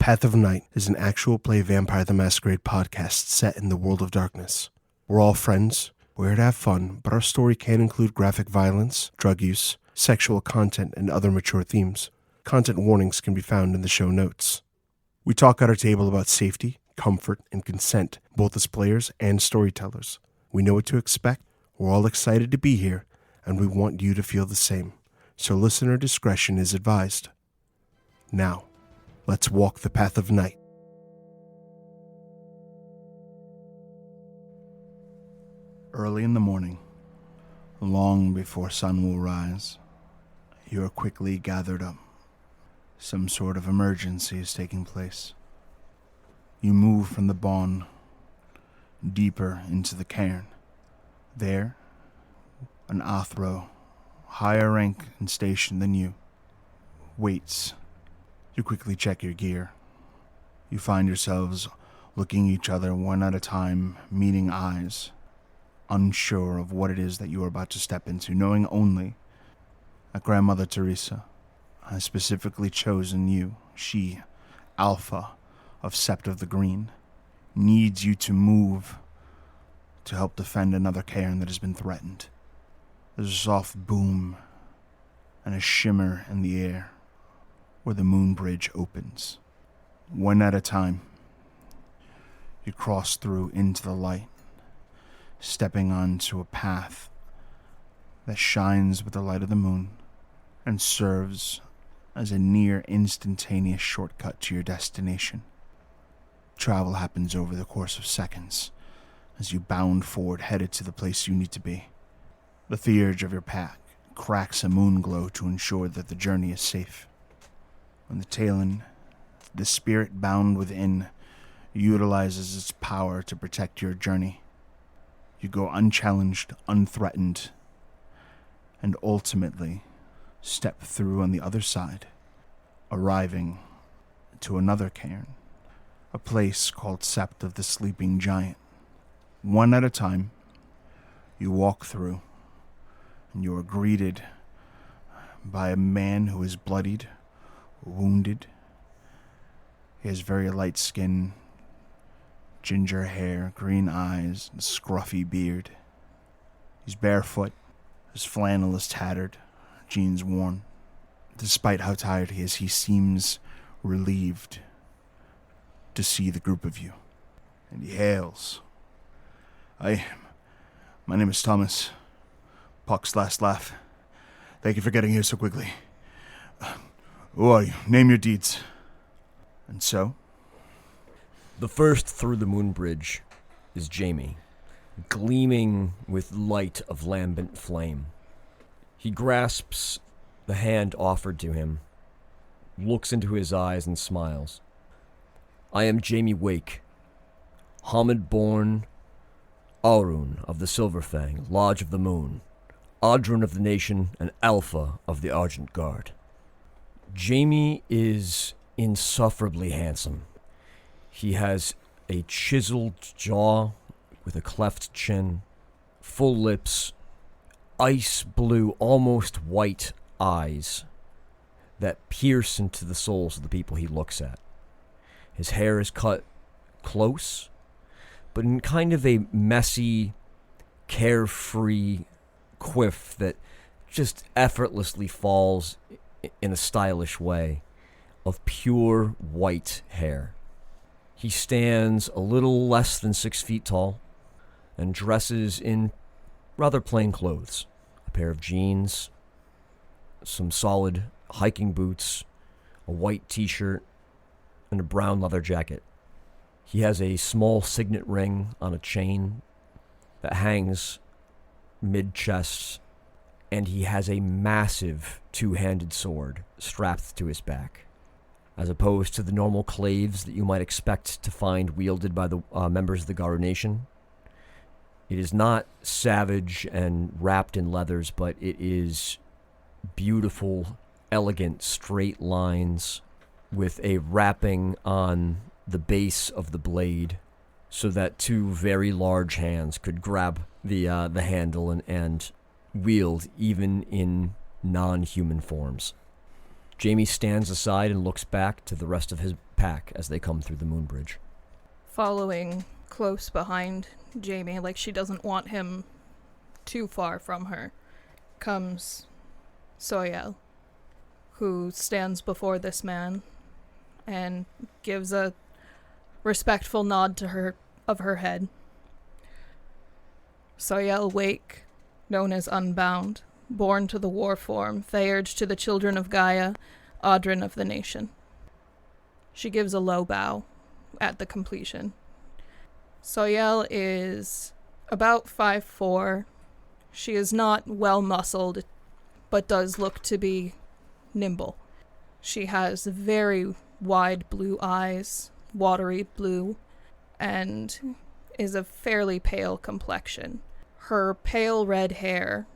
Path of Night is an actual play Vampire the Masquerade podcast set in the world of darkness. We're all friends, we're here to have fun, but our story can include graphic violence, drug use, sexual content, and other mature themes. Content warnings can be found in the show notes. We talk at our table about safety, comfort, and consent, both as players and storytellers. We know what to expect, we're all excited to be here, and we want you to feel the same. So listener discretion is advised. Now, let's walk the path of night. Early in the morning, long before sun will rise, you are quickly gathered up. Some sort of emergency is taking place. You move from the Braun deeper into the Caern. There, an Athro, higher rank and station than you, waits. You quickly check your gear. You find yourselves looking each other one at a time, meeting eyes, unsure of what it is that you are about to step into, knowing only that Grandmother Teresa has specifically chosen you. She, Alpha of Sept of the Green, needs you to move to help defend another Cairn that has been threatened. There's a soft boom and a shimmer in the air where the moon bridge opens. One at a time, you cross through into the light, stepping onto a path that shines with the light of the moon and serves as a near instantaneous shortcut to your destination. Travel happens over the course of seconds as you bound forward, headed to the place you need to be. The theurge of your pack cracks a moon glow to ensure that the journey is safe. When the Talon, the spirit bound within, utilizes its power to protect your journey, you go unchallenged, unthreatened, and ultimately step through on the other side, arriving to another cairn, a place called Sept of the Sleeping Giant. One at a time, you walk through, and you are greeted by a man who is bloodied, wounded. He has very light skin, ginger hair, green eyes, and scruffy beard. He's barefoot, his flannel is tattered, jeans worn. Despite how tired he is, he seems relieved to see the group of you. And he hails. Hi, my name is Thomas. Puck's last laugh. Thank you for getting here so quickly. Who are you? Name your deeds. And so? The first through the moon bridge is Jaimie, gleaming with light of lambent flame. He grasps the hand offered to him, looks into his eyes and smiles. I am Jaimie Wake, Hamid-born Aurun of the Silverfang, Lodge of the Moon, Audrun of the Nation, and Alpha of the Argent Guard. Jaimie is insufferably handsome. He has a chiseled jaw with a cleft chin, full lips, ice blue, almost white eyes that pierce into the souls of the people he looks at. His hair is cut close, but in kind of a messy, carefree quiff that just effortlessly falls in a stylish way of pure white hair. He stands a little less than 6 feet tall and dresses in rather plain clothes. A pair of jeans, some solid hiking boots, a white t-shirt, and a brown leather jacket. He has a small signet ring on a chain that hangs mid-chest, and he has a massive two-handed sword strapped to his back. As opposed to the normal claves that you might expect to find wielded by the members of the Garu Nation, it is not savage and wrapped in leathers, but it is beautiful, elegant, straight lines with a wrapping on the base of the blade so that two very large hands could grab the handle and wield even in non-human forms. Jaimie stands aside and looks back to the rest of his pack as they come through the moon bridge. Following close behind Jaimie, like she doesn't want him too far from her, comes Soiel, who stands before this man and gives a respectful nod to her of her head. Soiel Wake, known as Unbound, born to the war form, Theurge to the children of Gaia, Audrin of the nation. She gives a low bow at the completion. Soiel is about 5'4". She is not well-muscled, but does look to be nimble. She has very wide blue eyes, watery blue, and is a fairly pale complexion. Her pale red hair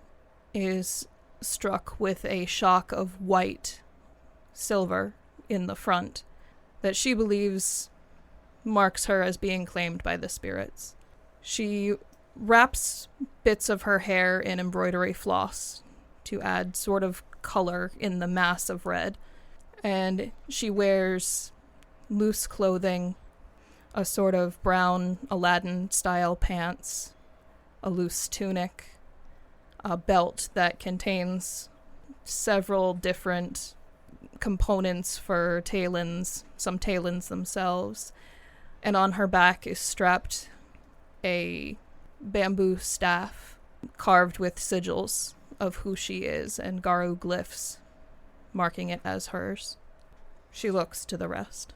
is struck with a shock of white silver in the front that she believes marks her as being claimed by the spirits. She wraps bits of her hair in embroidery floss to add sort of color in the mass of red, and she wears loose clothing, a sort of brown Aladdin-style pants, a loose tunic, a belt that contains several different components for talons, some talons themselves, and on her back is strapped a bamboo staff carved with sigils of who she is and Garu glyphs marking it as hers. She looks to the rest.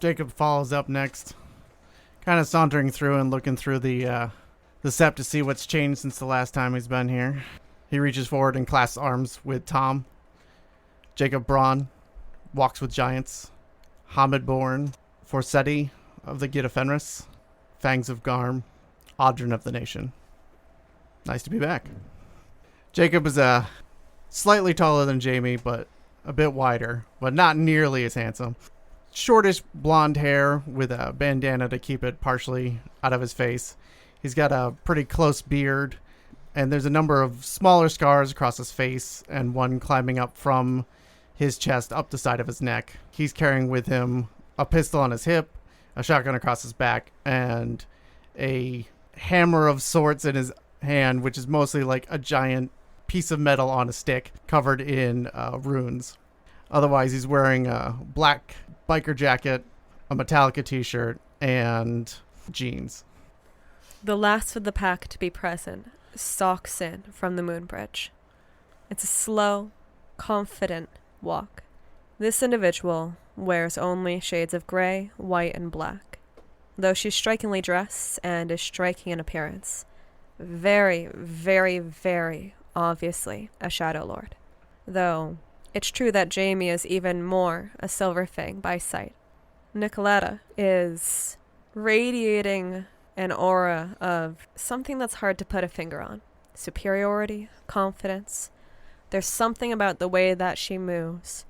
Jacob follows up next, kind of sauntering through and looking through the sept to see what's changed since the last time he's been here. He reaches forward and clasps arms with Tom. Jacob Braun walks with giants. Hamid Born, Forseti of the Gita Fenris, Fangs of Garm, Audrin of the nation. Nice to be back. Jacob is slightly taller than Jaimie, but a bit wider, but not nearly as handsome. Shortish blonde hair with a bandana to keep it partially out of his face. He's got a pretty close beard, and there's a number of smaller scars across his face and one climbing up from his chest up the side of his neck. He's carrying with him a pistol on his hip, a shotgun across his back, and a hammer of sorts in his hand, which is mostly like a giant piece of metal on a stick covered in runes. Otherwise, he's wearing a black biker jacket, a Metallica t-shirt, and jeans. The last of the pack to be present stalks in from the moon bridge. It's a slow, confident walk. This individual wears only shades of gray, white, and black, though she's strikingly dressed and is striking in appearance. Very, very, very obviously a Shadow Lord, though it's true that Jaimie is even more a Silver Fang by sight. Nicoleta is radiating an aura of something that's hard to put a finger on. Superiority, confidence. There's something about the way that she moves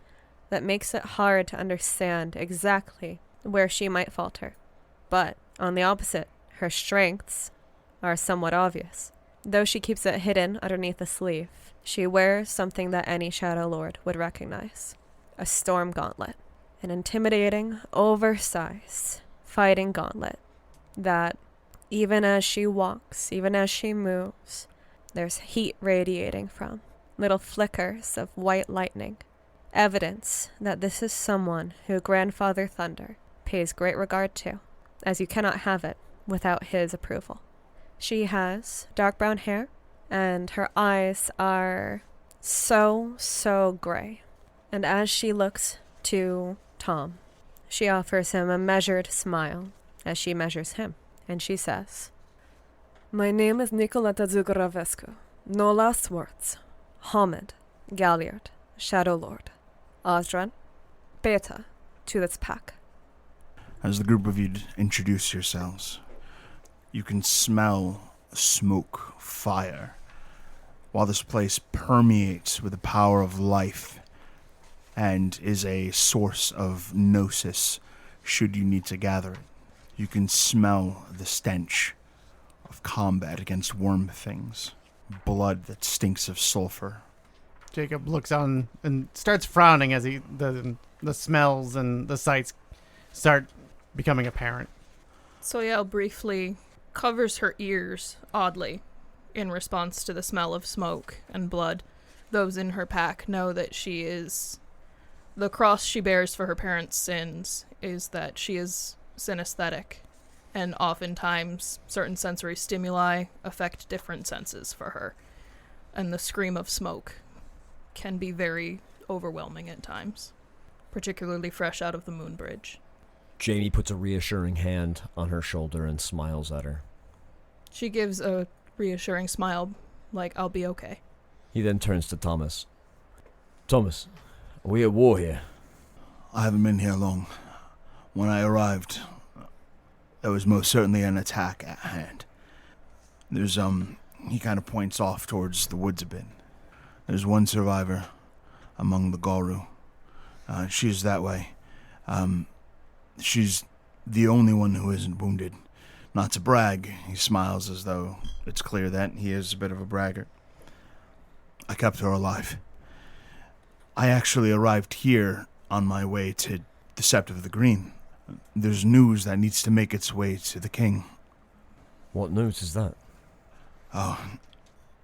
that makes it hard to understand exactly where she might falter. But, on the opposite, her strengths are somewhat obvious. Though she keeps it hidden underneath a sleeve, she wears something that any Shadow Lord would recognize. A storm gauntlet. An intimidating, oversized fighting gauntlet that, even as she walks, even as she moves, there's heat radiating from. Little flickers of white lightning. Evidence that this is someone who Grandfather Thunder pays great regard to, as you cannot have it without his approval. She has dark brown hair, and her eyes are so gray. And as she looks to Tom, she offers him a measured smile as she measures him, and she says, "My name is Nicoleta Zugravescu. No last words. Hamid, Galliard, Shadow Lord, Audrin, Beta, to this pack." As the group of you introduce yourselves, you can smell smoke, fire, while this place permeates with the power of life and is a source of gnosis should you need to gather it. You can smell the stench of combat against worm things, blood that stinks of sulfur, Jacob looks on and starts frowning as the smells and the sights start becoming apparent. Soiel briefly covers her ears, oddly, in response to the smell of smoke and blood. Those in her pack know that she is... The cross she bears for her parents' sins is that she is synesthetic, and oftentimes certain sensory stimuli affect different senses for her, and the scream of smoke can be very overwhelming at times, particularly fresh out of the moon bridge. Jaimie puts a reassuring hand on her shoulder and smiles at her. She gives a reassuring smile, like, I'll be okay. He then turns to Thomas. Thomas, are we at war here? I haven't been here long. When I arrived, there was most certainly an attack at hand. There's, he kind of points off towards the woods a bit. There's one survivor among the gore. She's that way. She's the only one who isn't wounded. Not to brag, he smiles as though it's clear that he is a bit of a braggart. I kept her alive. I actually arrived here on my way to the Sept of the Green. There's news that needs to make its way to the king. What news is that? Oh,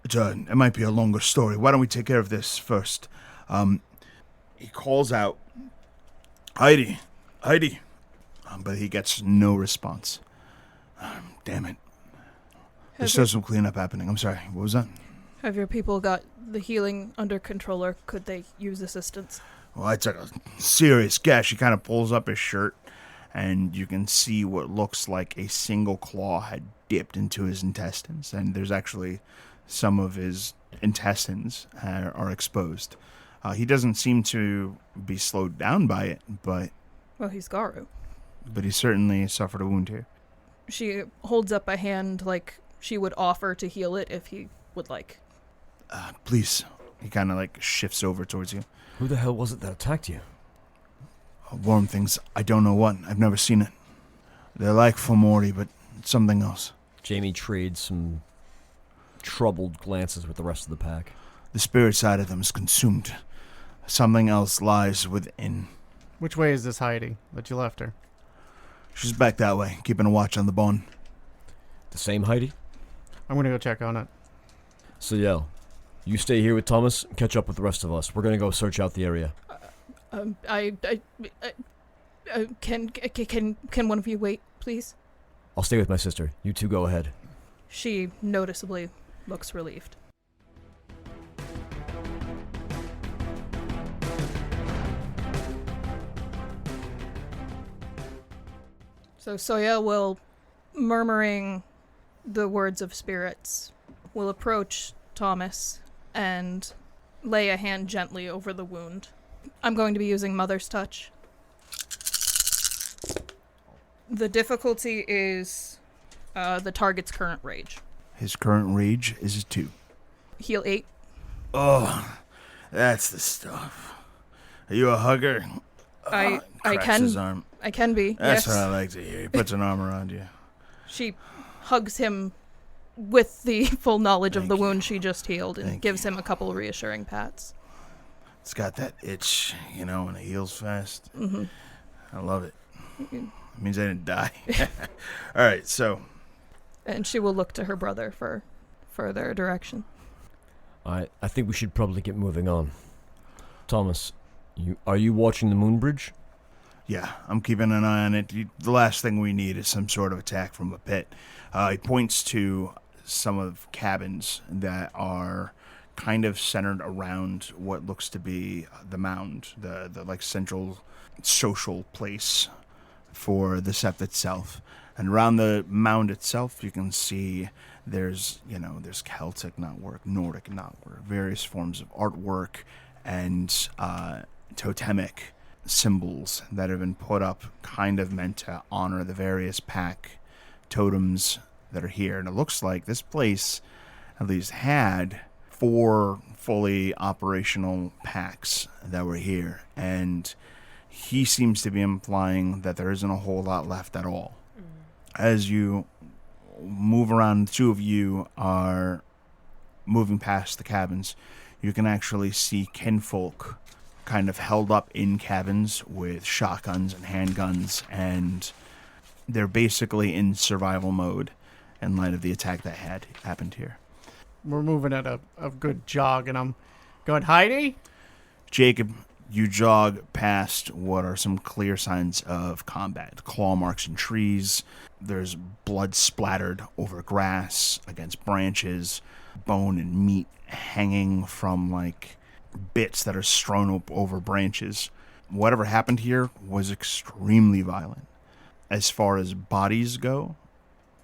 it might be a longer story. Why don't we take care of this first? He calls out, Heidi. But he gets no response. Damn it. There's still some cleanup happening. I'm sorry, what was that? Have your people got the healing under control, or could they use assistance? Well, I took a serious guess. He kind of pulls up his shirt, and you can see what looks like a single claw had dipped into his intestines, and there's actually some of his intestines are exposed. He doesn't seem to be slowed down by it, but Well, he's Garu. he certainly suffered a wound here. She holds up a hand like she would offer to heal it if he would like. Please. He kind of like shifts over towards you. Who the hell was it that attacked you? Warm things. I don't know what. I've never seen it. They're like Fomori, but it's something else. Jaimie trades some troubled glances with the rest of the pack. The spirit side of them is consumed. Something else lies within. Which way is this Heidi that you left her? She's back that way, keeping a watch on the bone. The same Heidi? I'm going to go check on it. Soiel, you stay here with Thomas and catch up with the rest of us. We're going to go search out the area. Can one of you wait, please? I'll stay with my sister. You two go ahead. She noticeably looks relieved. So Soiel will, murmuring the words of spirits, will approach Thomas and lay a hand gently over the wound. I'm going to be using Mother's Touch. The difficulty is the target's current rage. His current rage is a 2. Heal 8. Oh, that's the stuff. Are you a hugger? I Cracks can his arm. I can be. That's yes. what I like to hear. He puts an arm around you. She hugs him with the full knowledge of Thank the you. wound she just healed and Thank gives him a couple reassuring pats. It's got that itch, and it heals fast. Mm-hmm. I love it. It means I didn't die. All right, so. And she will look to her brother for further direction. I think we should probably get moving on. Thomas, are you watching the moon bridge? Yeah, I'm keeping an eye on it. The last thing we need is some sort of attack from a pit. He points to some of cabins that are kind of centered around what looks to be the mound, the like central social place for the sept itself. And around the mound itself, you can see there's Celtic knotwork, Nordic knotwork, various forms of artwork, and totemic symbols that have been put up, kind of meant to honor the various pack totems that are here. And it looks like this place at least had 4 fully operational packs that were here, and he seems to be implying that there isn't a whole lot left at all. As you move around, the 2 of you are moving past the cabins. you can actually see kinfolk kind of held up in cabins with shotguns and handguns, and they're basically in survival mode in light of the attack that had happened here. We're moving at a good jog, and I'm going, Heidi? Jacob, you jog past what are some clear signs of combat. Claw marks in trees. There's blood splattered over grass, against branches, bone and meat hanging from, like, bits that are strewn up over branches. Whatever happened here was extremely violent. As far as bodies go,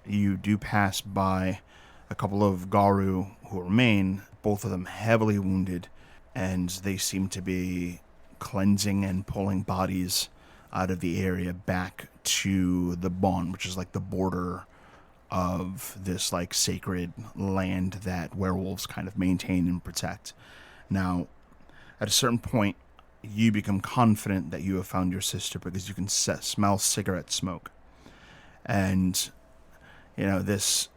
you do pass by a couple of Garu who remain, both of them heavily wounded, and they seem to be cleansing and pulling bodies out of the area back to the Braun, which is like the border of this like sacred land that werewolves kind of maintain and protect. Now, at a certain point, you become confident that you have found your sister because you can smell cigarette smoke. And, this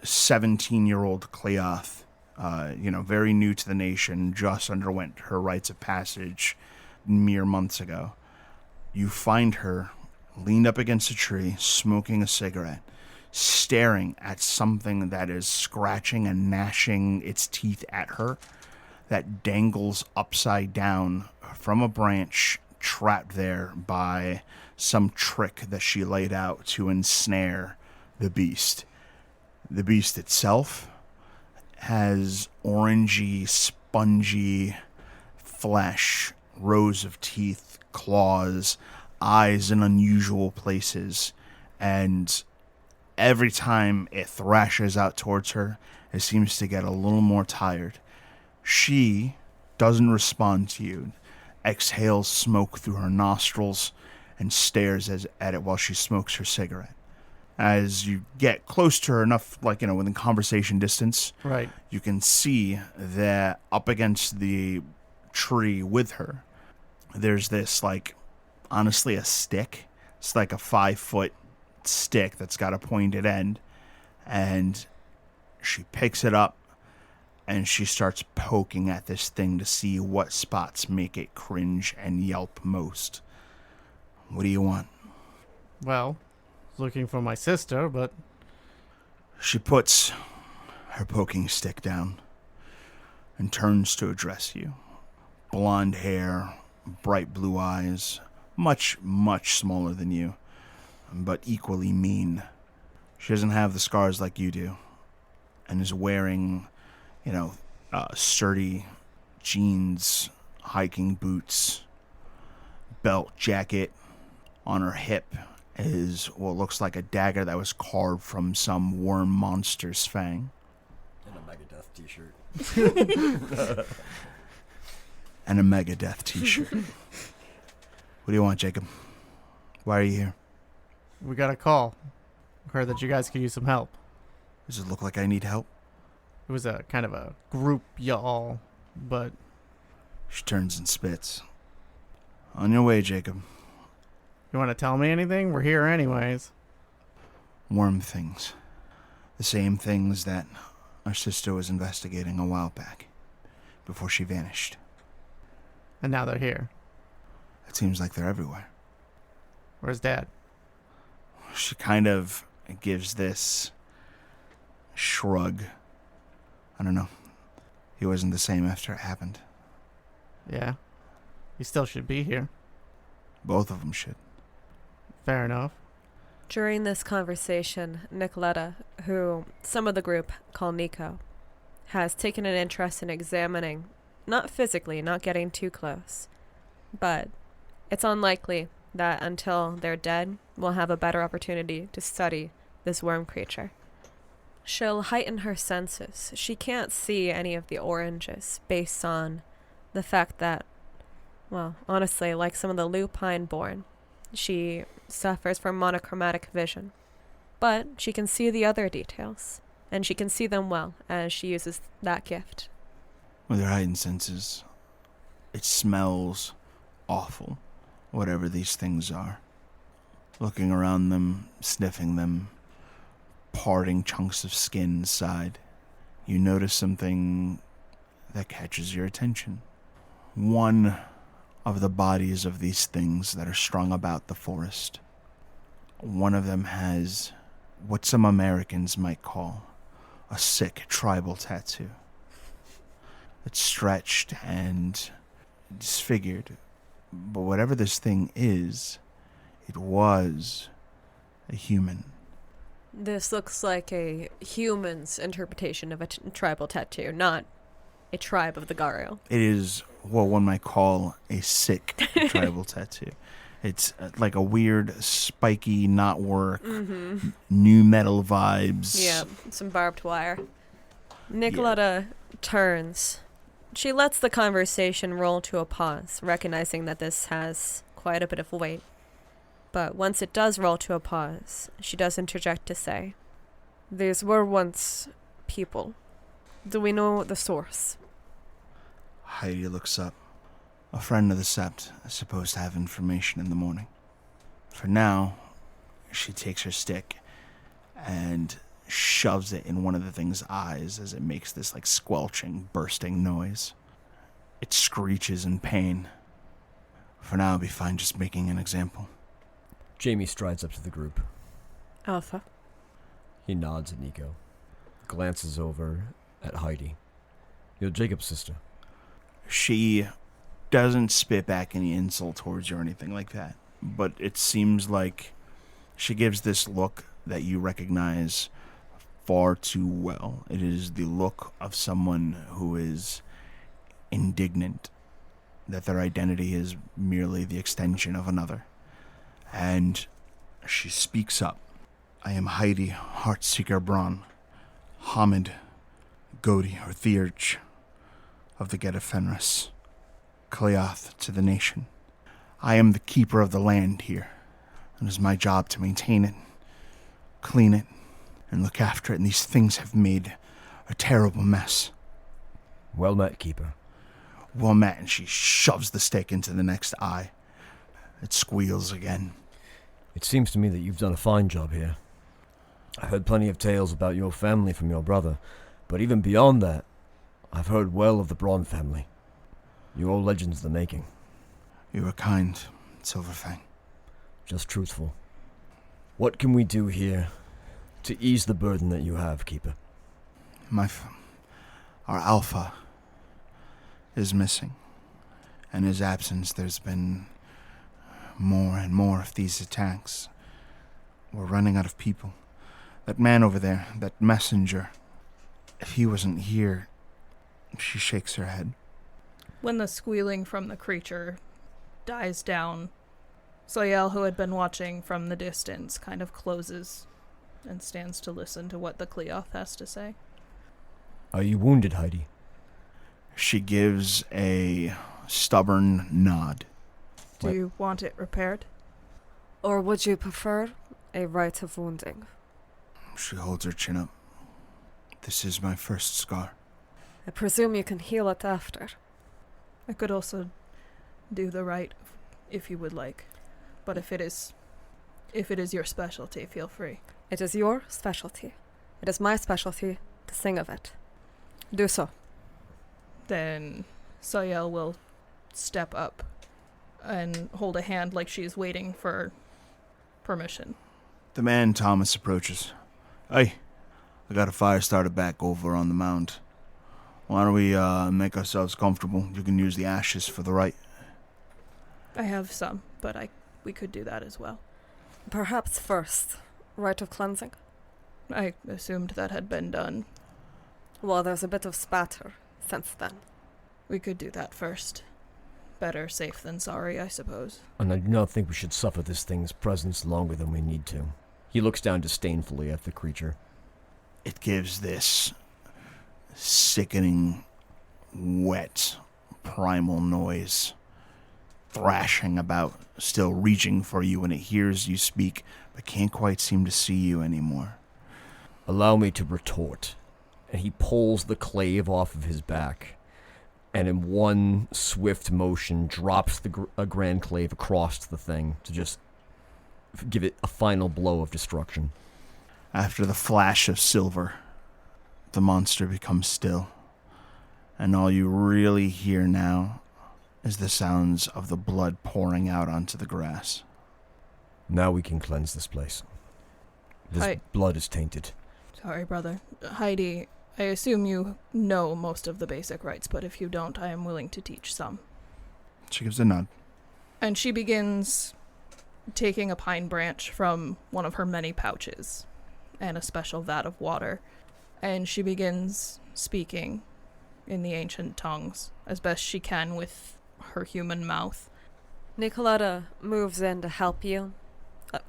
17-year-old Cleoth, very new to the nation, just underwent her rites of passage mere months ago. You find her leaned up against a tree, smoking a cigarette, staring at something that is scratching and gnashing its teeth at her, that dangles upside down from a branch, trapped there by some trick that she laid out to ensnare the beast. The beast itself has orangey, spongy flesh, rows of teeth, claws, eyes in unusual places, and every time it thrashes out towards her, it seems to get a little more tired. She doesn't respond to you, exhales smoke through her nostrils, and stares at it while she smokes her cigarette. As you get close to her enough, within conversation distance, Right. you can see that up against the tree with her, there's this, honestly, a stick. It's like a 5-foot stick that's got a pointed end, and she picks it up and she starts poking at this thing to see what spots make it cringe and yelp most. What do you want? Well, looking for my sister, but... She puts her poking stick down and turns to address you. Blonde hair, bright blue eyes, much, much smaller than you, but equally mean. She doesn't have the scars like you do, and is wearing, sturdy jeans, hiking boots, belt, jacket. On her hip is what looks like a dagger that was carved from some worm monster's fang. And a Megadeth t-shirt. And a Megadeth t-shirt. What do you want, Jacob? Why are you here? We got a call. Heard that you guys could use some help. Does it look like I need help? It was a kind of a group y'all, but... She turns and spits. On your way, Jacob. You want to tell me anything? We're here anyways. Worm things. The same things that our sister was investigating a while back, before she vanished. And now they're here. It seems like they're everywhere. Where's Dad? She kind of gives this shrug. I don't know. He wasn't the same after it happened. Yeah. He still should be here. Both of them should. Fair enough. During this conversation, Nicoleta, who some of the group call Nico, has taken an interest in examining, not physically, not getting too close, but it's unlikely that until they're dead, we'll have a better opportunity to study this worm creature. She'll heighten her senses. She can't see any of the oranges based on the fact that, well, honestly, like some of the lupine-born, she suffers from monochromatic vision. But she can see the other details, and she can see them well as she uses that gift. With her heightened senses, it smells awful, whatever these things are. Looking around them, sniffing them, parting chunks of skin inside, you notice something that catches your attention. One of the bodies of these things that are strung about the forest. One of them has what some Americans might call a sick tribal tattoo. It's stretched and disfigured, but whatever this thing is, it was a human. This looks like a human's interpretation of a tribal tattoo, not a tribe of the Garo. It is what one might call a sick tribal tattoo. It's like a weird, spiky, knot work, new metal vibes. Yeah, some barbed wire. Nicoleta turns. She lets the conversation roll to a pause, recognizing that this has quite a bit of weight. But once it does roll to a pause, she does interject to say, "These were once people. Do we know the source?" Heidi looks up. A friend of the Sept is supposed to have information in the morning. For now, she takes her stick and shoves it in one of the thing's eyes as it makes this like squelching, bursting noise. It screeches in pain. For now, I'll be fine just making an example. Jaimie strides up to the group. Alpha. He nods at Nico, glances over at Heidi. You're Jacob's sister. She doesn't spit back any insult towards you or anything like that, but it seems like she gives this look that you recognize far too well. It is the look of someone who is indignant that their identity is merely the extension of another. And she speaks up. I am Heidi, Heartseeker Braun, Hamid, Godi, or Theurge, of the Get of Fenris, Cleoth to the nation. I am the keeper of the land here, and it is my job to maintain it, clean it, and look after it, and these things have made a terrible mess. Well met, Keeper. Well met, and she shoves the stick into the next eye. It squeals again. It seems to me that you've done a fine job here. I've heard plenty of tales about your family from your brother, but even beyond that, I've heard well of the Braun family. You're all legends in the making. You are kind, Silverfang. Just truthful. What can we do here to ease the burden that you have, Keeper? Our Alpha is missing. In his absence, there's been more and more of these attacks. We're running out of people. That man over there, that messenger, if he wasn't here, she shakes her head. When the squealing from the creature dies down, Soiel, who had been watching from the distance, kind of closes and stands to listen to what the Cleoth has to say. Are you wounded, Heidi? She gives a stubborn nod. Do you want it repaired? Or would you prefer a rite of wounding? She holds her chin up. This is my first scar. I presume you can heal it after. I could also do the rite if you would like. But if it is your specialty, feel free. It is your specialty. It is my specialty to sing of it. Do so. Then Soiel will step up and hold a hand like she's waiting for permission. The man Thomas approaches. Hey, I got a fire started back over on the mound. Why don't we make ourselves comfortable? You can use the ashes for the rite. I have some, but we could do that as well. Perhaps first, rite of cleansing. I assumed that had been done. Well, there's a bit of spatter since then. We could do that first. Better safe than sorry, I suppose. And I do not think we should suffer this thing's presence longer than we need to. He looks down disdainfully at the creature. It gives this sickening, wet, primal noise, thrashing about, still reaching for you when it hears you speak, but can't quite seem to see you anymore. Allow me to retort. And he pulls the clave off of his back, and in one swift motion drops a grand clave across the thing to just give it a final blow of destruction. After the flash of silver, the monster becomes still, And all you really hear now is the sounds of the blood pouring out onto the grass. Now we can cleanse this place. This blood is tainted. Sorry, brother. Heidi, I assume you know most of the basic rites, but if you don't, I am willing to teach some. She gives a nod. And she begins taking a pine branch from one of her many pouches and a special vat of water, and she begins speaking in the ancient tongues as best she can with her human mouth. Nicoleta moves in to help you,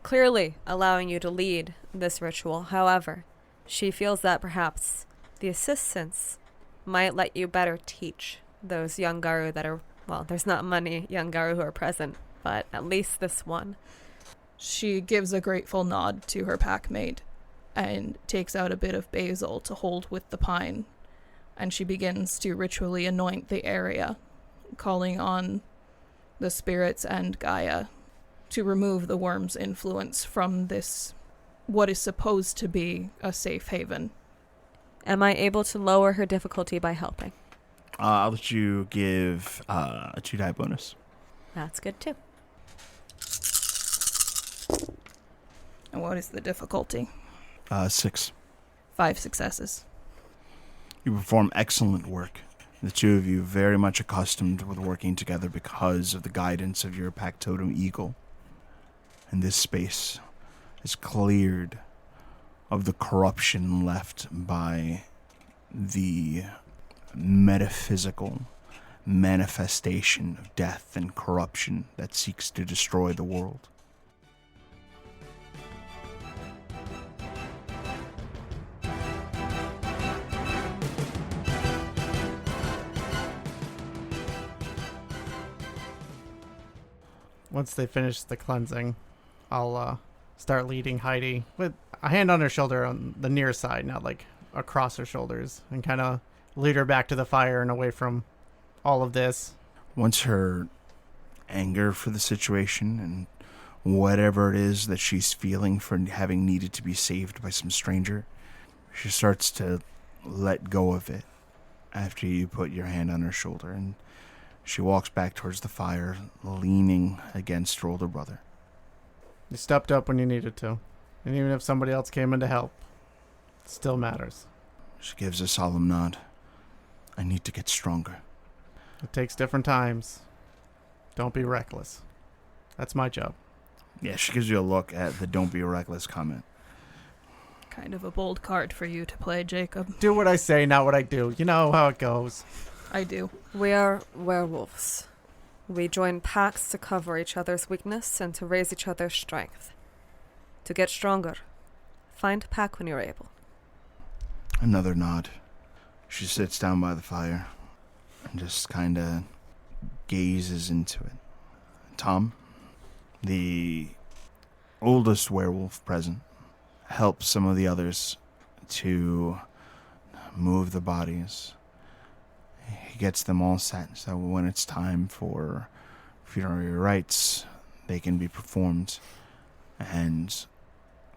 clearly allowing you to lead this ritual. However, she feels that perhaps the assistants might let you better teach those young Garu that are, well, there's not many young Garu who are present, but at least this one. She gives a grateful nod to her packmate and takes out a bit of basil to hold with the pine, and she begins to ritually anoint the area, calling on the spirits and Gaia to remove the worm's influence from this, what is supposed to be a safe haven. Am I able to lower her difficulty by helping? I'll let you give a 2 die bonus. That's good too. And what is the difficulty? 6. 5 successes. You perform excellent work. The two of you very much accustomed with working together because of the guidance of your pack totem eagle. And this space is cleared of the corruption left by the metaphysical manifestation of death and corruption that seeks to destroy the world. Once they finish the cleansing, I'll start leading Heidi with a hand on her shoulder on the near side, not like across her shoulders, and kind of lead her back to the fire and away from all of this. Once her anger for the situation and whatever it is that she's feeling for having needed to be saved by some stranger, she starts to let go of it after you put your hand on her shoulder, and she walks back towards the fire, leaning against her older brother. You stepped up when you needed to, and even if somebody else came in to help, it still matters. She gives a solemn nod. I need to get stronger. It takes different times. Don't be reckless. That's my job. Yeah, she gives you a look at the don't be reckless comment. Kind of a bold card for you to play, Jacob. Do what I say, not what I do. You know how it goes. I do. We are werewolves. We join packs to cover each other's weakness and to raise each other's strength. To get stronger, find a pack when you're able. Another nod. She sits down by the fire and just kind of gazes into it. Tom, the oldest werewolf present, helps some of the others to move the bodies. He gets them all set so when it's time for funerary rites, they can be performed and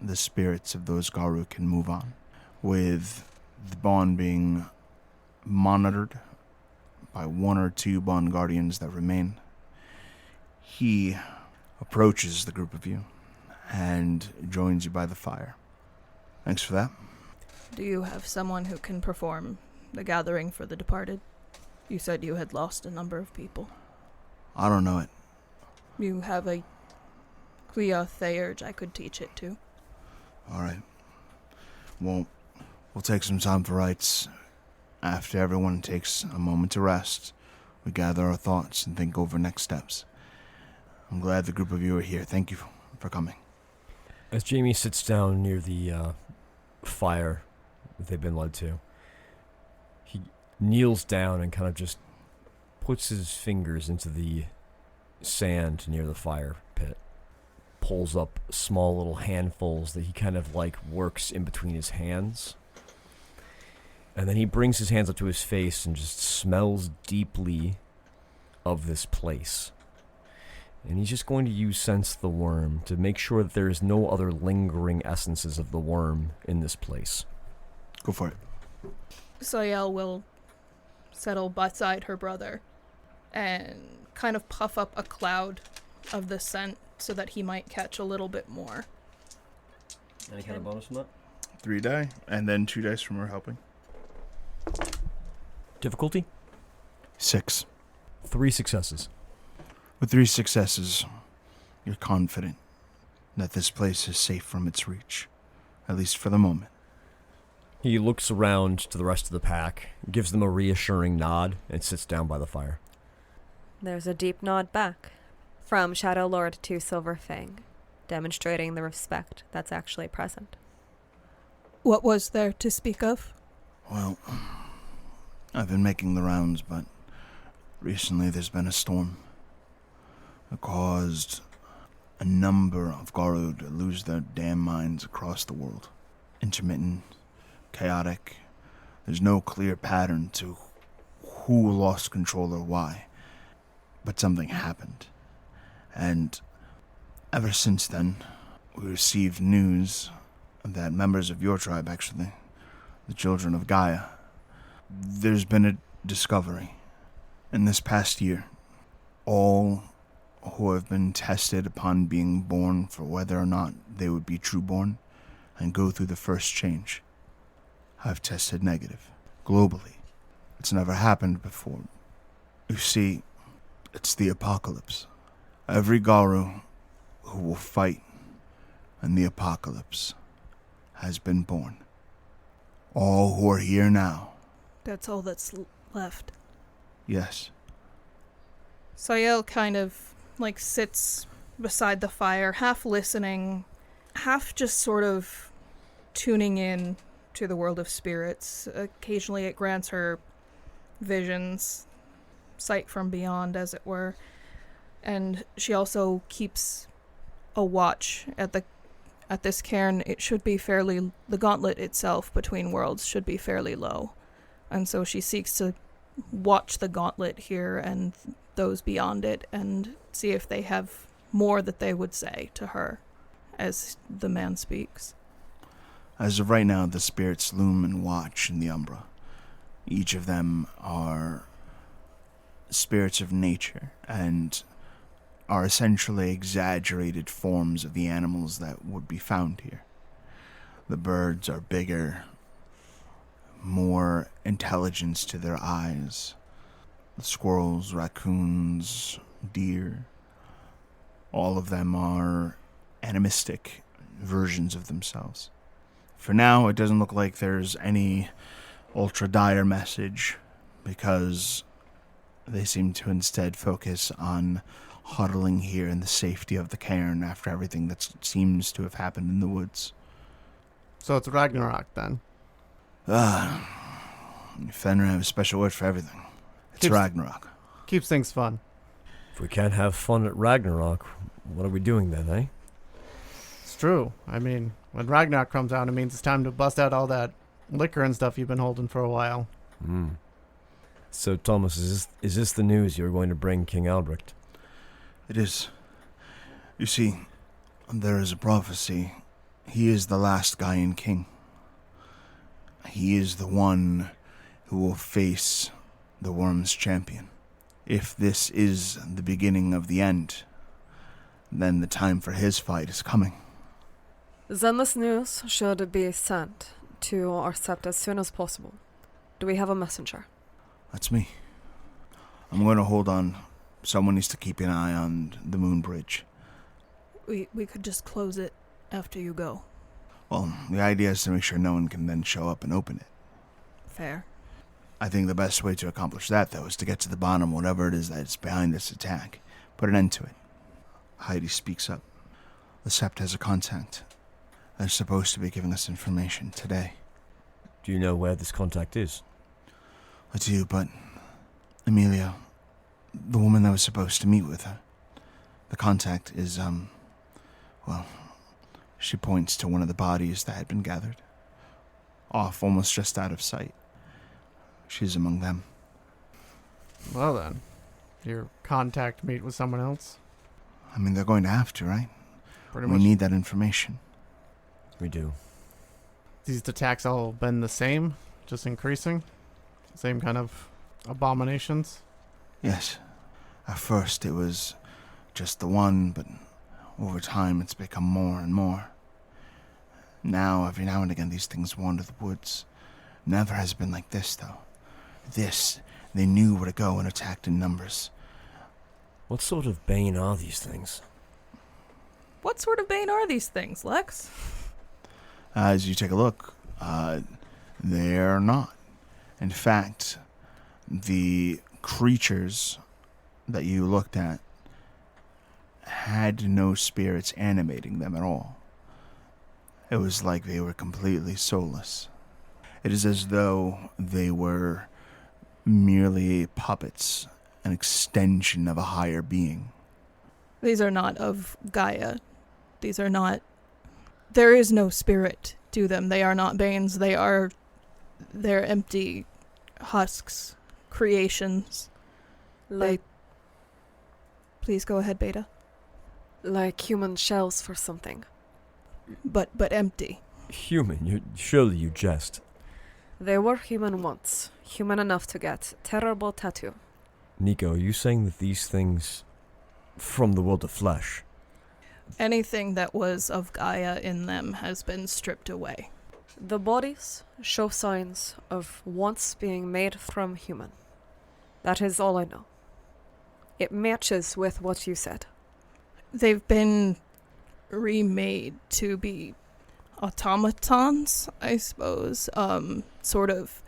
the spirits of those Garu can move on. With the bond being monitored by 1 or 2 bond guardians that remain, he approaches the group of you and joins you by the fire. Thanks for that. Do you have someone who can perform the gathering for the departed? You said you had lost a number of people. I don't know it. You have a Clea Theurge I could teach it to. All right. Well, we'll take some time for rites. After everyone takes a moment to rest, we gather our thoughts and think over next steps. I'm glad the group of you are here. Thank you for coming. As Jaimie sits down near the fire that they've been led to, he kneels down and kind of just puts his fingers into the sand near the fire pit, pulls up small little handfuls that he kind of like works in between his hands, and then he brings his hands up to his face and just smells deeply of this place. And he's just going to use Sense the Worm to make sure that there is no other lingering essences of the worm in this place. Go for it. Soiel will settle beside her brother and kind of puff up a cloud of the scent so that he might catch a little bit more. Any kind of bonus from that? 3 die, and then 2 dice from her helping. Difficulty? 6. 3 successes. With 3 successes, you're confident that this place is safe from its reach, at least for the moment. He looks around to the rest of the pack, gives them a reassuring nod, and sits down by the fire. There's a deep nod back from Shadow Lord to Silver Fang, demonstrating the respect that's actually present. What was there to speak of? Well, I've been making the rounds, but recently there's been a storm. It caused a number of Garu to lose their damn minds across the world. Intermittent, chaotic. There's no clear pattern to who lost control or why. But something happened. And ever since then, we received news that members of your tribe, actually, the children of Gaia, there's been a discovery. In this past year, all who have been tested upon being born for whether or not they would be true-born and go through the first change have tested negative, globally. It's never happened before. You see, it's the apocalypse. Every Garu who will fight in the apocalypse has been born. All who are here now. That's all that's left. Yes. Soiel kind of sits beside the fire, half listening, half just sort of tuning in to the world of spirits. Occasionally it grants her visions, sight from beyond, as it were. And she also keeps a watch at this cairn. It should be the gauntlet itself between worlds should be fairly low. And so she seeks to watch the gauntlet here and those beyond it and see if they have more that they would say to her as the man speaks. As of right now, the spirits loom and watch in the Umbra. Each of them are spirits of nature and are essentially exaggerated forms of the animals that would be found here. The birds are bigger, more intelligence to their eyes. The squirrels, raccoons, deer, all of them are animistic versions of themselves. For now, it doesn't look like there's any ultra-dire message, because they seem to instead focus on huddling here in the safety of the cairn after everything that seems to have happened in the woods. So it's Ragnarok, then. Fenrir have a special word for everything. It's Ragnarok. Keeps things fun. If we can't have fun at Ragnarok, what are we doing then, eh? It's true. I mean, when Ragnarok comes out, it means it's time to bust out all that liquor and stuff you've been holding for a while. So, Thomas, is this the news you're going to bring King Albrecht? It is. You see, there is a prophecy. He is the last Gaian king. He is the one who will face the Worm's champion. If this is the beginning of the end, then the time for his fight is coming. Then this news should be sent to our sept as soon as possible. Do we have a messenger? That's me. I'm going to hold on. Someone needs to keep an eye on the moon bridge. We could just close it after you go. Well, the idea is to make sure no one can then show up and open it. Fair. I think the best way to accomplish that, though, is to get to the bottom of whatever it is that's behind this attack. Put an end to it. Heidi speaks up. The Sept has a contact. They're supposed to be giving us information today. Do you know where this contact is? I do, but Amelia, the woman that was supposed to meet with her, the contact is, she points to one of the bodies that had been gathered. Off, almost just out of sight. She's among them. Well then, your contact meet with someone else? I mean, they're going to have to, right? Pretty We much. need that information. We do. These attacks all been the same? Just increasing? Same kind of abominations? Yes. At first it was just the one, but over time it's become more and more. Now, every now and again, these things wander the woods. Never has been like this, though. This, they knew where to go and attacked in numbers. What sort of bane are these things? What sort of bane are these things, Lex? As you take a look, they're not. In fact, the creatures that you looked at had no spirits animating them at all. It was like they were completely soulless. It is as though they were merely puppets, an extension of a higher being. These are not of Gaia. These are not... There is no spirit to them. They are not banes. They're empty husks, creations. Please go ahead, Beta. Like human shells for something. But empty. Human? Surely you jest. They were human once. Human enough to get terrible tattoo. Nico, are you saying that these things from the world of flesh? Anything that was of Gaia in them has been stripped away. The bodies show signs of once being made from human. That is all I know. It matches with what you said. They've been remade to be automatons, I suppose. Sort of.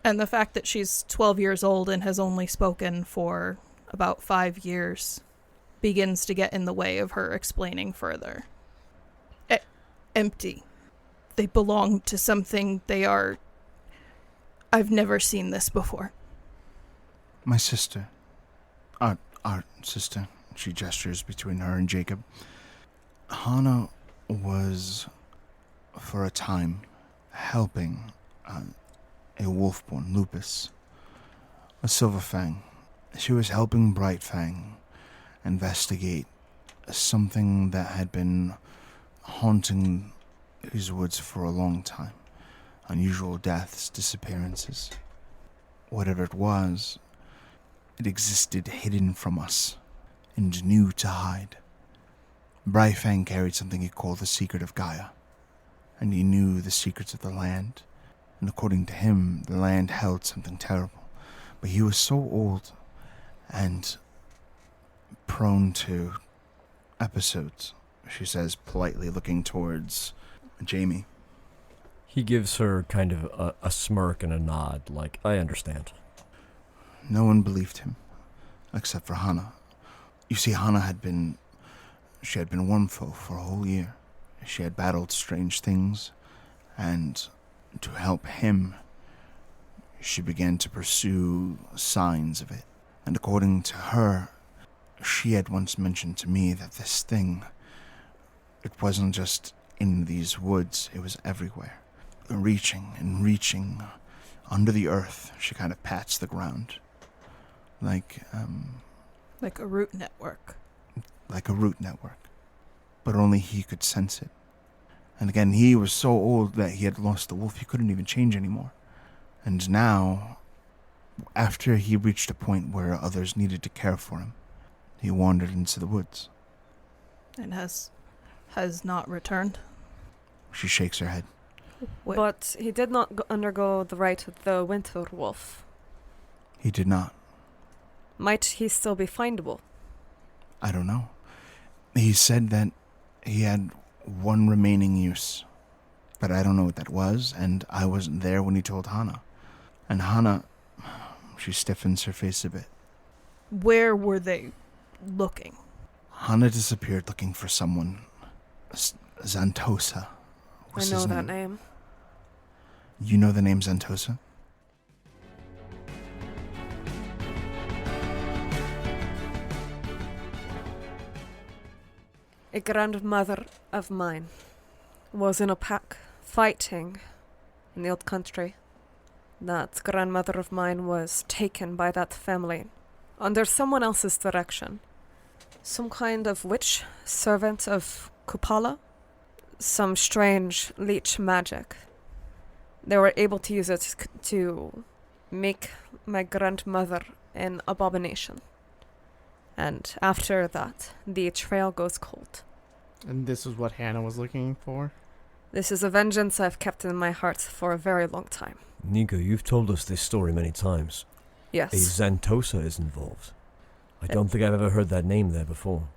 And the fact that she's 12 years old and has only spoken for about 5 years begins to get in the way of her explaining further. Empty. They belong to something. They are... I've never seen this before. My sister. Our sister. She gestures between her and Jacob. Hana was, for a time, helping a wolf-born, Lupus, a Silverfang. She was helping Brightfang investigate something that had been haunting these woods for a long time. Unusual deaths, disappearances. Whatever it was, it existed hidden from us and knew to hide. Brightfang carried something he called the secret of Gaia, and he knew the secrets of the land, and according to him, the land held something terrible. But he was so old and prone to episodes, she says politely, looking towards Jaimie. He gives her kind of a smirk and a nod, like, I understand. No one believed him, except for Hana. You see, Hana had been Wormfoe for a whole year. She had battled strange things, and to help him, she began to pursue signs of it. And according to her, she had once mentioned to me that this thing, it wasn't just in these woods, it was everywhere. Reaching and reaching under the earth. She kind of pats the ground. Like a root network. Like a root network. But only he could sense it. And again, he was so old that he had lost the wolf, he couldn't even change anymore. And now, after he reached a point where others needed to care for him, he wandered into the woods. And has not returned? She shakes her head. Wait. But he did not undergo the rite of the winter wolf. He did not. Might he still be findable? I don't know. He said that he had one remaining use, but I don't know what that was, and I wasn't there when he told Hana. And Hana, she stiffens her face a bit. Where were they looking? Hana disappeared looking for someone. Xantosa. I know that name. You know the name Xantosa? A grandmother of mine was in a pack fighting in the old country. That grandmother of mine was taken by that family under someone else's direction. Some kind of witch, servant of Kupala, some strange leech magic. They were able to use it to make my grandmother an abomination. And after that, the trail goes cold. And this is what Hannah was looking for? This is a vengeance I've kept in my heart for a very long time. Nico, you've told us this story many times. Yes. A Xantosa is involved. I don't think I've ever heard that name there before.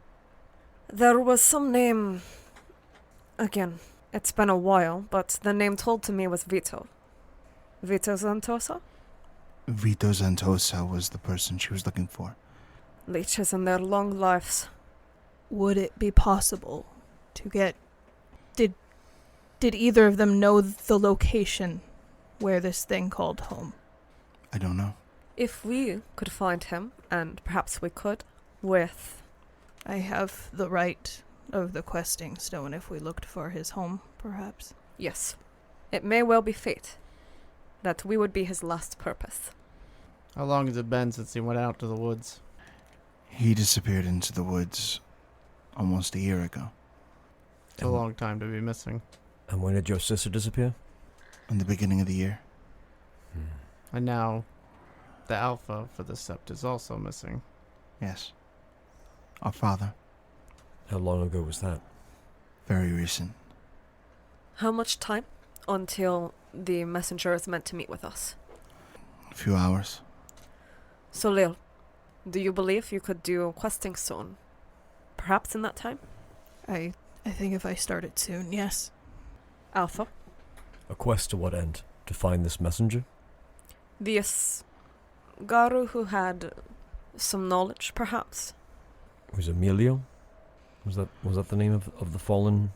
There was some name... Again, it's been a while, but the name told to me was Vito. Vito Xantosa? Vito Xantosa was the person she was looking for. Leeches in their long lives. Would it be possible to get... Did either of them know the location where this thing called home? I don't know. If we could find him, and perhaps we could, with... I have the right of the questing stone if we looked for his home, perhaps. Yes. It may well be fate. That we would be his last purpose. How long has it been since he went out to the woods? He disappeared into the woods almost a year ago. It's a long time to be missing. And when did your sister disappear? In the beginning of the year. And now, the alpha for the sept is also missing. Yes. Our father. How long ago was that? Very recent. How much time until the messenger is meant to meet with us? A few hours. Soiel, do you believe you could do questing stone? Perhaps in that time? I think if I started soon, yes. Alpha? A quest to what end? To find this messenger? This Garu who had some knowledge, perhaps? Was Emilio? Was that the name of the fallen?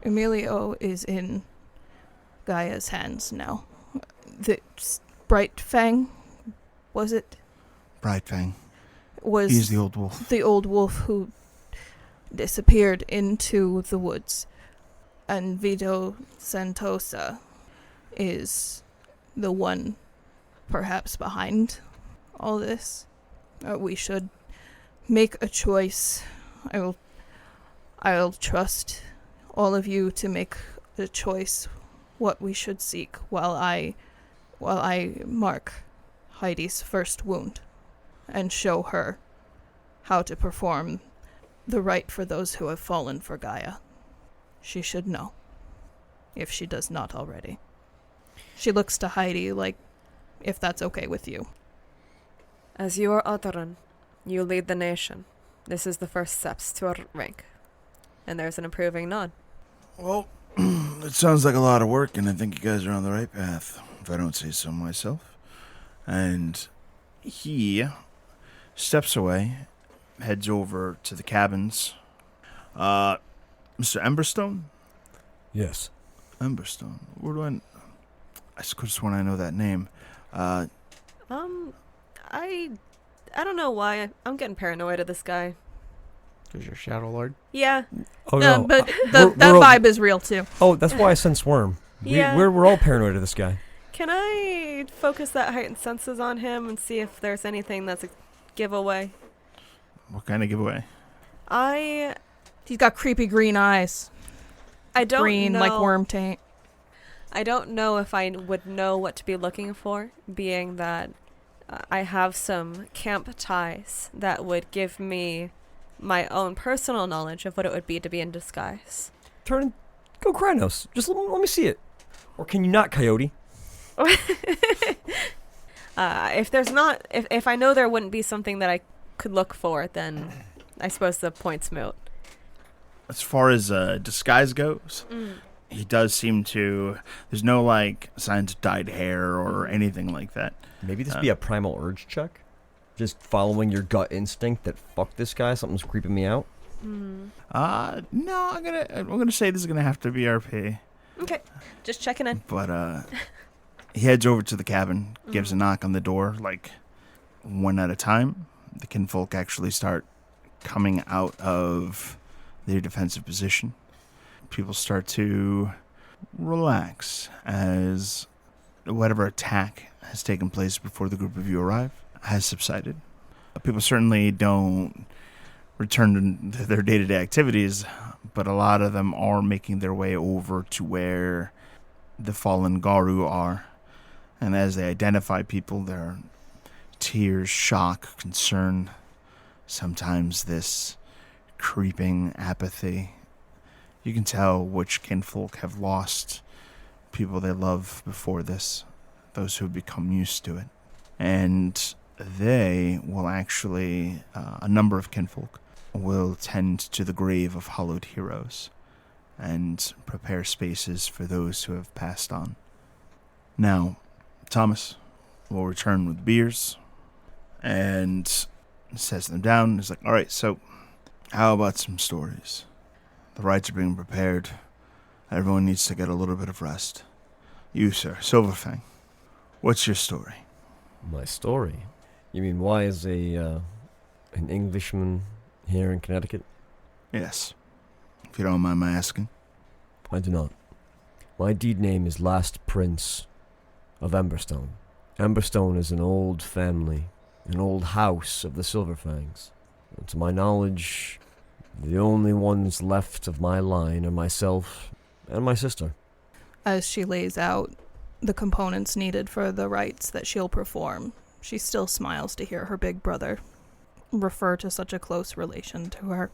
Emilio is in Gaia's hands now. The Bright Fang, was it? Bright Fang. Was He's the old wolf. the old wolf who disappeared into the woods. And Vito Xantosa is the one perhaps behind all this. We should make a choice. I'll trust all of you to make a choice what we should seek while I mark Heidi's first wound and show her how to perform the rite for those who have fallen for Gaia. She should know, if she does not already. She looks to Heidi like, if that's okay with you. As you are Odoran, you lead the nation. This is the first steps to our rank. And there's an approving nod. Well, it sounds like a lot of work, and I think you guys are on the right path, if I don't say so myself. And he steps away, heads over to the cabins. Mr. Emberstone? Yes. Emberstone. Where do I could have sworn I know that name. I don't know why. I'm getting paranoid of this guy. Because you're Shadow Lord? Yeah. Oh No, no. but we're that all- vibe is real too. Oh, that's why I sense worm. Yeah. We're all paranoid of this guy. Can I focus that heightened senses on him and see if there's anything that's a giveaway? What kind of giveaway? He's got creepy green eyes. I don't Green know. like worm taint. I don't know if I would know what to be looking for, being that I have some camp ties that would give me my own personal knowledge of what it would be to be in disguise. Go Krynos. Just let me see it. Or can you not, Coyote? If I know there wouldn't be something that I could look for, then I suppose the point's moot. As far as disguise goes, he does seem to... There's no, signs of dyed hair or anything like that. Maybe this be a primal urge check? Just following your gut instinct that fuck this guy, something's creeping me out? No, I'm gonna say this is gonna have to be RP. Okay, just checking in. But he heads over to the cabin, gives a knock on the door, one at a time. The kinfolk actually start coming out of their defensive position. People start to relax as whatever attack has taken place before the group of you arrive has subsided. People certainly don't return to their day-to-day activities, but a lot of them are making their way over to where the fallen Garu are. And as they identify people, there are tears, shock, concern, sometimes this creeping apathy. You can tell which kinfolk have lost people they love before this, those who have become used to it. And they will actually, a number of kinfolk, will tend to the grave of hallowed heroes and prepare spaces for those who have passed on. Now, Thomas will return with beers and sets them down. He's like, all right, so how about some stories? The rites are being prepared. Everyone needs to get a little bit of rest. You, sir, Silverfang, what's your story? My story? You mean why is an Englishman here in Connecticut? Yes, if you don't mind my asking. I do not. My deed name is Last Prince of Emberstone. Emberstone is an old family, an old house of the Silverfangs. And to my knowledge, the only ones left of my line are myself and my sister. As she lays out the components needed for the rites that she'll perform, she still smiles to hear her big brother refer to such a close relation to her.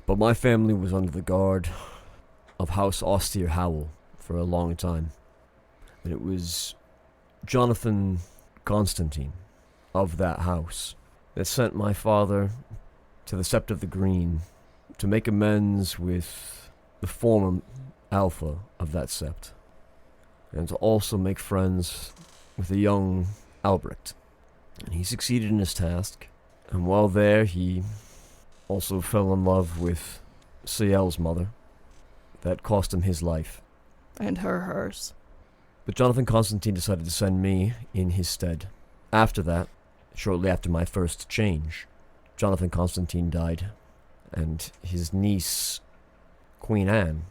But my family was under the guard of House Austere Howell for a long time. And it was Jonathan Constantine of that house that sent my father to the Sept of the Green to make amends with the former alpha of that sept, and to also make friends with a young Albrecht. And he succeeded in his task, and while there he also fell in love with Soiel's mother. That cost him his life. And hers. But Jonathan Constantine decided to send me in his stead. After that, shortly after my first change, Jonathan Constantine died, and his niece, Queen Anne,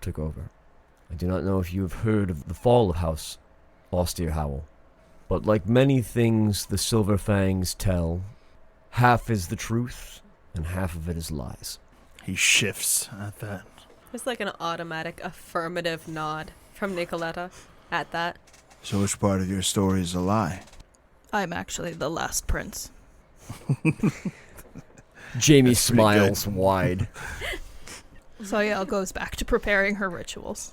took over. I do not know if you have heard of the fall of House Austere Howell, but like many things the Silverfangs tell, half is the truth, and half of it is lies. He shifts at that. There's like an automatic affirmative nod from Nicoleta at that. So which part of your story is a lie? I'm actually the last prince. Jaimie smiles wide. Soiel goes back to preparing her rituals.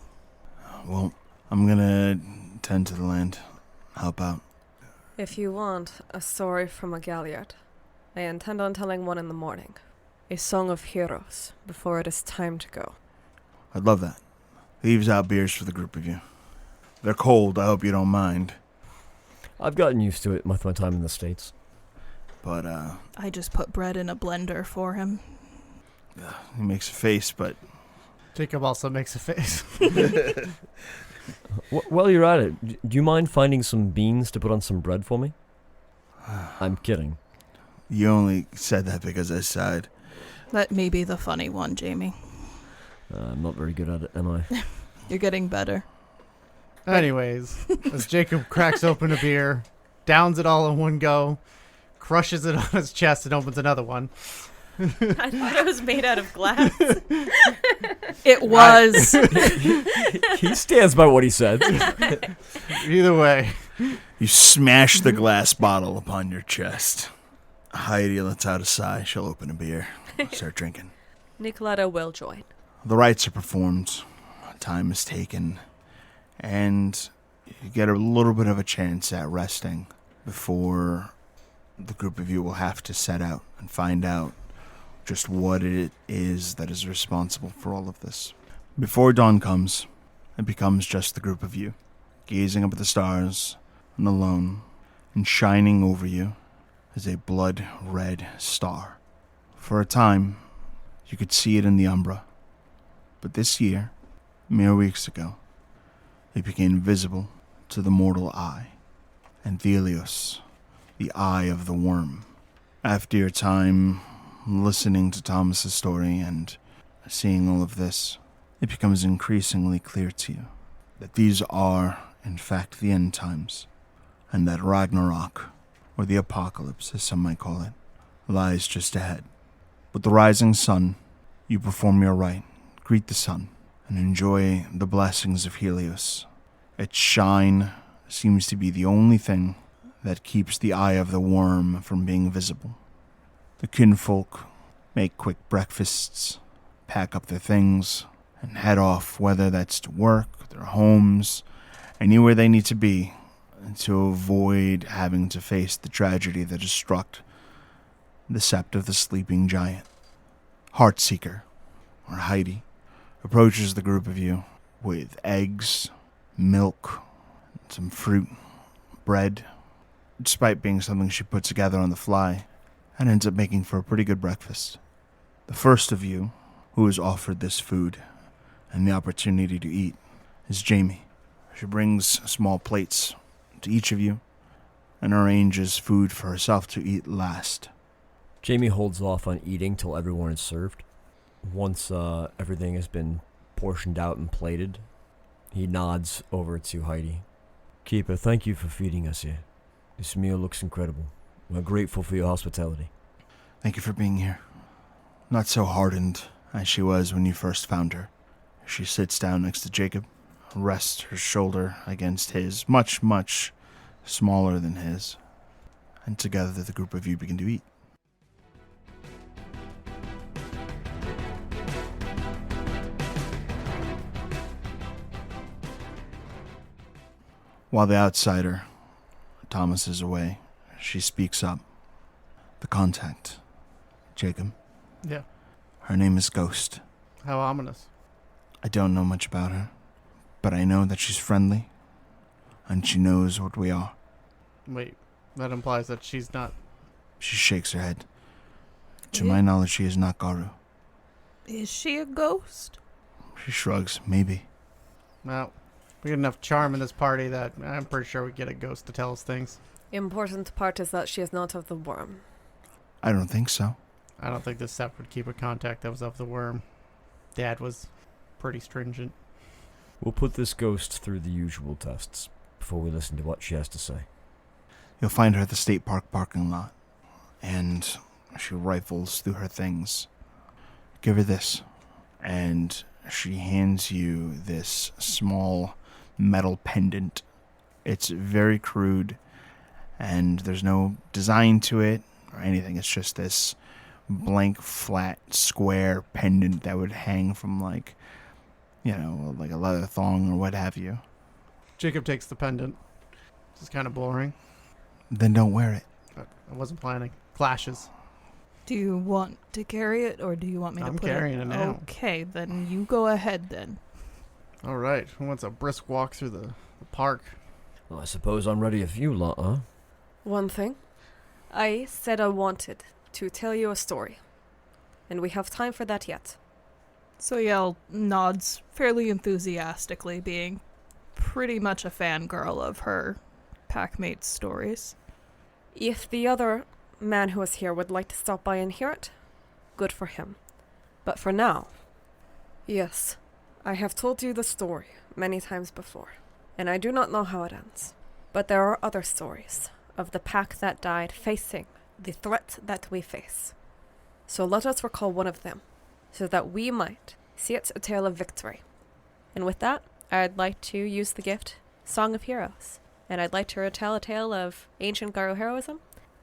Well, I'm gonna tend to the land. Help out. If you want a story from a galliard, I intend on telling one in the morning. A song of heroes before it is time to go. I'd love that. Leaves out beers for the group of you. They're cold, I hope you don't mind. I've gotten used to it with my time in the States. But, I just put bread in a blender for him. he makes a face, but... Jacob also makes a face. While you're at it, do you mind finding some beans to put on some bread for me? I'm kidding. You only said that because I sighed. That may be the funny one, Jaimie. I'm not very good at it, am I? You're getting better. Anyways, as Jacob cracks open a beer, downs it all in one go, crushes it on his chest, and opens another one. I thought it was made out of glass. It was. He stands by what he said. Either way. You smash the glass bottle upon your chest. Heidi lets out a sigh. She'll open a beer. Start drinking. Nicoleta will join. The rites are performed. Time is taken. And you get a little bit of a chance at resting before the group of you will have to set out and find out just what it is that is responsible for all of this. Before dawn comes, it becomes just the group of you, gazing up at the stars and alone, and shining over you is a blood-red star. For a time, you could see it in the umbra, but this year, mere weeks ago, it became visible to the mortal eye, and Thelios, the eye of the worm. After your time listening to Thomas's story and seeing all of this, it becomes increasingly clear to you that these are, in fact, the end times, and that Ragnarok, or the apocalypse, as some might call it, lies just ahead. With the rising sun, you perform your rite, greet the sun, and enjoy the blessings of Helios. Its shine seems to be the only thing that keeps the eye of the worm from being visible. The kinfolk make quick breakfasts, pack up their things, and head off, whether that's to work, their homes, anywhere they need to be, to avoid having to face the tragedy that has struck the sept of the sleeping giant. Heartseeker, or Heidi, approaches the group of you with eggs, milk, some fruit, bread, despite being something she put together on the fly, and ends up making for a pretty good breakfast. The first of you who is offered this food and the opportunity to eat is Jaimie. She brings small plates to each of you and arranges food for herself to eat last. Jaimie holds off on eating till everyone is served. Once everything has been portioned out and plated, he nods over to Heidi. Keeper, thank you for feeding us here. This meal looks incredible. We're grateful for your hospitality. Thank you for being here. Not so hardened as she was when you first found her. She sits down next to Jacob, rests her shoulder against his, much, much smaller than his, and together the group of you begin to eat. While the outsider, Thomas, is away, she speaks up. The contact, Jacob. Yeah. Her name is Ghost. How ominous. I don't know much about her, but I know that she's friendly, and she knows what we are. Wait, that implies that she's not... She shakes her head. To my knowledge, she is not Garu. Is she a ghost? She shrugs. Maybe. Well, we get enough charm in this party that I'm pretty sure we get a ghost to tell us things. Important part is that she is not of the worm. I don't think so. I don't think the Sept would keep a contact that was of the worm. Dad was pretty stringent. We'll put this ghost through the usual tests before we listen to what she has to say. You'll find her at the state park parking lot, and she rifles through her things. Give her this. And she hands you this small metal pendant. It's very crude, and there's no design to it or anything. It's just this blank, flat, square pendant that would hang from, like a leather thong or what have you. Jacob takes the pendant. This is kind of boring, Then don't wear it. but I wasn't planning. Clashes. Do you want to carry it, or do you want me to I'm put it? carrying it now. Okay, then you go ahead then. All right. Who wants a brisk walk through the park? Well, I suppose I'm ready if you lot, huh? One thing. I said I wanted to tell you a story. And we have time for that yet. Soiel nods fairly enthusiastically, being pretty much a fangirl of her packmate's stories. If the other man who was here would like to stop by and hear it, good for him. But for now, yes, I have told you the story many times before, and I do not know how it ends. But there are other stories of the pack that died facing the threat that we face. So let us recall one of them, so that we might see it a tale of victory. And with that, I'd like to use the gift, Song of Heroes, and I'd like to retell a tale of ancient Garu heroism,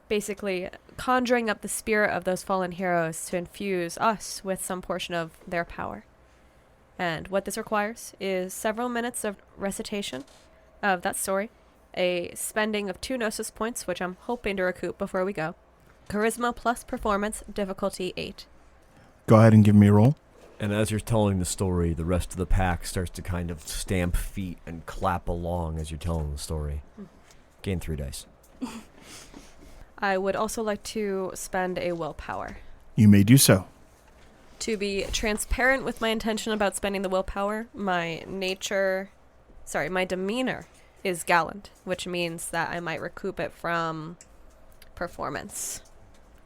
basically conjuring up the spirit of those fallen heroes to infuse us with some portion of their power. And what this requires is several minutes of recitation of that story, a spending of 2 Gnosis points, which I'm hoping to recoup before we go, Charisma plus Performance, difficulty 8. Go ahead and give me a roll. And as you're telling the story, the rest of the pack starts to kind of stamp feet and clap along as you're telling the story. Gain 3 dice. I would also like to spend a willpower. You may do so. To be transparent with my intention about spending the willpower, my demeanor is gallant, which means that I might recoup it from performance.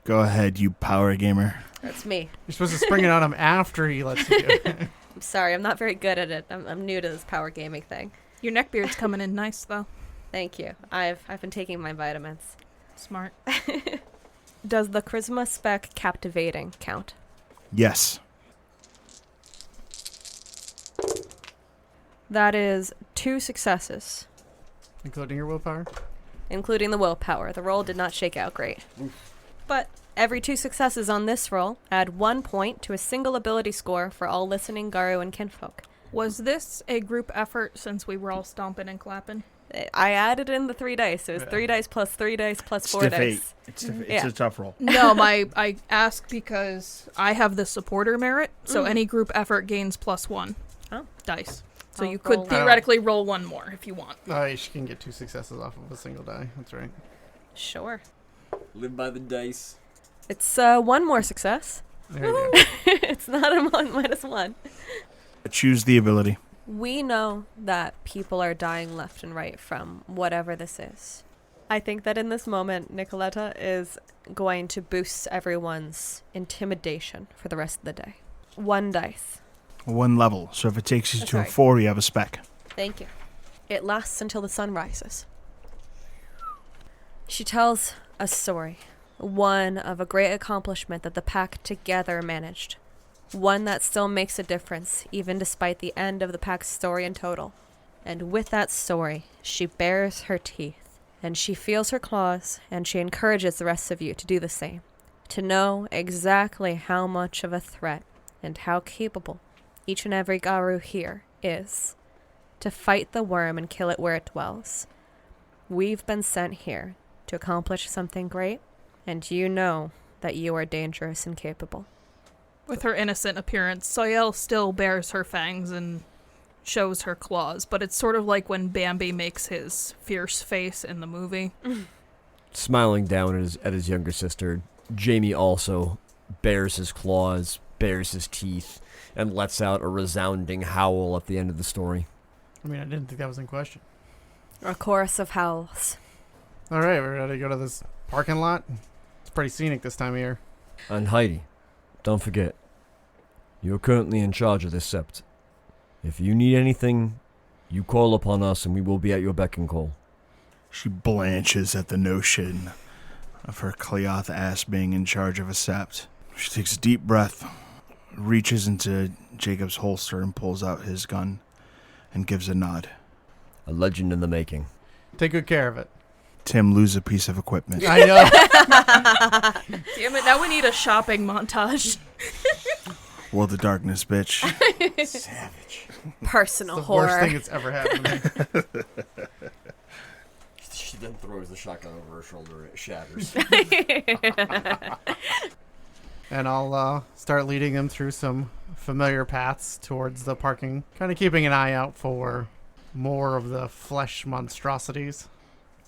Go ahead, you power gamer. That's me. You're supposed to spring it on him after he lets you do it. I'm sorry, I'm not very good at it. I'm new to this power gaming thing. Your neckbeard's coming in nice, though. Thank you. I've been taking my vitamins. Smart. Does the charisma spec captivating count? Yes. That is 2 successes. Including your willpower? Including the willpower. The roll did not shake out great. But every 2 successes on this roll add 1 point to a single ability score for all listening Garu and kinfolk. Was this a group effort since we were all stomping and clapping? I added in the 3 dice. It was 3 dice plus 3 dice plus 4 Stiff dice. 8. It's a tough roll. No, I ask because I have the supporter merit, so any group effort gains +1 dice. So I'll you could roll. theoretically roll 1 more if you want. She can get 2 successes off of a single die. That's right. Sure. Live by the dice. It's 1 more success. There you go. It's not a -1. Choose the ability. We know that people are dying left and right from whatever this is. I think that in this moment, Nicoleta is going to boost everyone's intimidation for the rest of the day. 1 dice. 1 level. So if it takes you That's to a right. 4, you have a spec. Thank you. It lasts until the sun rises. She tells a story. One of a great accomplishment that the pack together managed. One that still makes a difference, even despite the end of the pack's story in total. And with that story, she bares her teeth, and she feels her claws, and she encourages the rest of you to do the same. To know exactly how much of a threat and how capable each and every Garu here is. To fight the worm and kill it where it dwells. We've been sent here to accomplish something great, and you know that you are dangerous and capable. With her innocent appearance, Soiel still bares her fangs and shows her claws, but it's sort of like when Bambi makes his fierce face in the movie. Smiling down at his younger sister, Jaimie also bares his claws, bares his teeth, and lets out a resounding howl at the end of the story. I mean, I didn't think that was in question. A chorus of howls. All right, we're ready to go to this parking lot. It's pretty scenic this time of year. And Heidi, don't forget, you're currently in charge of this sept. If you need anything, you call upon us and we will be at your beck and call. She blanches at the notion of her Cleoth ass being in charge of a sept. She takes a deep breath, reaches into Jacob's holster and pulls out his gun and gives a nod. A legend in the making. Take good care of it. Tim lose a piece of equipment. I know. Damn it, now we need a shopping montage. Well, the darkness, bitch. Savage. Personal the horror. worst thing that's ever happened to me. She then throws the shotgun over her shoulder and it shatters. And I'll start leading them through some familiar paths towards the parking, kind of keeping an eye out for more of the flesh monstrosities.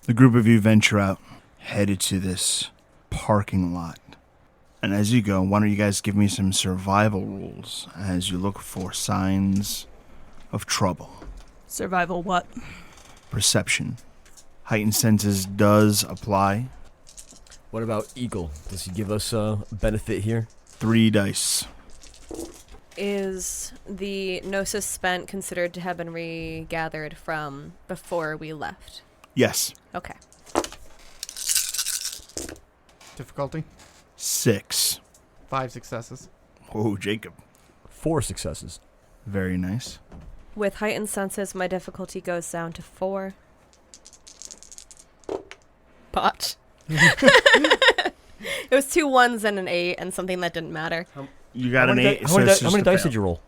The group of you venture out, headed to this parking lot. And as you go, why don't you guys give me some survival rules as you look for signs of trouble. Survival what? Perception. Heightened senses does apply. What about Eagle? Does he give us a benefit here? 3 dice. Is the Gnosis spent considered to have been regathered from before we left? Yes. Okay. Difficulty? 6. 5 successes. Oh, Jacob. 4 successes. Very nice. With heightened senses, my difficulty goes down to 4. Botch. It was 2 1s and an 8 and something that didn't matter. You got an 8. How many dice did you roll?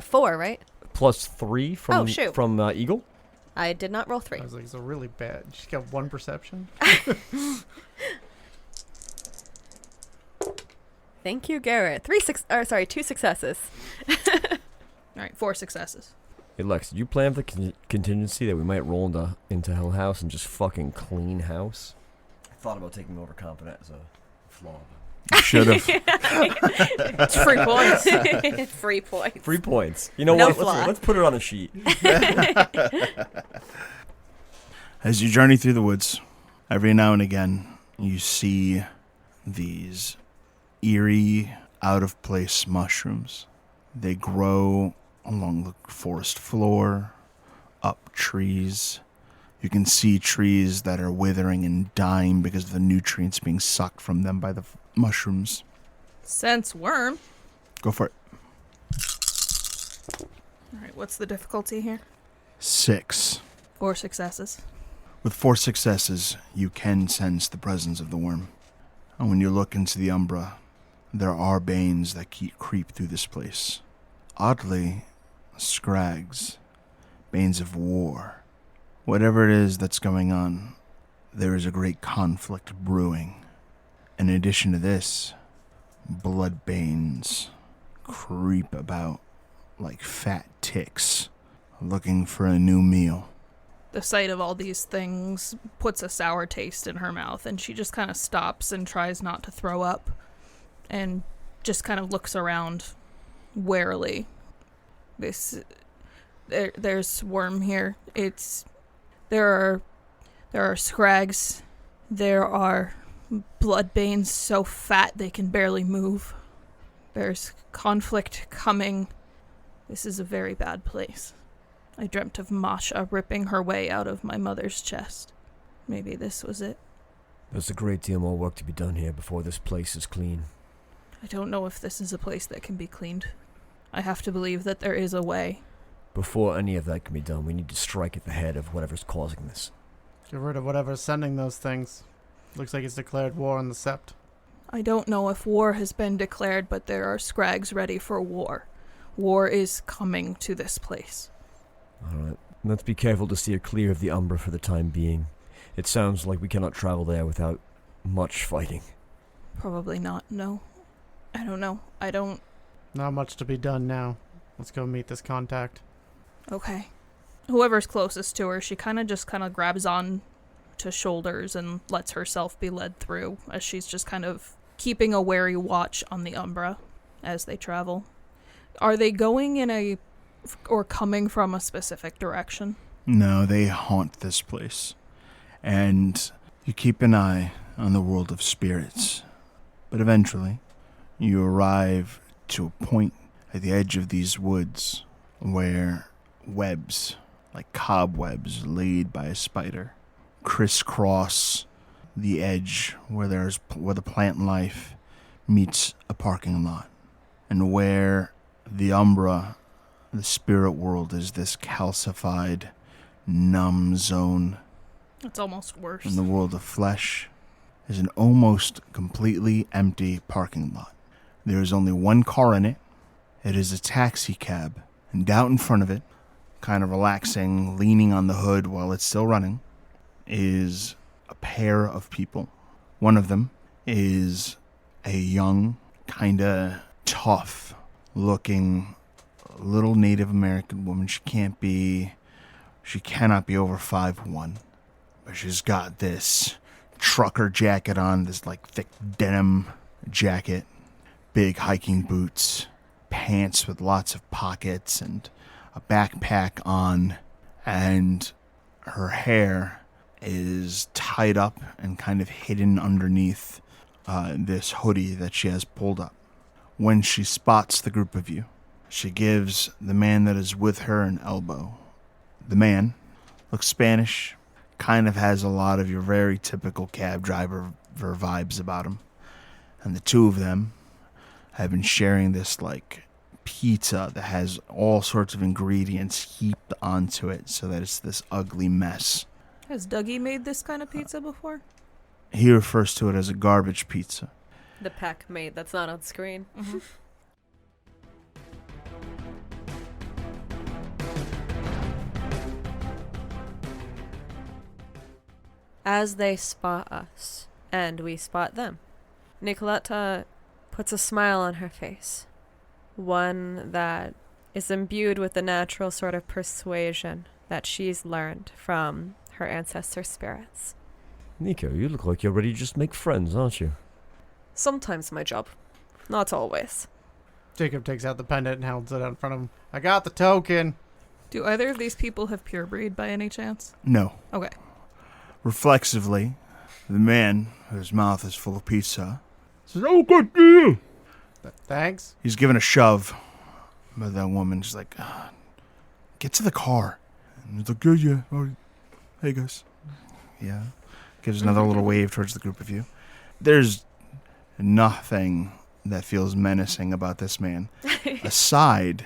4, right? Plus 3 from Oh, shoot. from Eagle? I did not roll 3. I was like, it's a really bad. She's got 1 perception. Thank you, Garrett. 2 successes. Alright, 4 successes. Hey Lex, did you plan for the contingency that we might roll into Hell House and just fucking clean house? I thought about taking overconfident as a flaw. You should have. It's free points. Free points. 3 points. You know No what? flaw. Let's put it on a sheet. As you journey through the woods, every now and again, you see these eerie, out-of-place mushrooms. They grow along the forest floor, up trees. You can see trees that are withering and dying because of the nutrients being sucked from them by the mushrooms. Sense worm. Go for it. Alright, what's the difficulty here? 6. 4 successes. With 4 successes, you can sense the presence of the worm. And when you look into the umbra, there are banes that creep through this place. Oddly, scrags, banes of war. Whatever it is that's going on, there is a great conflict brewing. In addition to this, blood banes creep about like fat ticks, looking for a new meal. The sight of all these things puts a sour taste in her mouth, and she just kind of stops and tries not to throw up, and just kind of looks around warily. There's worm here. There are scrags. There are bloodbanes so fat they can barely move. There's conflict coming. This is a very bad place. I dreamt of Masha ripping her way out of my mother's chest. Maybe this was it. There's a great deal more work to be done here before this place is clean. I don't know if this is a place that can be cleaned. I have to believe that there is a way. Before any of that can be done, we need to strike at the head of whatever's causing this. Get rid of whatever's sending those things. Looks like it's declared war on the Sept. I don't know if war has been declared, but there are scrags ready for war. War is coming to this place. Alright, let's be careful to steer clear of the Umbra for the time being. It sounds like we cannot travel there without much fighting. Probably not, no. I don't know. Not much to be done now. Let's go meet this contact. Okay. Whoever's closest to her, she kind of grabs on to shoulders and lets herself be led through, as she's just kind of keeping a wary watch on the Umbra as they travel. Are they going or coming from a specific direction? No, they haunt this place. And you keep an eye on the world of spirits. But eventually, you arrive to a point at the edge of these woods where webs, like cobwebs laid by a spider, crisscross the edge where the plant life meets a parking lot, and where the Umbra, the spirit world, is this calcified, numb zone. It's almost worse. And the world of flesh is an almost completely empty parking lot. There is only one car in it. It is a taxi cab, and out in front of it, kind of relaxing, leaning on the hood while it's still running, is a pair of people. One of them is a young, kind of tough-looking little Native American woman. She cannot be over 5'1", but she's got this trucker jacket on, this like thick denim jacket, big hiking boots, pants with lots of pockets, and a backpack on, and her hair is tied up and kind of hidden underneath this hoodie that she has pulled up. When she spots the group of you, she gives the man that is with her an elbow. The man looks Spanish, kind of has a lot of your very typical cab driver vibes about him. And the two of them have been sharing this like pizza that has all sorts of ingredients heaped onto it so that it's this ugly mess. Has Dougie made this kind of pizza before? He refers to it as a garbage pizza. The pack made that's not on screen. Mm-hmm. As they spot us, and we spot them, Nicoleta puts a smile on her face. One that is imbued with the natural sort of persuasion that she's learned from her ancestor spirits. Nico, you look like you're ready to just make friends, aren't you? Sometimes my job. Not always. Jacob takes out the pendant and holds it out in front of him. I got the token. Do either of these people have pure breed by any chance? No. Okay. Reflexively, the man, whose mouth is full of pizza, says, "Oh, good deal." Thanks. He's given a shove, but that woman is like, "Get to the car." And he's like, "Yeah. Oh, hey, guys." Yeah. Gives another little wave towards the group of you. There's nothing that feels menacing about this man, aside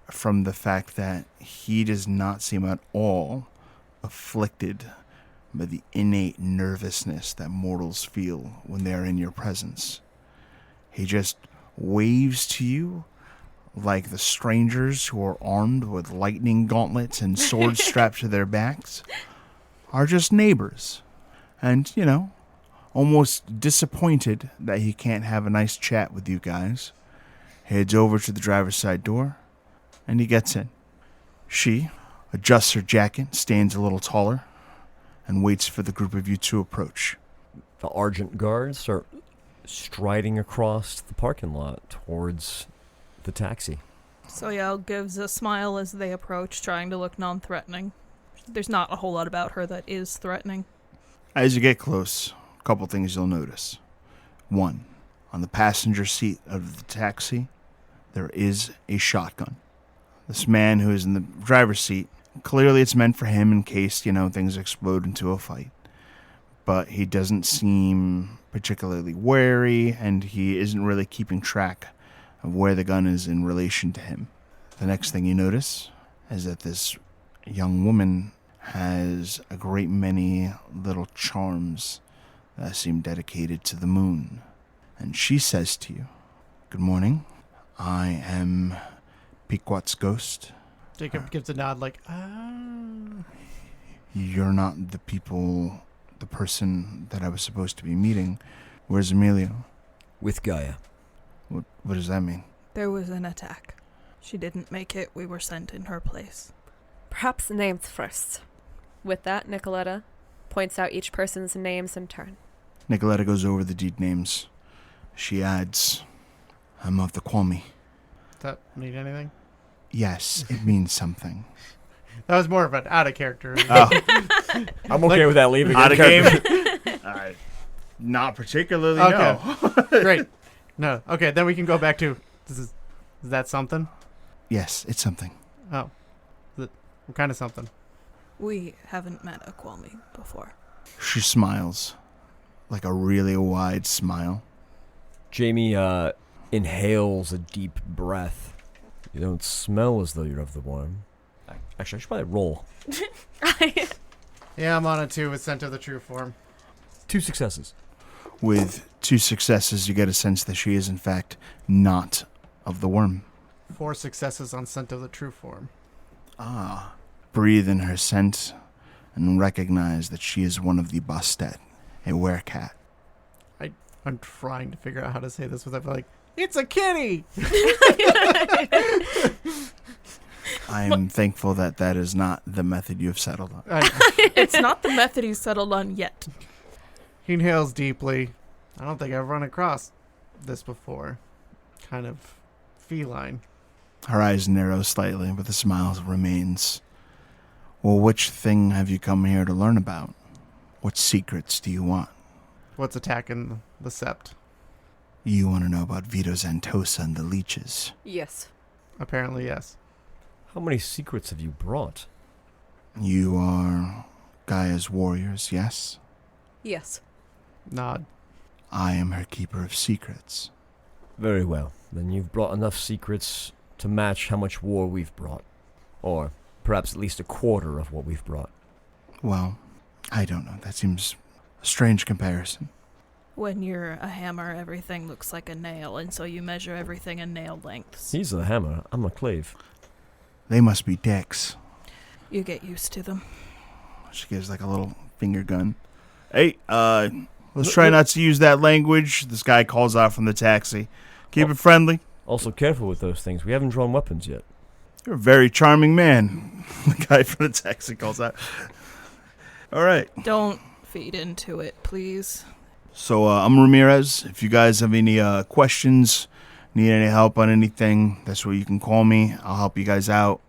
from the fact that he does not seem at all afflicted by the innate nervousness that mortals feel when they are in your presence. He just waves to you like the strangers who are armed with lightning gauntlets and swords strapped to their backs are just neighbors. And, almost disappointed that he can't have a nice chat with you guys, heads over to the driver's side door, and he gets in. She adjusts her jacket, stands a little taller, and waits for the group of you to approach. The Argent guards start striding across the parking lot towards the taxi. Soiel gives a smile as they approach, trying to look non-threatening. There's not a whole lot about her that is threatening. As you get close, a couple things you'll notice. One, on the passenger seat of the taxi, there is a shotgun. This man who is in the driver's seat, clearly it's meant for him in case, things explode into a fight. But he doesn't seem particularly wary, and he isn't really keeping track of where the gun is in relation to him. The next thing you notice is that this young woman has a great many little charms that seem dedicated to the moon. And she says to you, "Good morning. I am Pequot's ghost." Jacob gives a nod like, You're not the person that I was supposed to be meeting. Where's Emilio? With Gaia. What does that mean? There was an attack. She didn't make it. We were sent in her place. Perhaps names first. With that, Nicoleta points out each person's names in turn. Nicoleta goes over the deed names. She adds, "I'm of the Kwame." Does that mean anything? Yes, it means something. That was more of an out-of-character. Oh. I'm okay with that leaving. Out of game? Not particularly, Okay. no. Great. No. Okay, then we can go back to, is that something? Yes, it's something. Oh. What kind of something? We haven't met a Kwame before. She smiles, like a really wide smile. Jaimie inhales a deep breath. You don't smell as though you're of the worm. Actually, I should probably roll. Yeah, I'm on it too with Scent of the True Form. 2 successes. With 2 successes, you get a sense that she is, in fact, not of the worm. 4 successes on Scent of the True Form. Ah. Breathe in her scent and recognize that she is one of the Bastet, a werecat. I'm trying to figure out how to say this without like, it's a kitty! I am thankful that is not the method you have settled on. It's not the method he's settled on yet. He inhales deeply. I don't think I've run across this before. Kind of feline. Her eyes narrow slightly, but the smile remains. Well, which thing have you come here to learn about? What secrets do you want? What's attacking the sept? You want to know about Vito Zantosa and the leeches? Yes. Apparently, yes. How many secrets have you brought? You are Gaia's warriors, yes? Yes. Nod. I am her keeper of secrets. Very well. Then you've brought enough secrets to match how much war we've brought. Or perhaps at least a quarter of what we've brought. Well, I don't know. That seems a strange comparison. When you're a hammer, everything looks like a nail, and so you measure everything in nail lengths. He's a hammer. I'm a clave. They must be dicks. You get used to them. She gives like a little finger gun. Hey, let's try not to use that language. This guy calls out from the taxi. Keep it friendly. Also careful with those things. We haven't drawn weapons yet. You're a very charming man. The guy from the taxi calls out. All right. Don't feed into it, please. So I'm Ramirez. If you guys have any questions, need any help on anything, that's where you can call me. I'll help you guys out.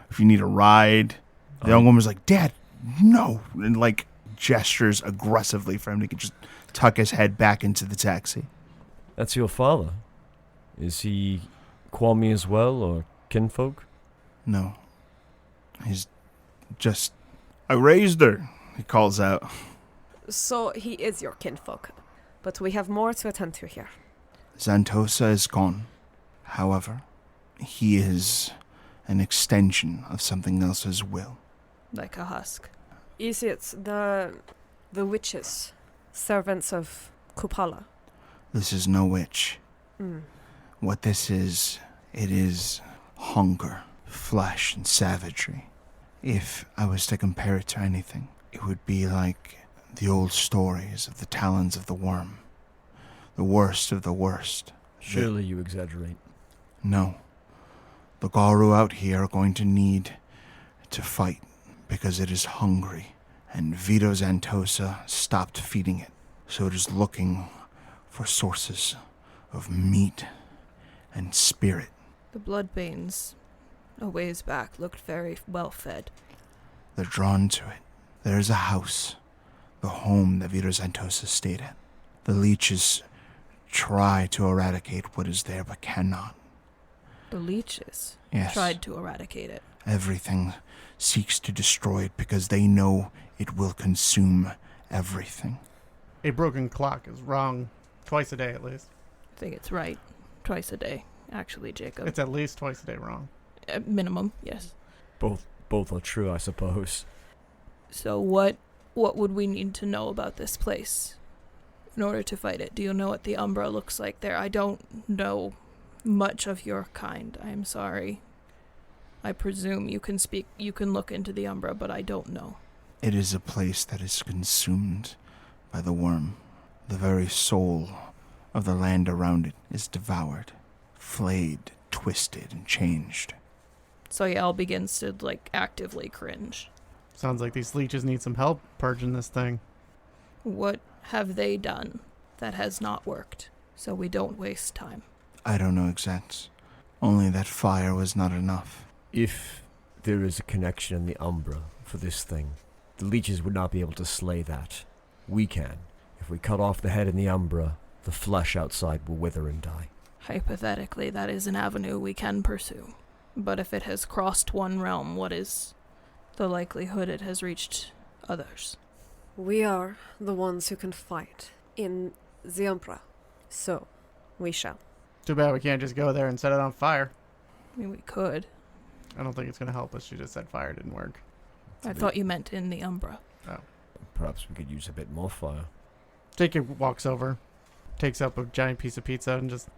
If you need a ride. The young woman's like, "Dad, no." And like gestures aggressively for him to just tuck his head back into the taxi. That's your father. Is he Kwame as well, or kinfolk? No. He's just... I raised her, he calls out. So he is your kinfolk. But we have more to attend to here. Zantosa is gone. However, he is an extension of something else's will. Like a husk. Is it the witches, servants of Kupala? This is no witch. What this is, it is hunger, flesh, and savagery. If I was to compare it to anything, it would be like the old stories of the talons of the worm. The worst of the worst. Surely you exaggerate. No. The Garu out here are going to need to fight because it is hungry, and Vito Zantosa stopped feeding it, so it is looking for sources of meat and spirit. The Bloodbanes, a ways back, looked very well fed. They're drawn to it. There is a house, the home that Vito Zantosa stayed at. The leeches try to eradicate what is there, but cannot. The leeches Yes. tried to eradicate it. Everything seeks to destroy it because they know it will consume everything. A broken clock is wrong twice a day at least. I think it's right. Twice a day, actually, Jacob. It's at least twice a day wrong. At minimum, yes. Both are true, I suppose. So what would we need to know about this place in order to fight it? Do you know what the Umbra looks like there? I don't know much of your kind. I am sorry. I presume you can look into the Umbra, but I don't know. It is a place that is consumed by the worm. The very soul of the land around it is devoured, flayed, twisted, and changed. Soiel begins to, actively cringe. Sounds like these leeches need some help purging this thing. What have they done that has not worked, so we don't waste time? I don't know exacts. Only that fire was not enough. If there is a connection in the Umbra for this thing, the leeches would not be able to slay that. We can. If we cut off the head in the Umbra, the flesh outside will wither and die. Hypothetically, that is an avenue we can pursue. But if it has crossed one realm, what is the likelihood it has reached others? We are the ones who can fight in the Umbra. So, we shall. Too bad we can't just go there and set it on fire. I mean, we could. I don't think it's going to help us. She just said fire didn't work. I thought you meant in the Umbra. Perhaps we could use a bit more fire. Jacob walks over, takes up a giant piece of pizza, and just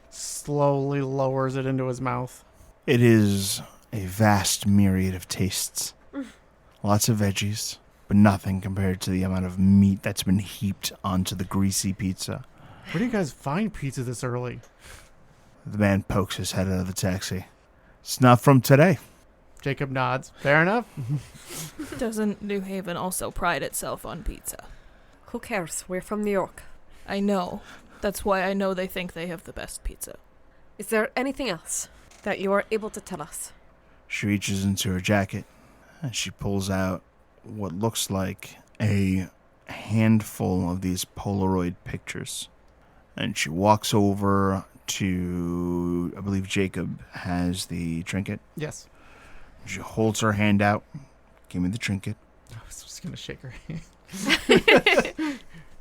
slowly lowers it into his mouth. It is a vast myriad of tastes. Lots of veggies, but nothing compared to the amount of meat that's been heaped onto the greasy pizza. Where do you guys find pizza this early? The man pokes his head out of the taxi. It's not from today. Jacob nods. Fair enough. Doesn't New Haven also pride itself on pizza? Who cares? We're from New York. I know. That's why I know they think they have the best pizza. Is there anything else that you are able to tell us? She reaches into her jacket and she pulls out what looks like a handful of these Polaroid pictures. And she walks over to, I believe Jacob has the trinket. Yes. She holds her hand out. Give me the trinket. I was just going to shake her hand.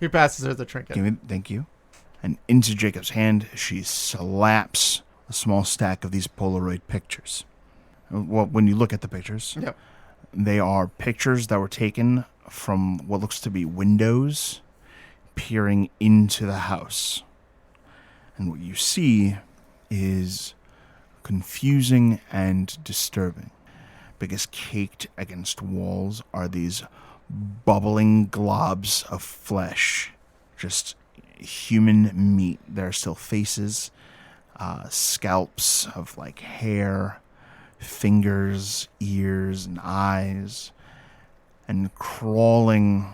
He passes her the trinket. Thank you. And into Jacob's hand, she slaps a small stack of these Polaroid pictures. Well, when you look at the pictures, Yep. They are pictures that were taken from what looks to be windows peering into the house. And what you see is confusing and disturbing, because caked against walls are these bubbling globs of flesh, just human meat. There are still faces, scalps of hair, fingers, ears, and eyes, and crawling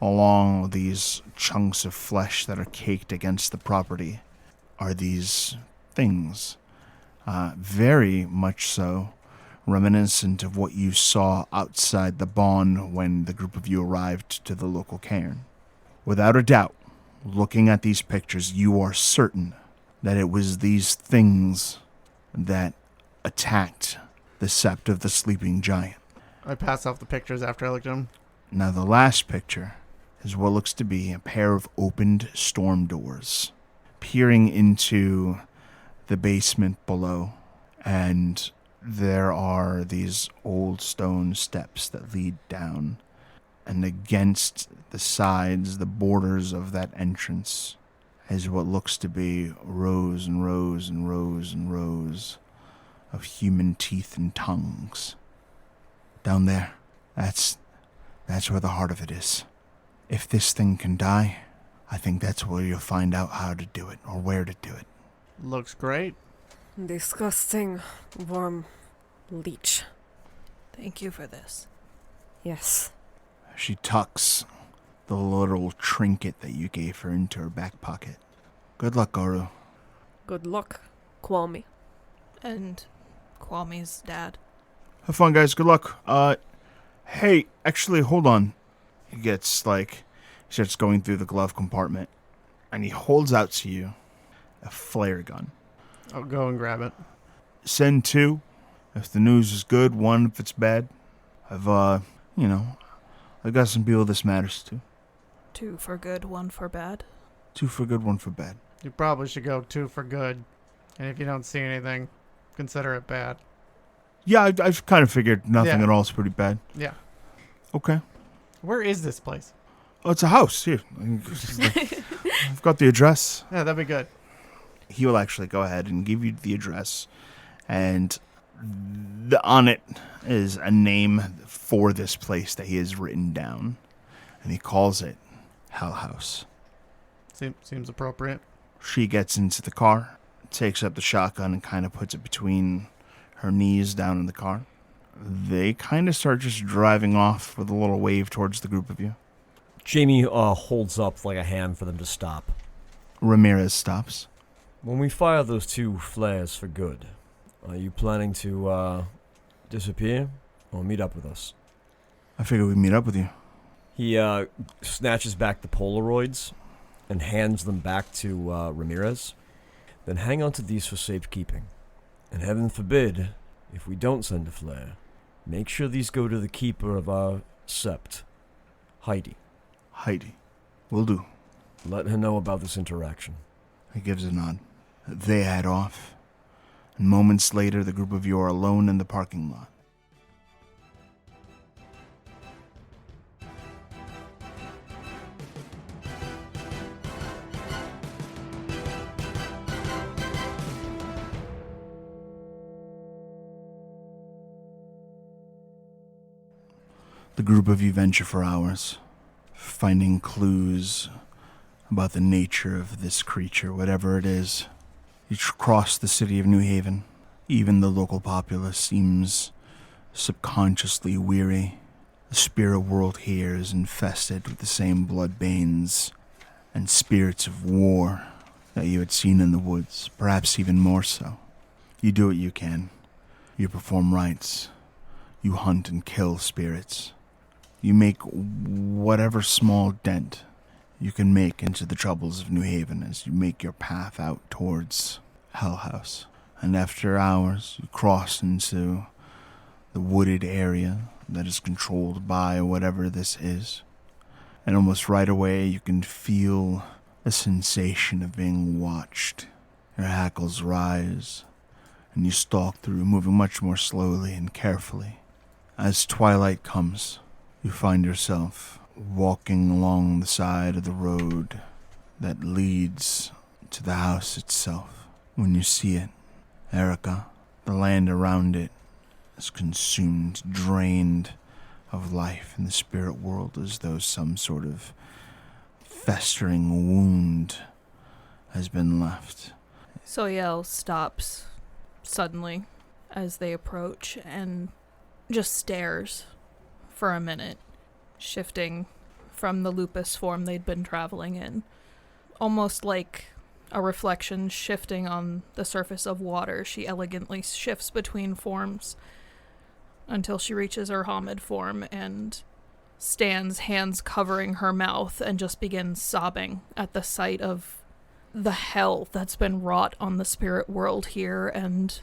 along these chunks of flesh that are caked against the property are these things, very much so reminiscent of what you saw outside the barn when the group of you arrived to the local cairn. Without a doubt, looking at these pictures, you are certain that it was these things that attacked the sept of the sleeping giant. I pass off the pictures after I looked at them. Now the last picture is what looks to be a pair of opened storm doors peering into the basement below, and there are these old stone steps that lead down And against the sides, the borders of that entrance, is what looks to be rows and rows and rows and rows of human teeth and tongues. Down there, that's where the heart of it is. If this thing can die, I think that's where you'll find out how to do it, or where to do it. Looks great. Disgusting worm leech. Thank you for this. Yes. She tucks the little trinket that you gave her into her back pocket. Good luck, Garu. Good luck, Kwame. And Kwame's dad. Have fun, guys. Good luck. Hey, actually, hold on. He starts going through the glove compartment, and he holds out to you a flare gun. I'll go and grab it. Send 2 if the news is good, 1 if it's bad. I've got some people this matters to. 2 for good, 1 for bad. 2 for good, 1 for bad. You probably should go 2 for good. And if you don't see anything, consider it bad. Yeah, I've kind of figured nothing Yeah. at all is pretty bad. Yeah. Okay. Where is this place? Oh, it's a house. Here. I've got the address. Yeah, that'd be good. He will actually go ahead and give you the address. And on it is a name for this place that he has written down. And he calls it Hell House. Seems appropriate. She gets into the car, takes up the shotgun, and kind of puts it between her knees down in the car. They kind of start just driving off with a little wave towards the group of you. Jaimie holds up like a hand for them to stop. Ramirez stops. When we fire those 2 flares for good, are you planning to disappear or meet up with us? I figure we'd meet up with you. He snatches back the Polaroids and hands them back to Ramirez. Then hang on to these for safekeeping. And heaven forbid, if we don't send a flare, make sure these go to the keeper of our sept, Heidi. Heidi. Will do. Let her know about this interaction. He gives a nod. They head off. And moments later, the group of you are alone in the parking lot. The group of you venture for hours, finding clues about the nature of this creature, whatever it is. You cross the city of New Haven. Even the local populace seems subconsciously weary. The spirit world here is infested with the same bloodbanes and spirits of war that you had seen in the woods, perhaps even more so. You do what you can. You perform rites. You hunt and kill spirits. You make whatever small dent you can make into the troubles of New Haven as you make your path out towards Hell House. And after hours, you cross into the wooded area that is controlled by whatever this is. And almost right away, you can feel a sensation of being watched. Your hackles rise, and you stalk through, moving much more slowly and carefully. As twilight comes, you find yourself walking along the side of the road that leads to the house itself. When you see it, Erika, the land around it is consumed, drained of life in the spirit world, as though some sort of festering wound has been left. Soiel stops suddenly as they approach and just stares for a minute, shifting from the lupus form they'd been traveling in. Almost like a reflection shifting on the surface of water, she elegantly shifts between forms until she reaches her Hamid form and stands, hands covering her mouth, and just begins sobbing at the sight of the hell that's been wrought on the spirit world here. And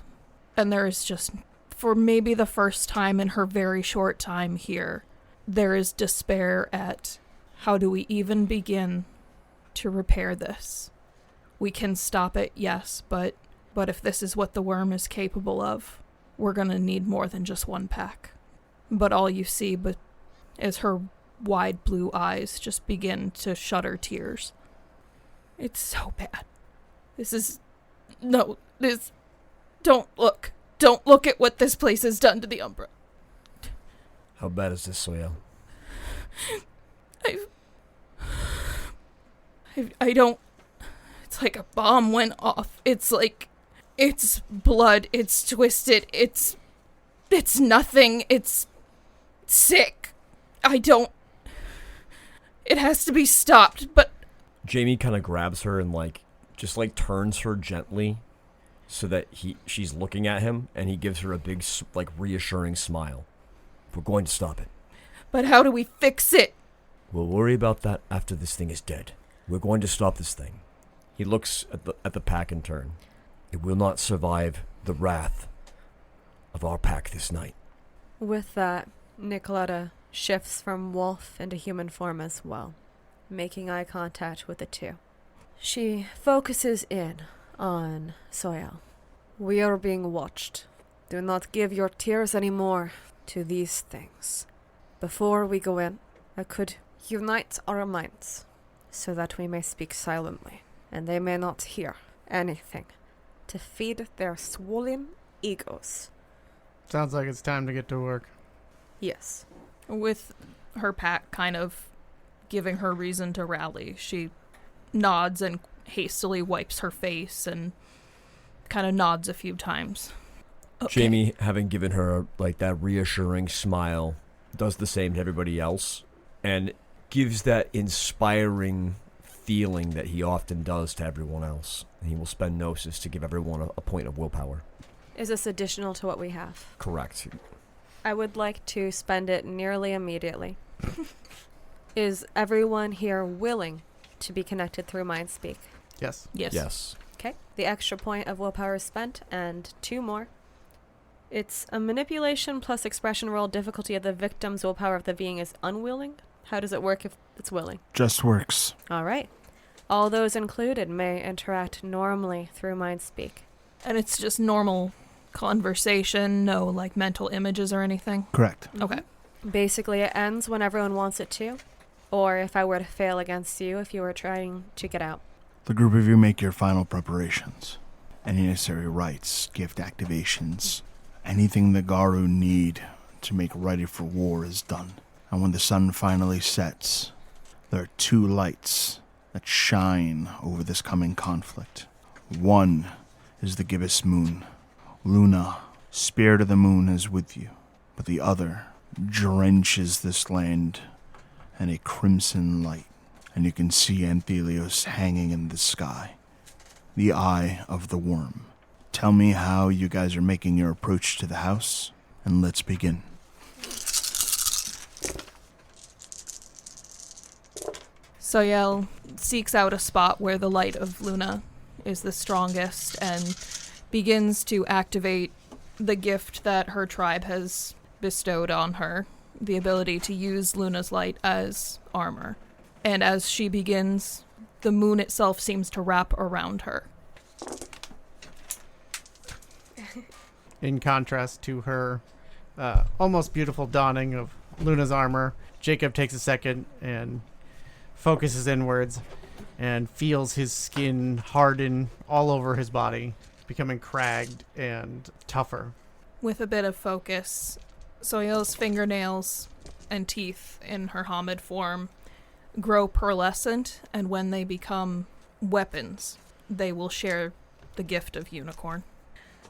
there is just, for maybe the first time in her very short time here, there is despair at how do we even begin to repair this? We can stop it, yes, but if this is what the worm is capable of, we're gonna need more than just one pack. But all you see is her wide blue eyes just begin to shutter tears. It's so bad. Don't look. Don't look at what this place has done to the Umbra. How bad is this, Soiel? I don't... It's like a bomb went off. It's like... It's blood. It's twisted. It's nothing. It's sick. I don't... It has to be stopped, but... Jaimie kind of grabs her and, just turns her gently so that she's looking at him, and he gives her a big, reassuring smile. We're going to stop it. But how do we fix it? We'll worry about that after this thing is dead. We're going to stop this thing. He looks at the pack in turn. It will not survive the wrath of our pack this night. With that, Nicoleta shifts from wolf into human form as well, making eye contact with the two. She focuses in on Soiel. We are being watched. Do not give your tears anymore to these things. Before we go in, I could unite our minds so that we may speak silently, and they may not hear anything to feed their swollen egos. Sounds like it's time to get to work. Yes. With her pack kind of giving her reason to rally, she nods and hastily wipes her face and kind of nods a few times. Okay. Jaimie, having given her that reassuring smile, does the same to everybody else and gives that inspiring feeling that he often does to everyone else. And he will spend Gnosis to give everyone a point of willpower. Is this additional to what we have? Correct. I would like to spend it nearly immediately. Is everyone here willing to be connected through Mindspeak? Yes. Yes. Okay. The extra point of willpower is spent, and 2 more. It's a manipulation plus expression roll. Difficulty of the victim's willpower if the being is unwilling. How does it work if it's willing? Just works. All right. All those included may interact normally through Mindspeak. And it's just normal conversation, no mental images or anything? Correct. Okay. Basically, it ends when everyone wants it to, or if I were to fail against you if you were trying to get out. The group of you make your final preparations. Any necessary rites, gift activations, anything the Garu need to make ready for war is done. And when the sun finally sets, there are 2 lights that shine over this coming conflict. One is the gibbous moon. Luna, spirit of the moon, is with you. But the other drenches this land in a crimson light. And you can see Anthelios hanging in the sky. The eye of the worm. Tell me how you guys are making your approach to the house, and let's begin. Soiel seeks out a spot where the light of Luna is the strongest and begins to activate the gift that her tribe has bestowed on her, the ability to use Luna's light as armor. And as she begins, the moon itself seems to wrap around her. In contrast to her almost beautiful donning of Luna's armor, Jacob takes a second and focuses inwards and feels his skin harden all over his body, becoming cragged and tougher. With a bit of focus, Soiel's fingernails and teeth in her Hamid form grow pearlescent, and when they become weapons, they will share the gift of Unicorn.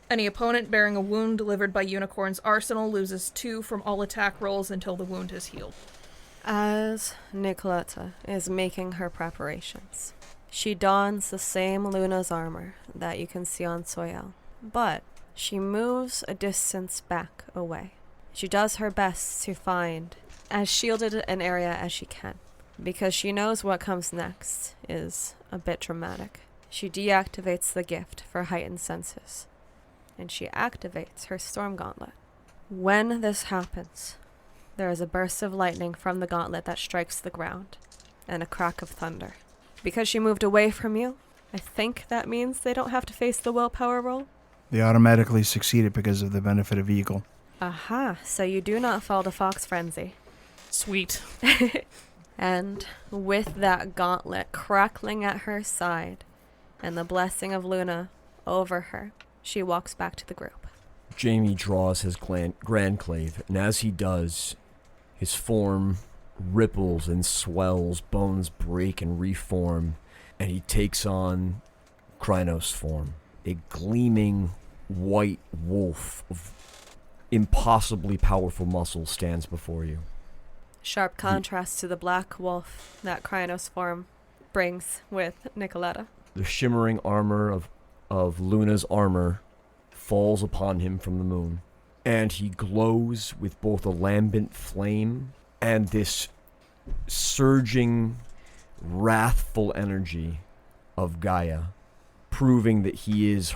Any opponent bearing a wound delivered by Unicorn's arsenal loses 2 from all attack rolls until the wound is healed. As Nicoleta is making her preparations, she dons the same Luna's armor that you can see on Soiel, but she moves a distance back away. She does her best to find as shielded an area as she can, because she knows what comes next is a bit dramatic. She deactivates the gift for heightened senses, and she activates her storm gauntlet. When this happens, there is a burst of lightning from the gauntlet that strikes the ground, and a crack of thunder. Because she moved away from you, I think that means they don't have to face the willpower roll. They automatically succeeded because of the benefit of Eagle. Aha, so you do not fall to Fox Frenzy. Sweet. And with that gauntlet crackling at her side and the blessing of Luna over her, she walks back to the group. Jaimie draws his grandclave, and as he does, his form ripples and swells, bones break and reform, and he takes on Krynos form. A gleaming white wolf of impossibly powerful muscles stands before you. Sharp contrast to the black wolf that Krynos form brings with Nicoleta. The shimmering armor of Luna's armor falls upon him from the moon, and he glows with both a lambent flame and this surging, wrathful energy of Gaia, proving that he is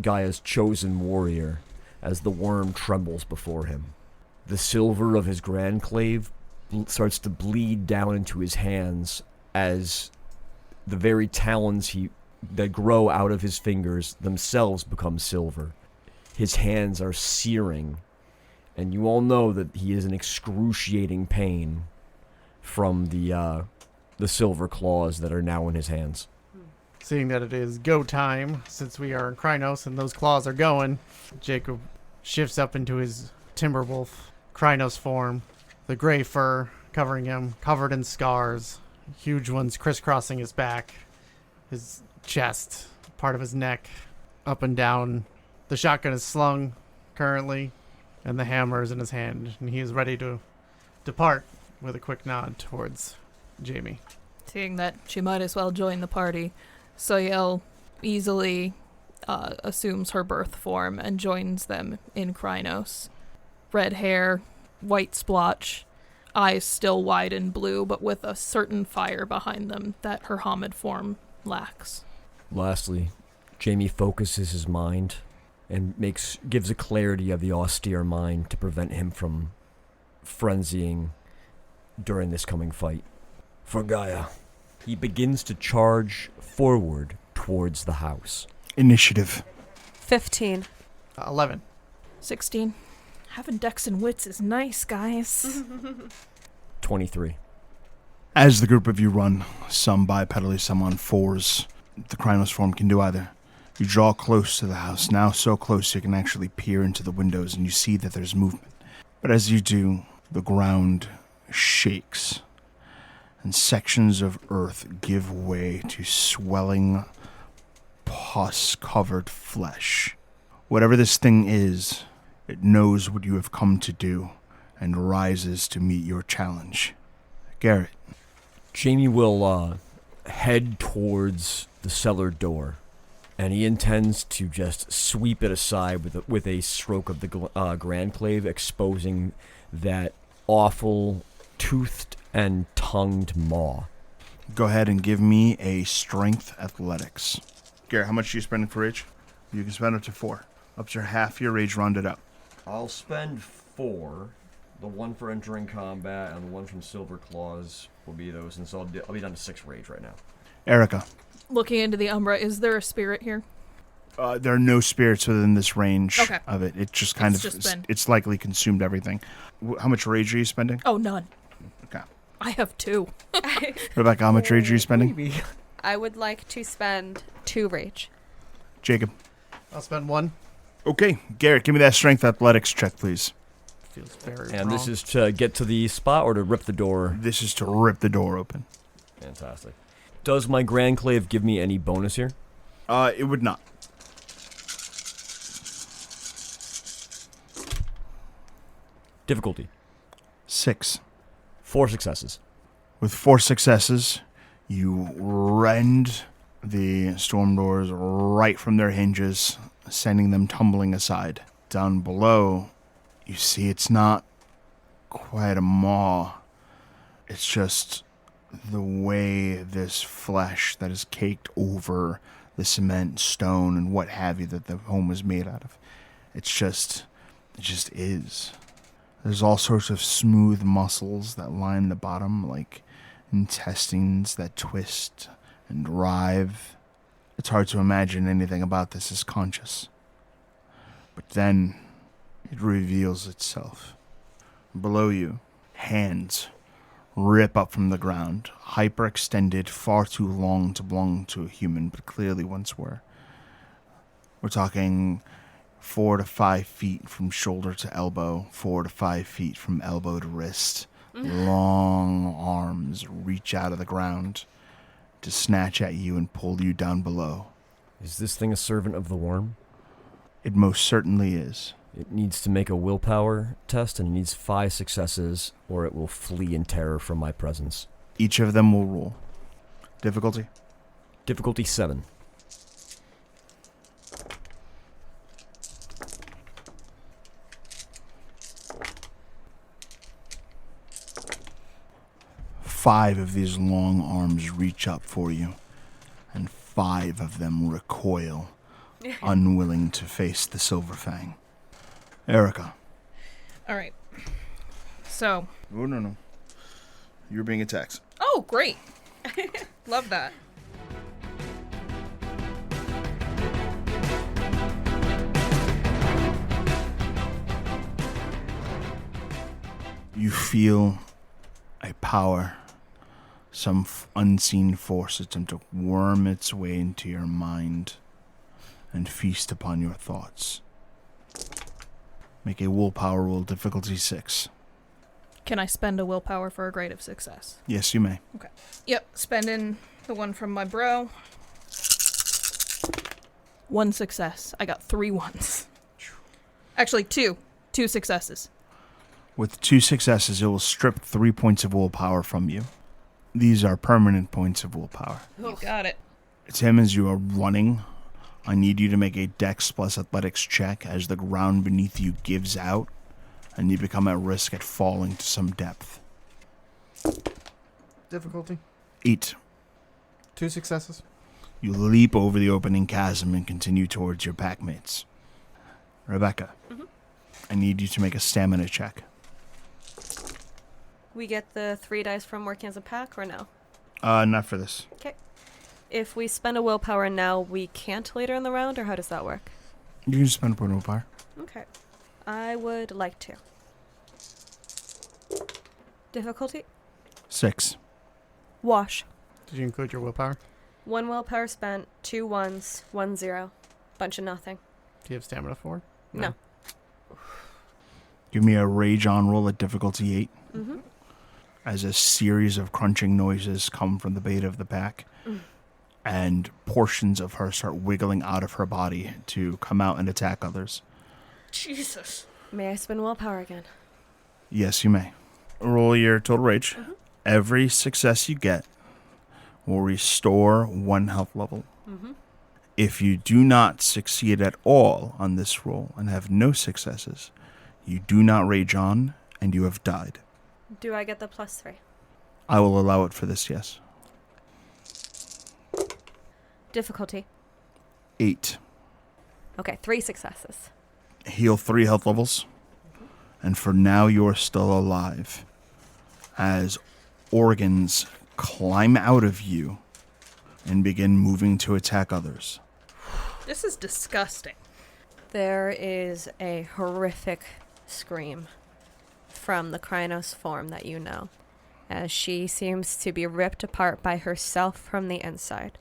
Gaia's chosen warrior as the worm trembles before him. The silver of his grandclave starts to bleed down into his hands as the very talons that grow out of his fingers themselves become silver. His hands are searing, and you all know that he is in excruciating pain from the silver claws that are now in his hands. Seeing that it is go time, since we are in Krynos and those claws are going, Jacob shifts up into his Timberwolf Krynos form, the gray fur covering him, covered in scars, huge ones crisscrossing his back, his chest, part of his neck, up and down. The shotgun is slung currently, and the hammer is in his hand, and he is ready to depart with a quick nod towards Jaimie. Seeing that she might as well join the party, Soiel easily assumes her birth form and joins them in Krynos. Red hair, white splotch, eyes still wide and blue, but with a certain fire behind them that her Hamid form lacks. Lastly, Jaimie focuses his mind and gives a clarity of the austere mind to prevent him from frenzying during this coming fight. For Gaia, he begins to charge forward towards the house. Initiative. 15. 11. 16. Having dex and wits is nice, guys. 23. As the group of you run, some bipedally, some on fours, the Krynos form can do either. You draw close to the house, now so close you can actually peer into the windows and you see that there's movement. But as you do, the ground shakes and sections of earth give way to swelling, pus-covered flesh. Whatever this thing is, it knows what you have come to do and rises to meet your challenge. Garrett. Jaimie will head towards the cellar door, and he intends to just sweep it aside with a stroke of the grandclave, exposing that awful toothed and tongued maw. Go ahead and give me a strength athletics. Garrett, how much are you spending for rage? You can spend up to 4. Up to half your rage rounded up. I'll spend 4. The one for entering combat and the one from Silver Claws will be those, and so I'll be down to 6 rage right now. Erika. Looking into the Umbra, is there a spirit here? There are no spirits within this range Okay. of it. It just kind it's likely consumed everything. How much rage are you spending? Oh, none. Okay. I have 2. Rebecca, how much rage are you spending? I would like to spend 2 rage. Jacob. I'll spend 1. Okay, Garrett, give me that strength athletics check, please. Feels very And wrong. this is to get to the spot or to rip the door? This is to rip the door open. Fantastic. Does my grandclave give me any bonus here? It would not. Difficulty. 6. 4 successes. With 4 successes, you rend the storm doors right from their hinges, sending them tumbling aside. Down below, you see it's not quite a maw. It's just the way this flesh that is caked over the cement, stone, and what have you that the home was made out of. It just is. There's all sorts of smooth muscles that line the bottom, like intestines that twist and writhe. It's hard to imagine anything about this is conscious. But then it reveals itself. Below you, hands rip up from the ground, hyperextended, far too long to belong to a human, but clearly once were. We're talking 4 to 5 feet from shoulder to elbow, 4 to 5 feet from elbow to wrist. Long arms reach out of the ground to snatch at you and pull you down below. Is this thing a servant of the worm? It most certainly is. It needs to make a willpower test, and it needs 5 successes, or it will flee in terror from my presence. Each of them will roll. Difficulty? Difficulty 7. Five of these long arms reach up for you, and 5 of them recoil, unwilling to face the Silver Fang. Erika. All right. So. Oh, no. You're being attacked. Oh, great. Love that. You feel a power, some unseen force attempt to worm its way into your mind and feast upon your thoughts. Make a willpower roll, difficulty 6. Can I spend a willpower for a grade of success? Yes, you may. Okay. Yep, spending the one from my bro. 1 success. I got 3 ones. Actually, 2. 2 successes. With 2 successes, it will strip 3 points of willpower from you. These are permanent points of willpower. You got it. Tim, as you are running, I need you to make a Dex plus Athletics check as the ground beneath you gives out, and you become at risk at falling to some depth. Difficulty? 8. 2 successes. You leap over the opening chasm and continue towards your packmates. Rebecca, I need you to make a stamina check. We get the 3 dice from working as a pack, or no? Not for this. Okay. If we spend a willpower now, we can't later in the round, or how does that work? You can just spend a point of willpower. Okay. I would like to. Difficulty? 6. Wash. Did you include your willpower? 1 willpower spent, 2 ones, 1 0. Bunch of nothing. Do you have stamina for? No. Give me a rage on roll at difficulty 8. Mm-hmm. As a series of crunching noises come from the bait of the pack, and portions of her start wiggling out of her body to come out and attack others. Jesus. May I spend willpower again? Yes, you may. Roll your total rage. Every success you get will restore 1 health level. If you do not succeed at all on this roll and have no successes, you do not rage on, and you have died. Do I get the +3? I will allow it for this, yes. Difficulty? 8. Okay, 3 successes. Heal 3 health levels. And for now, you're still alive. As organs climb out of you and begin moving to attack others. This is disgusting. There is a horrific scream from the Krynos form that you know, as she seems to be ripped apart by herself from the inside.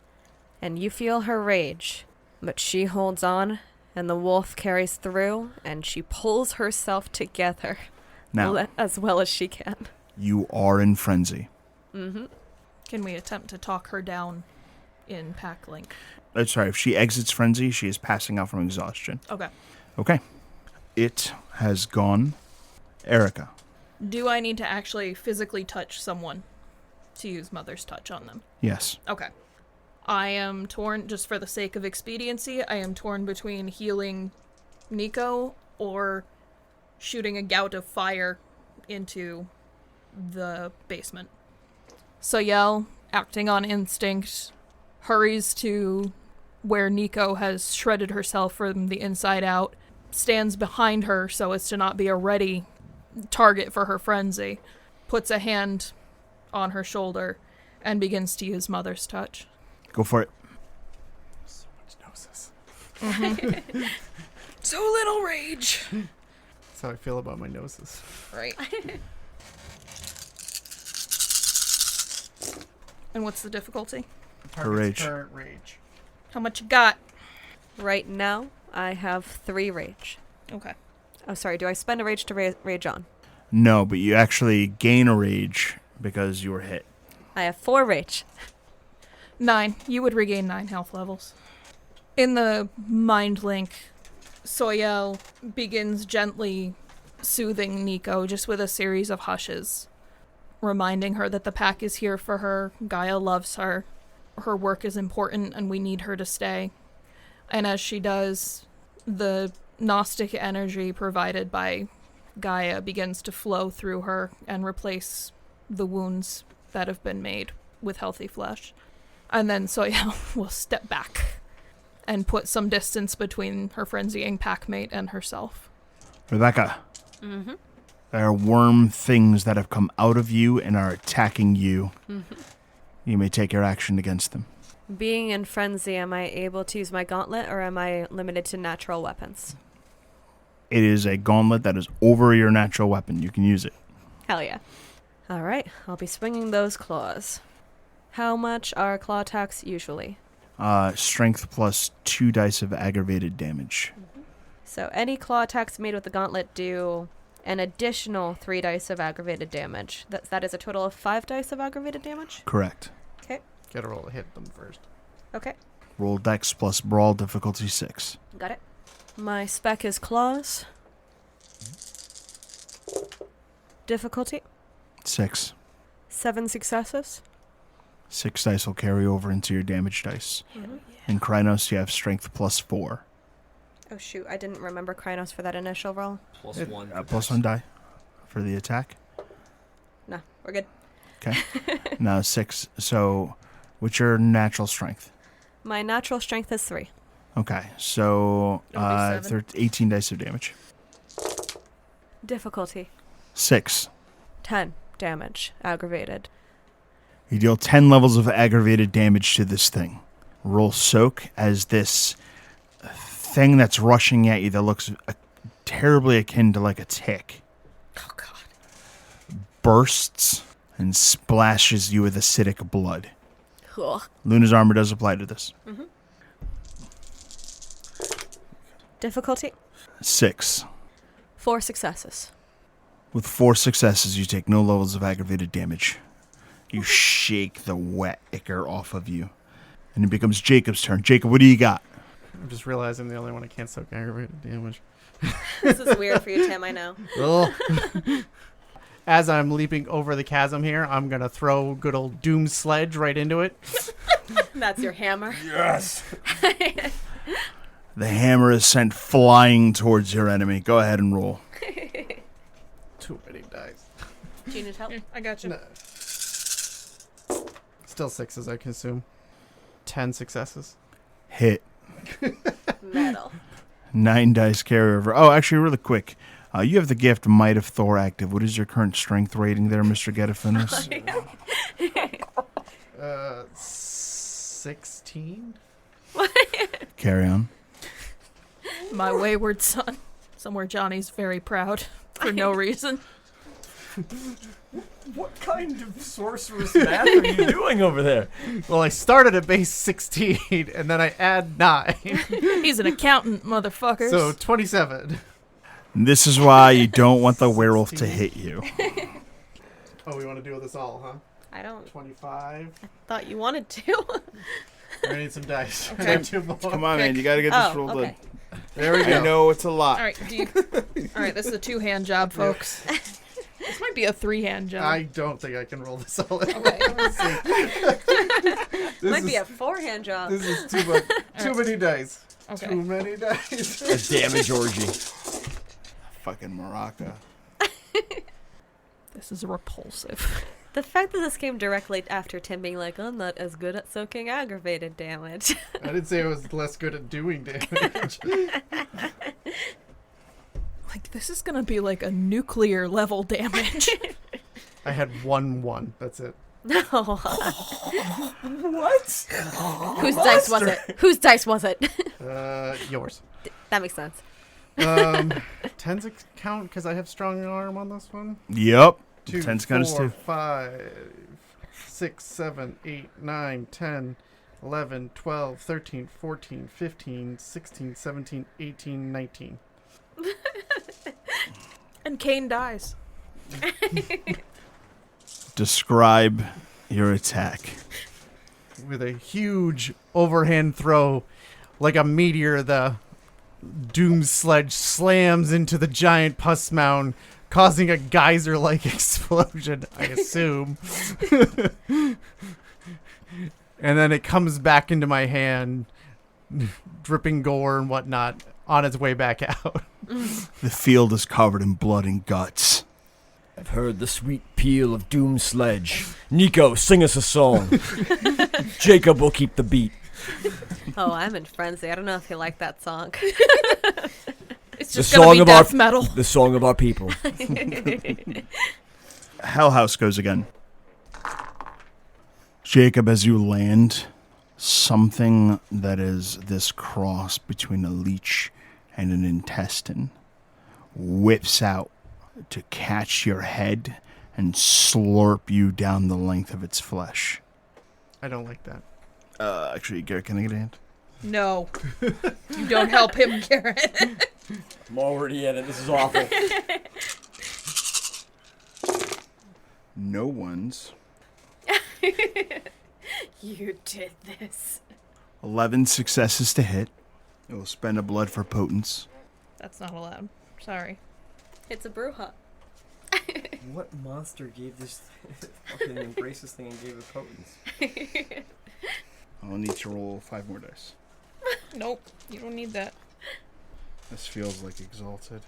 And you feel her rage, but she holds on, and the wolf carries through, and she pulls herself together Now, as well as she can. you are in frenzy. Can we attempt to talk her down in pack link? Sorry, if she exits frenzy, she is passing out from exhaustion. Okay. Okay. It has gone. Erika. Do I need to actually physically touch someone to use Mother's Touch on them? Yes. Okay. I am torn, just for the sake of expediency, I am torn between healing Nico or shooting a gout of fire into the basement. Soiel, acting on instinct, hurries to where Nico has shredded herself from the inside out, stands behind her so as to not be a ready target for her frenzy, puts a hand on her shoulder, and begins to use Mother's Touch. Go for it. So much gnosis. So little rage. That's how I feel about my gnosis. Right. And what's the difficulty? Her rage. Current rage. How much you got? Right now, I have 3 rage. Okay. Oh, sorry. Do I spend a rage to rage on? No, but you actually gain a rage because you were hit. I have 4 rage. 9. You would regain 9 health levels. In the mind link, Soiel begins gently soothing Nico just with a series of hushes, reminding her that the pack is here for her, Gaia loves her, her work is important, and we need her to stay. And as she does, the Gnostic energy provided by Gaia begins to flow through her and replace the wounds that have been made with healthy flesh. And then Soiel will step back and put some distance between her frenzying packmate and herself. Rebecca, Mm-hmm. there are worm things that have come out of you and are attacking you. Mm-hmm. You may take your action against them. Being in frenzy, am I able to use my gauntlet, or am I limited to natural weapons? It is a gauntlet that is over your natural weapon. You can use it. Hell yeah. All right, I'll be swinging those claws. How much are claw attacks usually? Strength plus 2 dice of aggravated damage. So any claw attacks made with the gauntlet do an additional 3 dice of aggravated damage. That is a total of 5 dice of aggravated damage? Correct. Okay. Gotta roll to hit them first. Okay. Roll dex plus brawl, difficulty 6. Got it. My spec is claws. Difficulty 6. 7 successes. 6 dice will carry over into your damage dice. Mm-hmm. In Krynos, you have strength plus 4. Oh shoot, I didn't remember Krynos for that initial roll. Plus 1. Plus 1 die for the attack. No, we're good. Okay. Now 6. So, what's your natural strength? My natural strength is 3. Okay, so It'll be 7. 18 dice of damage. Difficulty 6. 10 damage, aggravated. You deal 10 levels of aggravated damage to this thing. Roll soak as this thing that's rushing at you that looks terribly akin to like a tick Oh, God. bursts and splashes you with acidic blood. Ugh. Luna's armor does apply to this. Mm-hmm. Difficulty 6. 4 successes. With 4 successes, you take no levels of aggravated damage. You shake the wet ichor off of you. And it becomes Jacob's turn. Jacob, what do you got? I'm just realizing the only one I can't soak aggravated damage. This is weird for you, Tim, I know. As I'm leaping over the chasm here, I'm going to throw good old Doom Sledge right into it. That's your hammer. Yes! The hammer is sent flying towards your enemy. Go ahead and roll. Too many dice. Do you need help? Here, I got you. No. Still 6s, I can assume. 10 successes. Hit. Metal. 9 dice carry over. Oh, actually, really quick. You have the gift Might of Thor active. What is your current strength rating there, Mr. Gettifinus? 16? Carry on. My wayward son. Somewhere Johnny's very proud for no reason. What kind of sorceress math are you doing over there? Well, I started at base 16, and then I add 9. He's an accountant, motherfuckers. So 27. This is why you don't want the werewolf to hit you. Oh, we want to do this all, huh? I don't 25. thought you wanted to. I need some dice. Okay. I need 2 more. Come on, man. You got to get this rolled okay. There we in. go. I know it's a lot. All right, all right, this is a 2-hand job, folks. This might be a 3-hand job. I don't think I can roll this all. Okay. Might be a 4-hand job. This is too much. Too many dice. Okay. Too many dice. A damage orgy. Fucking Maraca. This is repulsive. The fact that this came directly after Tim being like, I'm not as good at soaking aggravated damage. I didn't say I was less good at doing damage. Like, this is gonna be like a nuclear level damage. I had 1-1. That's it. No. What? Whose dice was it? Whose dice was it? Yours. That makes sense. 10's count because I have strong arm on this one. Yep. 2, 10's counts 4, too. 5, 6, 7, 8, 9, 10, 11, 12, 13, 14, 15, 16, 17, 18, 19. And Caern dies. Describe your attack. With a huge overhand throw, like a meteor, the doom sledge slams into the giant pus mound, causing a geyser-like explosion, I assume. And then it comes back into my hand, dripping gore and whatnot, on its way back out. The field is covered in blood and guts. I've heard the sweet peal of Doom Sledge. Nico, sing us a song. Jacob will keep the beat. Oh, I'm in frenzy. I don't know if you like that song. It's just gonna be death metal. The song of our people. Hell House goes again. Jacob, as you land, something that is this cross between a leech and an intestine whips out to catch your head and slurp you down the length of its flesh. I don't like that. Actually, Garrett, can I get a hand? No. You don't help him, Garrett. I'm already in it. This is awful. No one's. You did this. 11 successes to hit. It will spend a blood for potence. That's not allowed. Sorry. It's a Brujah. What monster gave this fucking embrace this thing and gave it potence? I'll need to roll 5 more dice. Nope. You don't need that. This feels like exalted.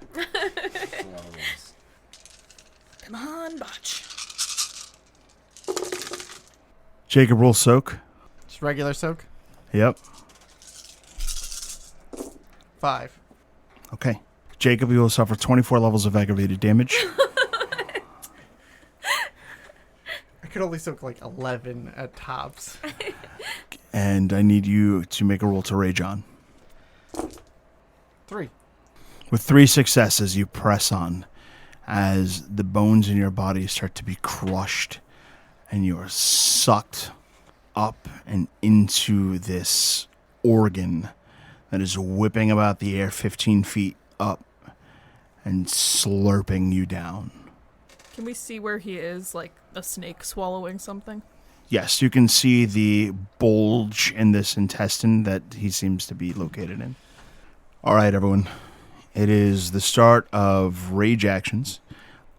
Come on, Botch. Jacob, roll soak. Just regular soak. Yep. 5. Okay. Jacob, you will suffer 24 levels of aggravated damage. I could only soak like 11 at tops. And I need you to make a roll to rage on. 3. With 3 successes, you press on as the bones in your body start to be crushed and you are sucked up and into this organ that is whipping about the air 15 feet up and slurping you down. Can we see where he is, like a snake swallowing something? Yes, you can see the bulge in this intestine that he seems to be located in. All right, everyone. It is the start of rage actions.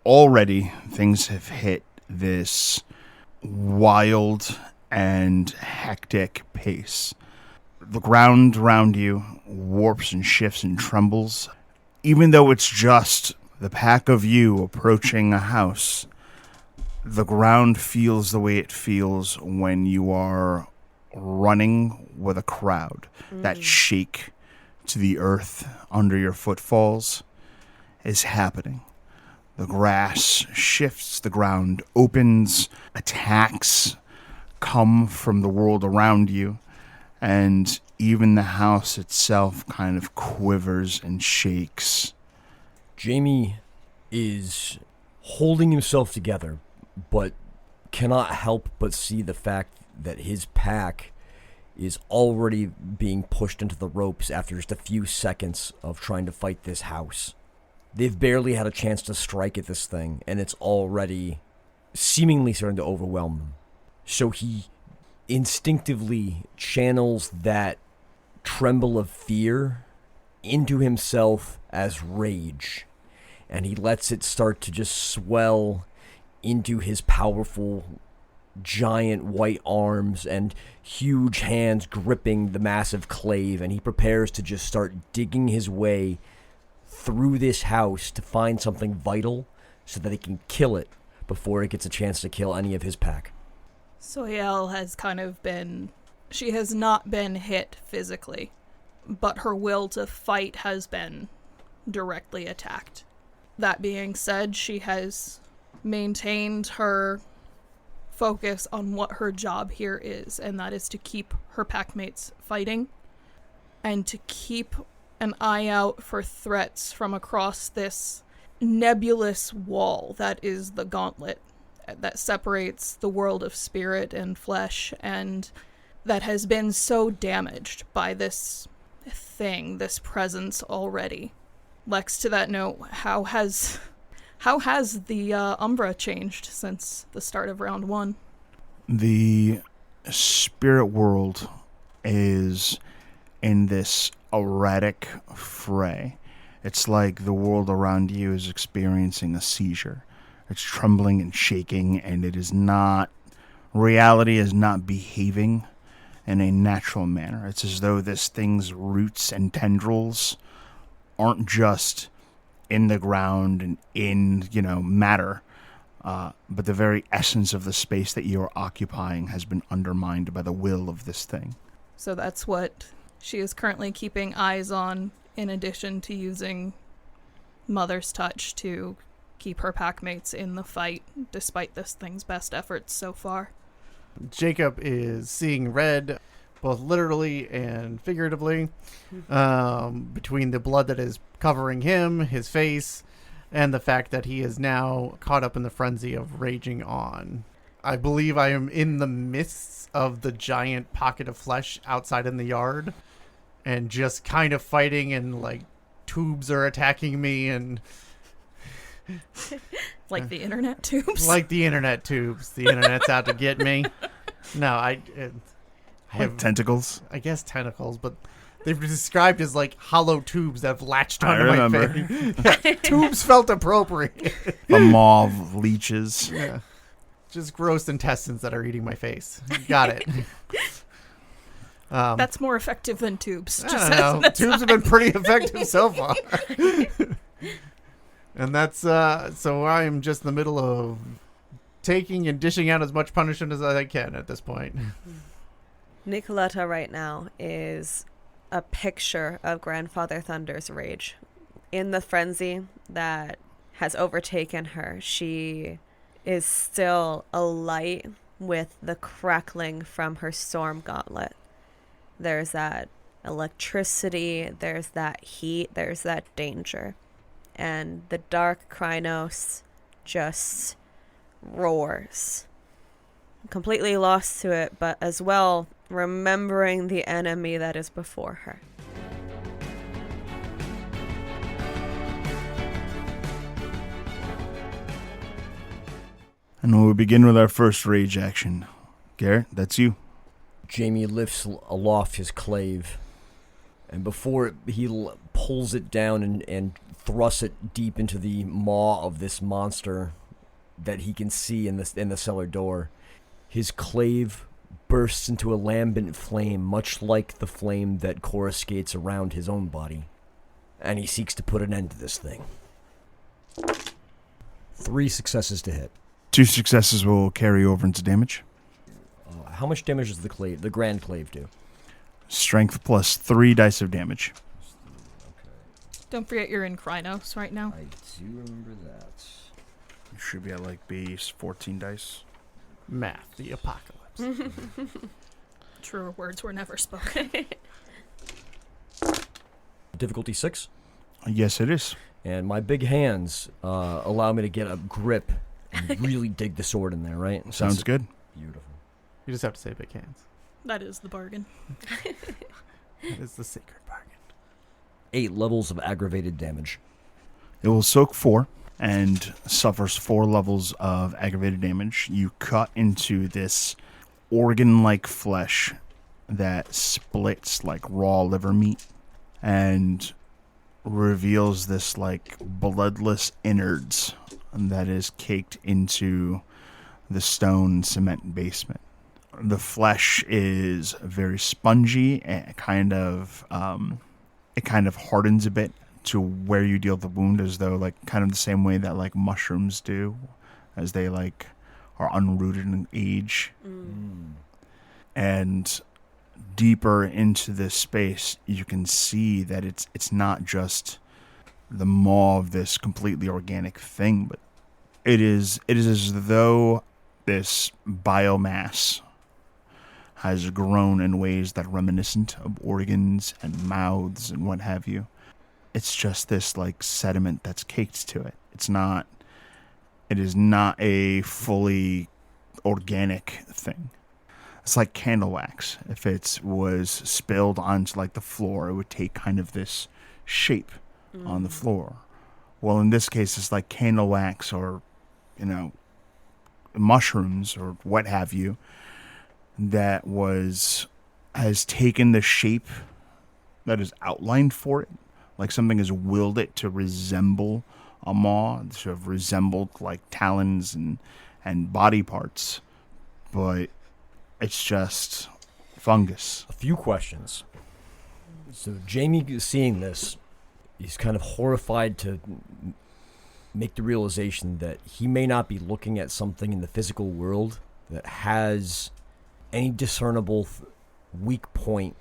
Already, things have hit this wild and hectic pace. The ground around you warps and shifts and trembles. Even though it's just the pack of you approaching a house, the ground feels the way it feels when you are running with a crowd. That shake to the earth under your footfalls is happening. The grass shifts, the ground opens, attacks come from the world around you, and even the house itself kind of quivers and shakes. Jaimie is holding himself together, but cannot help but see the fact that his pack is already being pushed into the ropes after just a few seconds of trying to fight this house. They've barely had a chance to strike at this thing, and it's already seemingly starting to overwhelm them. So he instinctively channels that tremble of fear into himself as rage, and he lets it start to just swell into his powerful giant white arms and huge hands gripping the massive clave, and he prepares to just start digging his way through this house to find something vital so that he can kill it before it gets a chance to kill any of his pack. Soiel has kind of been... She has not been hit physically, but her will to fight has been directly attacked. That being said, she has maintained her focus on what her job here is, and that is to keep her packmates fighting and to keep an eye out for threats from across this nebulous wall that is the gauntlet. that separates the world of spirit and flesh, and that has been so damaged by this thing, this presence already. Lex, to that note, how has the Umbra changed since the start of round 1? The spirit world is in this erratic fray. It's like the world around you is experiencing a seizure. It's trembling and shaking, and reality is not behaving in a natural manner. It's as though this thing's roots and tendrils aren't just in the ground and in, matter, but the very essence of the space that you're occupying has been undermined by the will of this thing. So that's what she is currently keeping eyes on, in addition to using Mother's Touch to keep her packmates in the fight, despite this thing's best efforts so far. Jacob is seeing red, both literally and figuratively, between the blood that is covering him, his face, and the fact that he is now caught up in the frenzy of raging on. I believe I am in the midst of the giant pocket of flesh outside in the yard, and just kind of fighting, and like tubes are attacking me, and like the internet tubes. Like the internet tubes. The internet's out to get me. No, I have tentacles. I guess tentacles, but they've been described as like hollow tubes that have latched onto my face. Yeah, tubes felt appropriate. A maw of leeches. Yeah. Just gross intestines that are eating my face. Got it. That's more effective than tubes. I don't know. Tubes have been pretty effective so far. And that's, so I am just in the middle of taking and dishing out as much punishment as I can at this point. Nicoleta right now is a picture of Grandfather Thunder's rage. In the frenzy that has overtaken her, she is still alight with the crackling from her storm gauntlet. There's that electricity, there's that heat, there's that danger. And the dark Krynos just roars. Completely lost to it, but as well remembering the enemy that is before her. And we'll begin with our first rage action. Garrett, that's you. Jaimie lifts aloft his clave, and before he pulls it down and thrusts it deep into the maw of this monster that he can see in the cellar door, his clave bursts into a lambent flame, much like the flame that coruscates around his own body, and he seeks to put an end to this thing. 3 successes to hit. 2 successes will carry over into damage. How much damage does the grand clave do? Strength plus 3 dice of damage. Don't forget you're in Krynos right now. I do remember that. You should be at like base 14 dice. Math, the apocalypse. Truer words were never spoken. Difficulty 6? Yes, it is. And my big hands allow me to get a grip and really dig the sword in there, right? Sounds good. Beautiful. You just have to say big hands. That is the bargain. That is the sacred bargain. 8 levels of aggravated damage. It will soak 4 and suffers 4 levels of aggravated damage. You cut into this organ-like flesh that splits like raw liver meat and reveals this like bloodless innards that is caked into the stone cement basement. The flesh is very spongy and it kind of hardens a bit to where you deal the wound, as though like kind of the same way that like mushrooms do as they like are unrooted in age. And deeper into this space you can see that it's not just the maw of this completely organic thing, but it is as though this biomass has grown in ways that are reminiscent of organs and mouths and what have you. It's just this like sediment that's caked to it. It's not It is not a fully organic thing. It's like candle wax. If it was spilled onto like the floor, it would take kind of this shape on the floor. Well, in this case, it's like candle wax or, mushrooms or what have you that has taken the shape that is outlined for it. Like something has willed it to resemble a maw, to have resembled like talons and body parts. But it's just fungus. A few questions. So Jaimie, seeing this, he's kind of horrified to make the realization that he may not be looking at something in the physical world that has any discernible weak point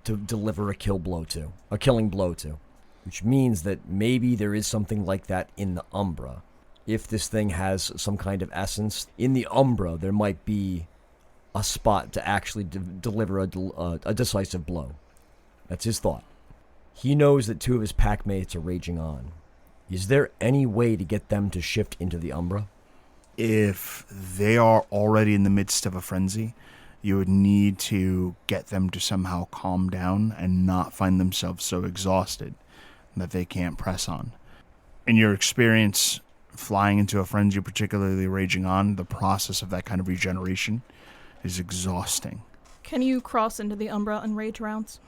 to deliver a killing blow to, which means that maybe there is something like that in the Umbra. If this thing has some kind of essence, in the Umbra there might be a spot to actually deliver a decisive blow. That's his thought. He knows that 2 of his pack mates are raging on. Is there any way to get them to shift into the Umbra? If they are already in the midst of a frenzy, you would need to get them to somehow calm down and not find themselves so exhausted that they can't press on. In your experience flying into a frenzy, particularly raging on, the process of that kind of regeneration is exhausting. Can you cross into the Umbra and rage rounds?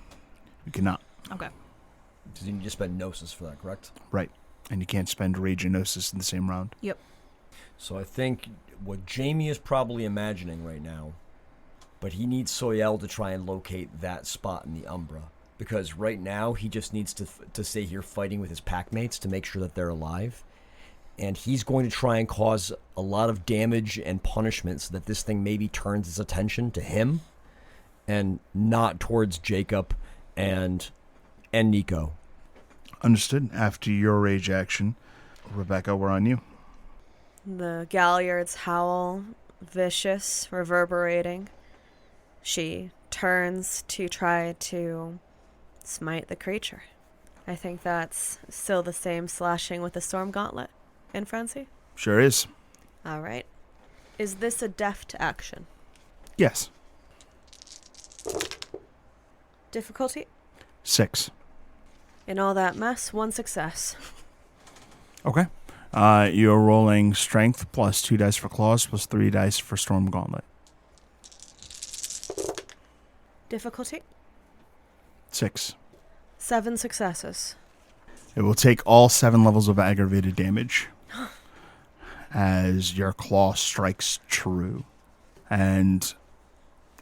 You cannot. Okay. Because you need to spend Gnosis for that, correct? Right. And you can't spend Rage and Gnosis in the same round. Yep. So I think what Jaimie is probably imagining right now, but he needs Soiel to try and locate that spot in the Umbra. Because right now he just needs to stay here fighting with his pack mates to make sure that they're alive. And he's going to try and cause a lot of damage and punishment so that this thing maybe turns its attention to him and not towards Jacob and Nico. Understood. After your rage action, Rebecca, we're on you. The Galliards howl, vicious, reverberating. She turns to try to smite the creature. I think that's still the same slashing with the Storm Gauntlet in frenzy. Sure is. All right. Is this a deft action? Yes. Difficulty? 6. In all that mess, 1 success. Okay. You're rolling strength plus 2 dice for claws plus 3 dice for Storm Gauntlet. Difficulty? 6. 7 successes. It will take all 7 levels of aggravated damage as your claw strikes true. And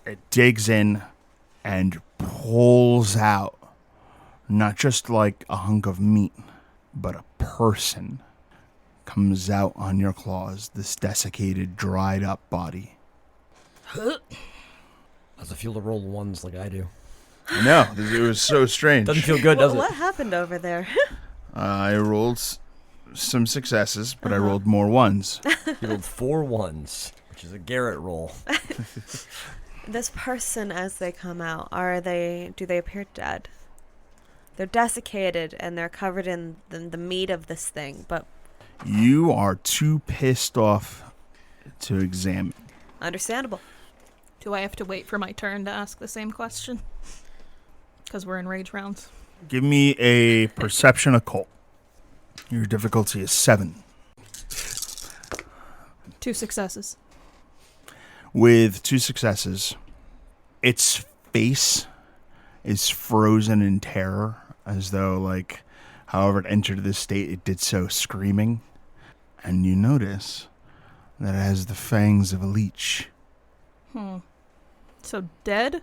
it digs in and pulls out not just like a hunk of meat, but a person comes out on your claws, this desiccated, dried up body. Does it feel to roll 1s like I do? I know, it was so strange. Doesn't feel good, does it? What happened over there? I rolled some successes, but I rolled more 1s. You rolled 4 1s, which is a Garrett roll. This person, as they come out, do they appear dead? They're desiccated and they're covered in the meat of this thing, but... You are too pissed off to examine. Understandable. Do I have to wait for my turn to ask the same question? Because we're in rage rounds. Give me a perception occult. Your difficulty is 7. 2 successes. With 2 successes, its face is frozen in terror, as though, like, however it entered this state, it did so screaming. And you notice that it has the fangs of a leech. So dead?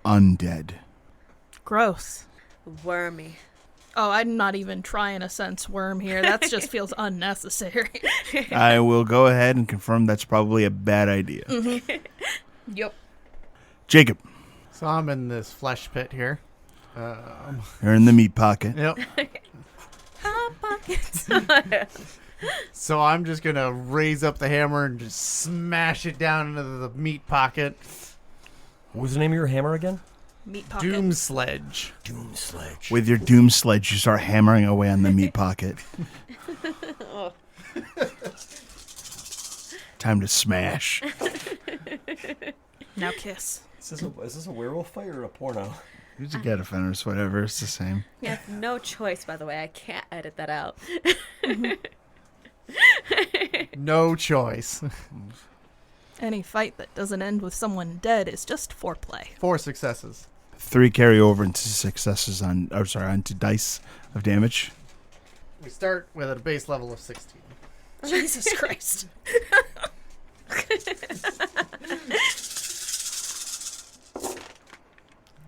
Undead. Gross. Wormy. Oh, I'm not even trying to sense worm here. That just feels unnecessary. I will go ahead and confirm that's probably a bad idea. Mm-hmm. Yep. Jacob. So I'm in this flesh pit here. You're in the meat pocket. Yep. Hot pockets. So I'm just going to raise up the hammer and just smash it down into the meat pocket. What was the name of your hammer again? Meat pocket. Doom Sledge. Doom Sledge. With your doom sledge, you start hammering away on the meat pocket. Time to smash. Now kiss. Is this a werewolf fight or a porno? Who's a get offenders? Whatever. It's the same. You have no choice, by the way. I can't edit that out. No choice. Any fight that doesn't end with someone dead is just foreplay. 4 successes. 3 carry over into successes onto dice of damage. We start with a base level of 16. Jesus Christ.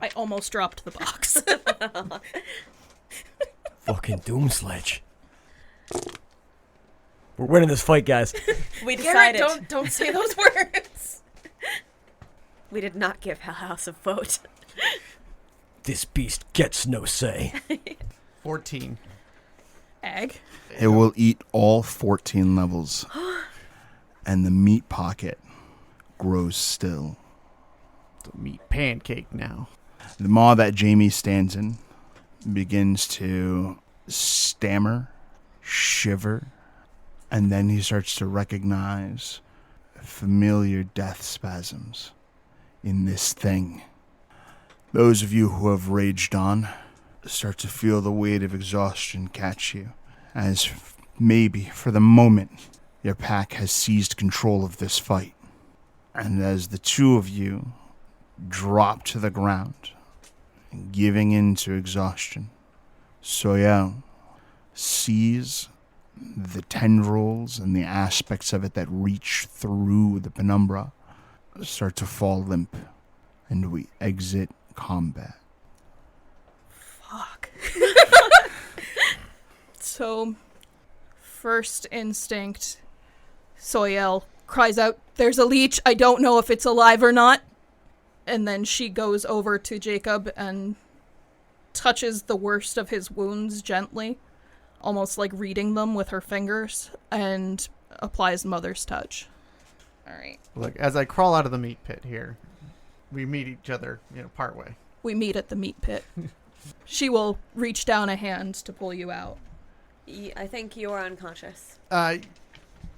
I almost dropped the box. Fucking doom sledge. We're winning this fight, guys. We decided. Garrett, don't say those words. We did not give Hell House a vote. This beast gets no say. 14. Egg. It will eat all 14 levels. And the meat pocket grows still. It's a meat pancake now. The maw that Jaimie stands in begins to stammer, shiver, and then he starts to recognize familiar death spasms in this thing. Those of you who have raged on start to feel the weight of exhaustion catch you, as maybe for the moment your pack has seized control of this fight. And as the two of you drop to the ground, giving in to exhaustion, Soiel sees the tendrils and the aspects of it that reach through the penumbra start to fall limp, and we exit combat. Fuck. So, first instinct, Soiel cries out, "There's a leech, I don't know if it's alive or not." And then she goes over to Jacob and touches the worst of his wounds gently, almost like reading them with her fingers, and applies Mother's Touch. All right. Look, as I crawl out of the meat pit here, we meet each other, partway. We meet at the meat pit. She will reach down a hand to pull you out. I think you are unconscious.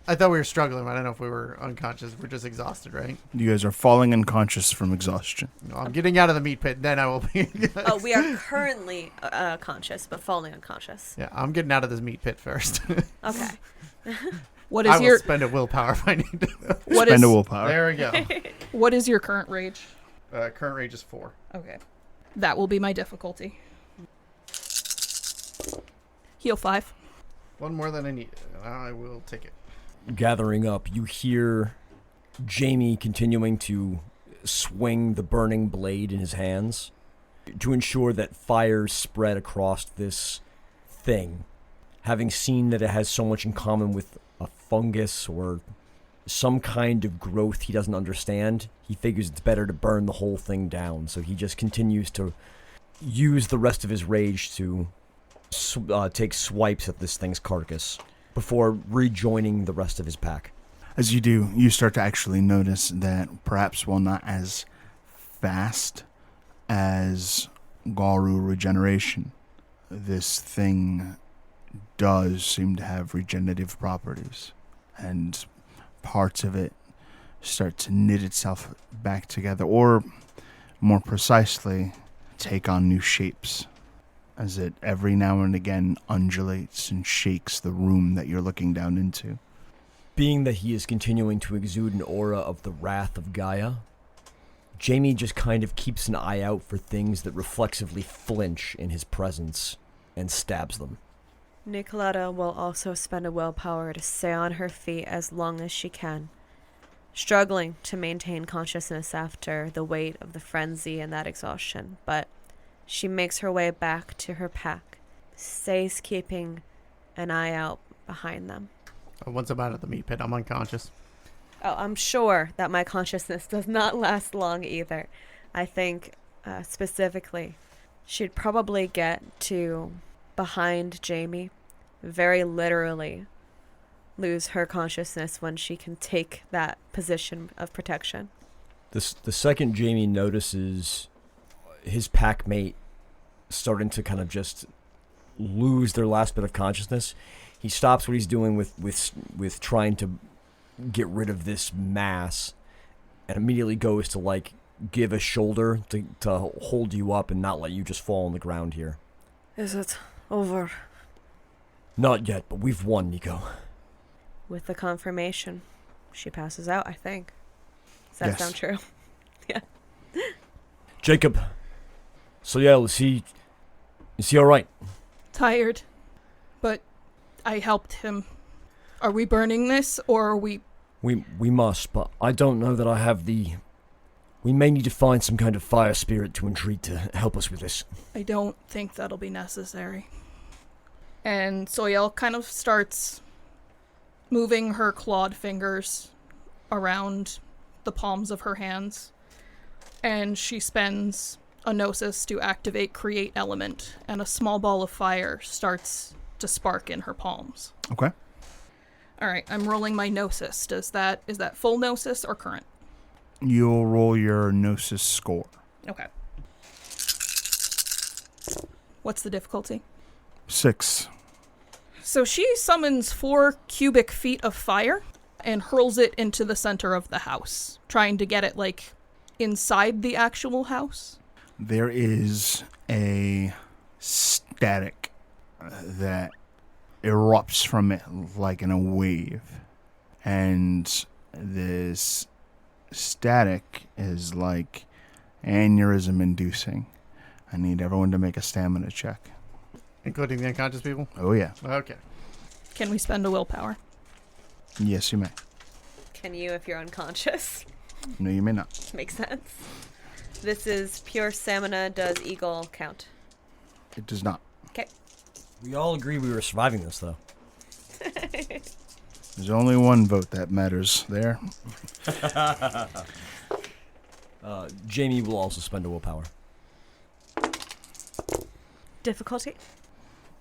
I thought we were struggling, but I don't know if we were unconscious. We're just exhausted, right? You guys are falling unconscious from exhaustion. No, I'm getting out of the meat pit, then I will be. Oh, we are currently conscious, but falling unconscious. Yeah, I'm getting out of this meat pit first. Okay. What I is will your spend a willpower if I need to. what Spend is a willpower. There we go. what is your current rage? Current rage is 4. Okay. That will be my difficulty. Heal 5. One more than I need. I will take it. Gathering up, you hear Jaimie continuing to swing the burning blade in his hands to ensure that fire spread across this thing. Having seen that it has so much in common with a fungus or some kind of growth he doesn't understand, he figures it's better to burn the whole thing down. So he just continues to use the rest of his rage to take swipes at this thing's carcass before rejoining the rest of his pack. As you do, you start to actually notice that perhaps while not as fast as Garu regeneration, this thing does seem to have regenerative properties, and parts of it start to knit itself back together, or more precisely, take on new shapes, as it every now and again undulates and shakes the room that you're looking down into. Being that he is continuing to exude an aura of the wrath of Gaia, Jaimie just kind of keeps an eye out for things that reflexively flinch in his presence and stabs them. Nicoleta will also spend a willpower to stay on her feet as long as she can, struggling to maintain consciousness after the weight of the frenzy and that exhaustion, but she makes her way back to her pack, stays keeping an eye out behind them. Once I'm out of the meat pit, I'm unconscious. Oh, I'm sure that my consciousness does not last long either. I think, specifically, she'd probably get to behind Jaimie, very literally lose her consciousness when she can take that position of protection. The second Jaimie notices his pack mate starting to kind of just lose their last bit of consciousness, He stops what he's doing with trying to get rid of this mass, and immediately goes to like give a shoulder to hold you up and not let you just fall on the ground here. Is it over? Not yet, but we've won, Nico. With the confirmation, she passes out, I think. Does that Yes. sound true? Yeah. Jacob, Soiel, is he all right? Tired, but I helped him. Are we burning this, or are we... We must, but I don't know that I have the... We may need to find some kind of fire spirit to entreat to help us with this. I don't think that'll be necessary. And Soiel kind of starts moving her clawed fingers around the palms of her hands, and she spends a gnosis to activate create element, and a small ball of fire starts to spark in her palms. Okay. All right, I'm rolling my gnosis. Is that full gnosis or current? You'll roll your gnosis score. Okay. What's the difficulty? 6. So she summons 4 cubic feet of fire and hurls it into the center of the house, trying to get it, like, inside the actual house. There is a static that erupts from it like in a wave. And this static is like aneurysm inducing. I need everyone to make a stamina check. Including the unconscious people? Oh, yeah. Okay. Can we spend a willpower? Yes, you may. Can you if you're unconscious? No, you may not. Makes sense. This is pure stamina. Does eagle count? It does not. Okay. We all agree we were surviving this, though. There's only one vote that matters there. Jaimie will also spend a willpower. Difficulty?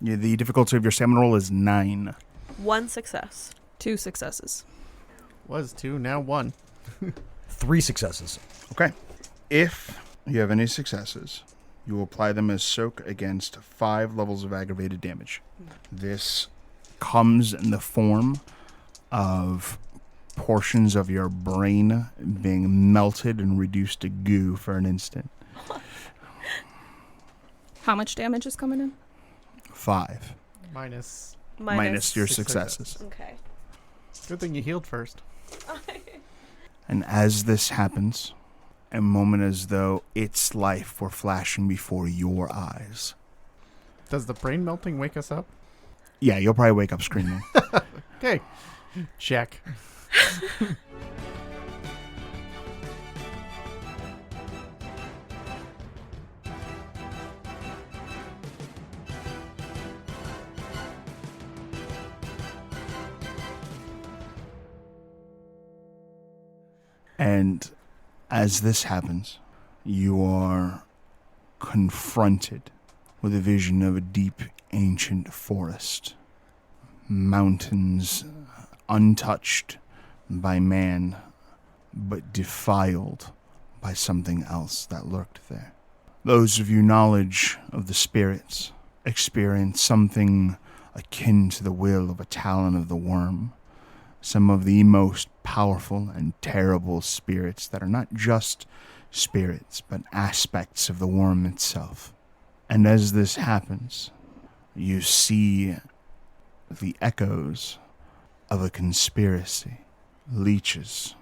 Yeah, the difficulty of your stamina roll is 9. 1 success. 2 successes. Was 2, now 1. 3 successes. Okay. If you have any successes, you will apply them as soak against 5 levels of aggravated damage. This comes in the form of portions of your brain being melted and reduced to goo for an instant. How much damage is coming in? 5. Minus. Minus your 6 successes. Okay. Good thing you healed first. And as this happens, a moment as though its life were flashing before your eyes. Does the brain melting wake us up? Yeah, you'll probably wake up screaming. Okay. Check. And as this happens, you are confronted with a vision of a deep, ancient forest. Mountains untouched by man, but defiled by something else that lurked there. Those of you knowledge of the spirits experience something akin to the will of a talon of the worm. Some of the most powerful and terrible spirits that are not just spirits, but aspects of the worm itself. And as this happens, you see the echoes of a conspiracy. Leeches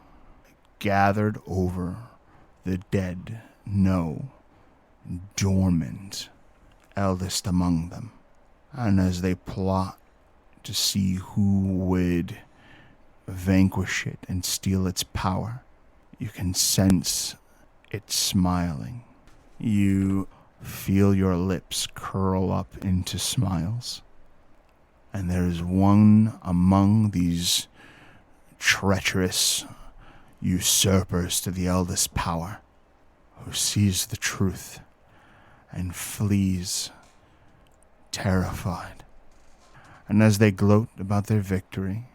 gathered over the dead, no, dormant, eldest among them. And as they plot to see who would vanquish it and steal its power, you can sense it smiling. You feel your lips curl up into smiles. And there is one among these treacherous usurpers to the eldest power who sees the truth and flees terrified. And as they gloat about their victory,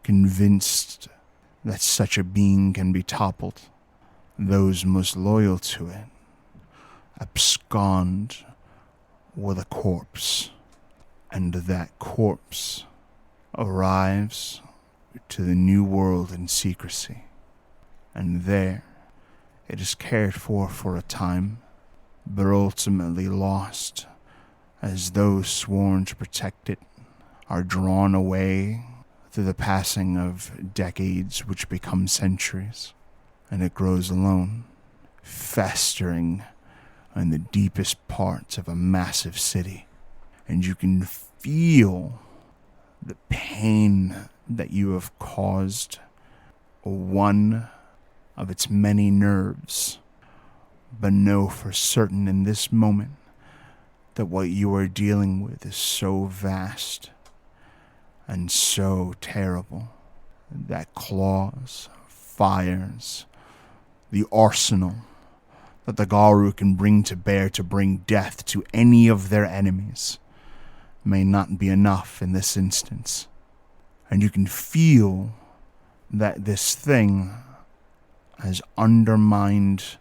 convinced that such a being can be toppled, those most loyal to it abscond with a corpse and that corpse arrives to the new world in secrecy. And there, it is cared for a time, but ultimately lost, as those sworn to protect it are drawn away through the passing of decades which become centuries, and it grows alone, festering in the deepest parts of a massive city. And you can feel the pain that you have caused one of its many nerves, but know for certain in this moment that what you are dealing with is so vast and so terrible that claws, fires, the arsenal that the Garu can bring to bear to bring death to any of their enemies may not be enough in this instance. And you can feel that this thing has undermined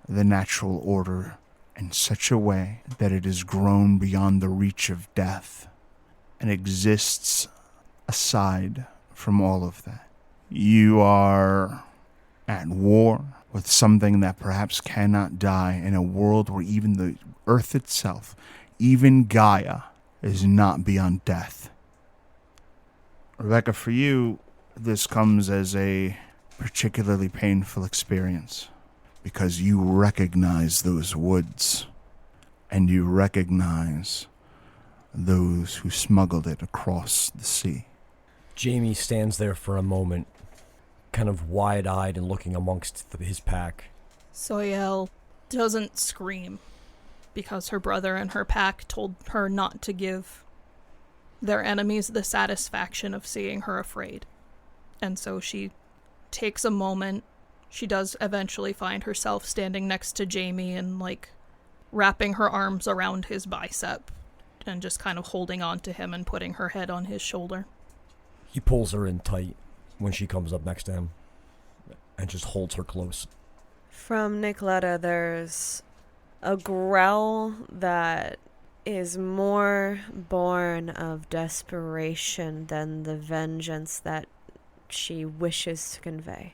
the natural order in such a way that it has grown beyond the reach of death and exists aside from all of that. You are at war with something that perhaps cannot die in a world where even the earth itself, even Gaia, is not beyond death. Rebecca, for you, this comes as a particularly painful experience because you recognize those woods and you recognize those who smuggled it across the sea. Jaimie stands there for a moment, kind of wide-eyed and looking amongst his pack. Soiel doesn't scream because her brother and her pack told her not to give their enemies the satisfaction of seeing her afraid. And so she takes a moment. She does eventually find herself standing next to Jaimie and, wrapping her arms around his bicep and just kind of holding on to him and putting her head on his shoulder. He pulls her in tight when she comes up next to him and just holds her close. From Nicoleta, there's a growl that is more born of desperation than the vengeance that she wishes to convey.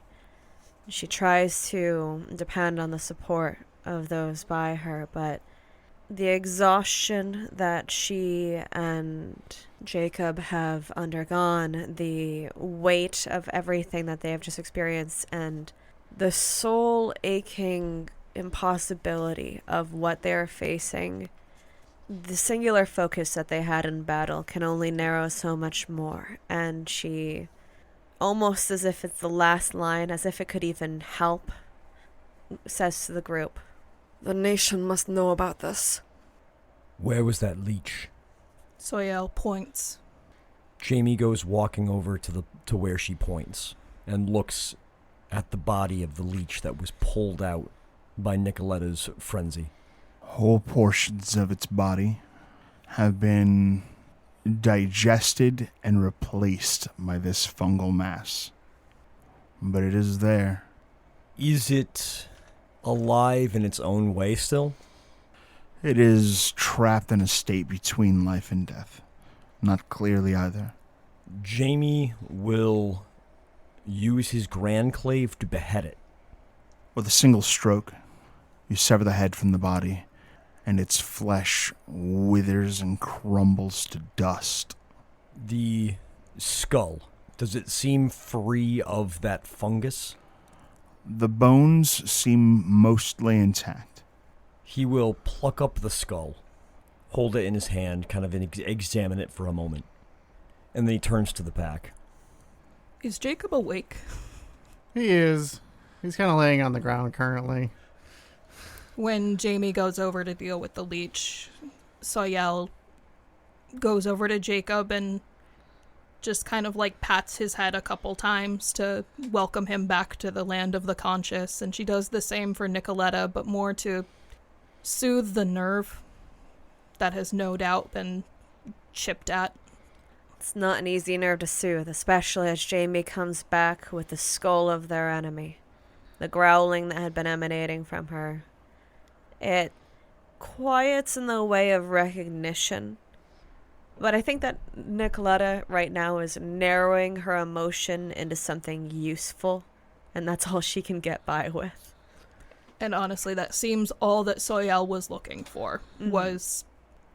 She tries to depend on the support of those by her, but the exhaustion that she and Jacob have undergone, the weight of everything that they have just experienced, and the soul-aching impossibility of what they're facing, the singular focus that they had in battle can only narrow so much more. And she, almost as if it's the last line, as if it could even help, says to the group, "The nation must know about this." Where was that leech? Soiel points. Jaimie goes walking over to where she points and looks at the body of the leech that was pulled out by Nicoleta's frenzy. Whole portions of its body have been digested and replaced by this fungal mass. But it is there. Is it alive in its own way still? It is trapped in a state between life and death. Not clearly either. Jaimie will use his grandclave to behead it. With a single stroke, you sever the head from the body, and its flesh withers and crumbles to dust. The skull, does it seem free of that fungus? The bones seem mostly intact. He will pluck up the skull, hold it in his hand, kind of examine it for a moment, and then he turns to the pack. Is Jacob awake? He is. He's kind of laying on the ground currently. When Jaimie goes over to deal with the leech, Soiel goes over to Jacob and just kind of pats his head a couple times to welcome him back to the land of the conscious. And she does the same for Nicoleta, but more to soothe the nerve that has no doubt been chipped at. It's not an easy nerve to soothe, especially as Jaimie comes back with the skull of their enemy. The growling that had been emanating from her. It quiets in the way of recognition, But I think that Nicoleta right now is narrowing her emotion into something useful, and that's all she can get by with. And honestly, that seems all that Soiel was looking for, was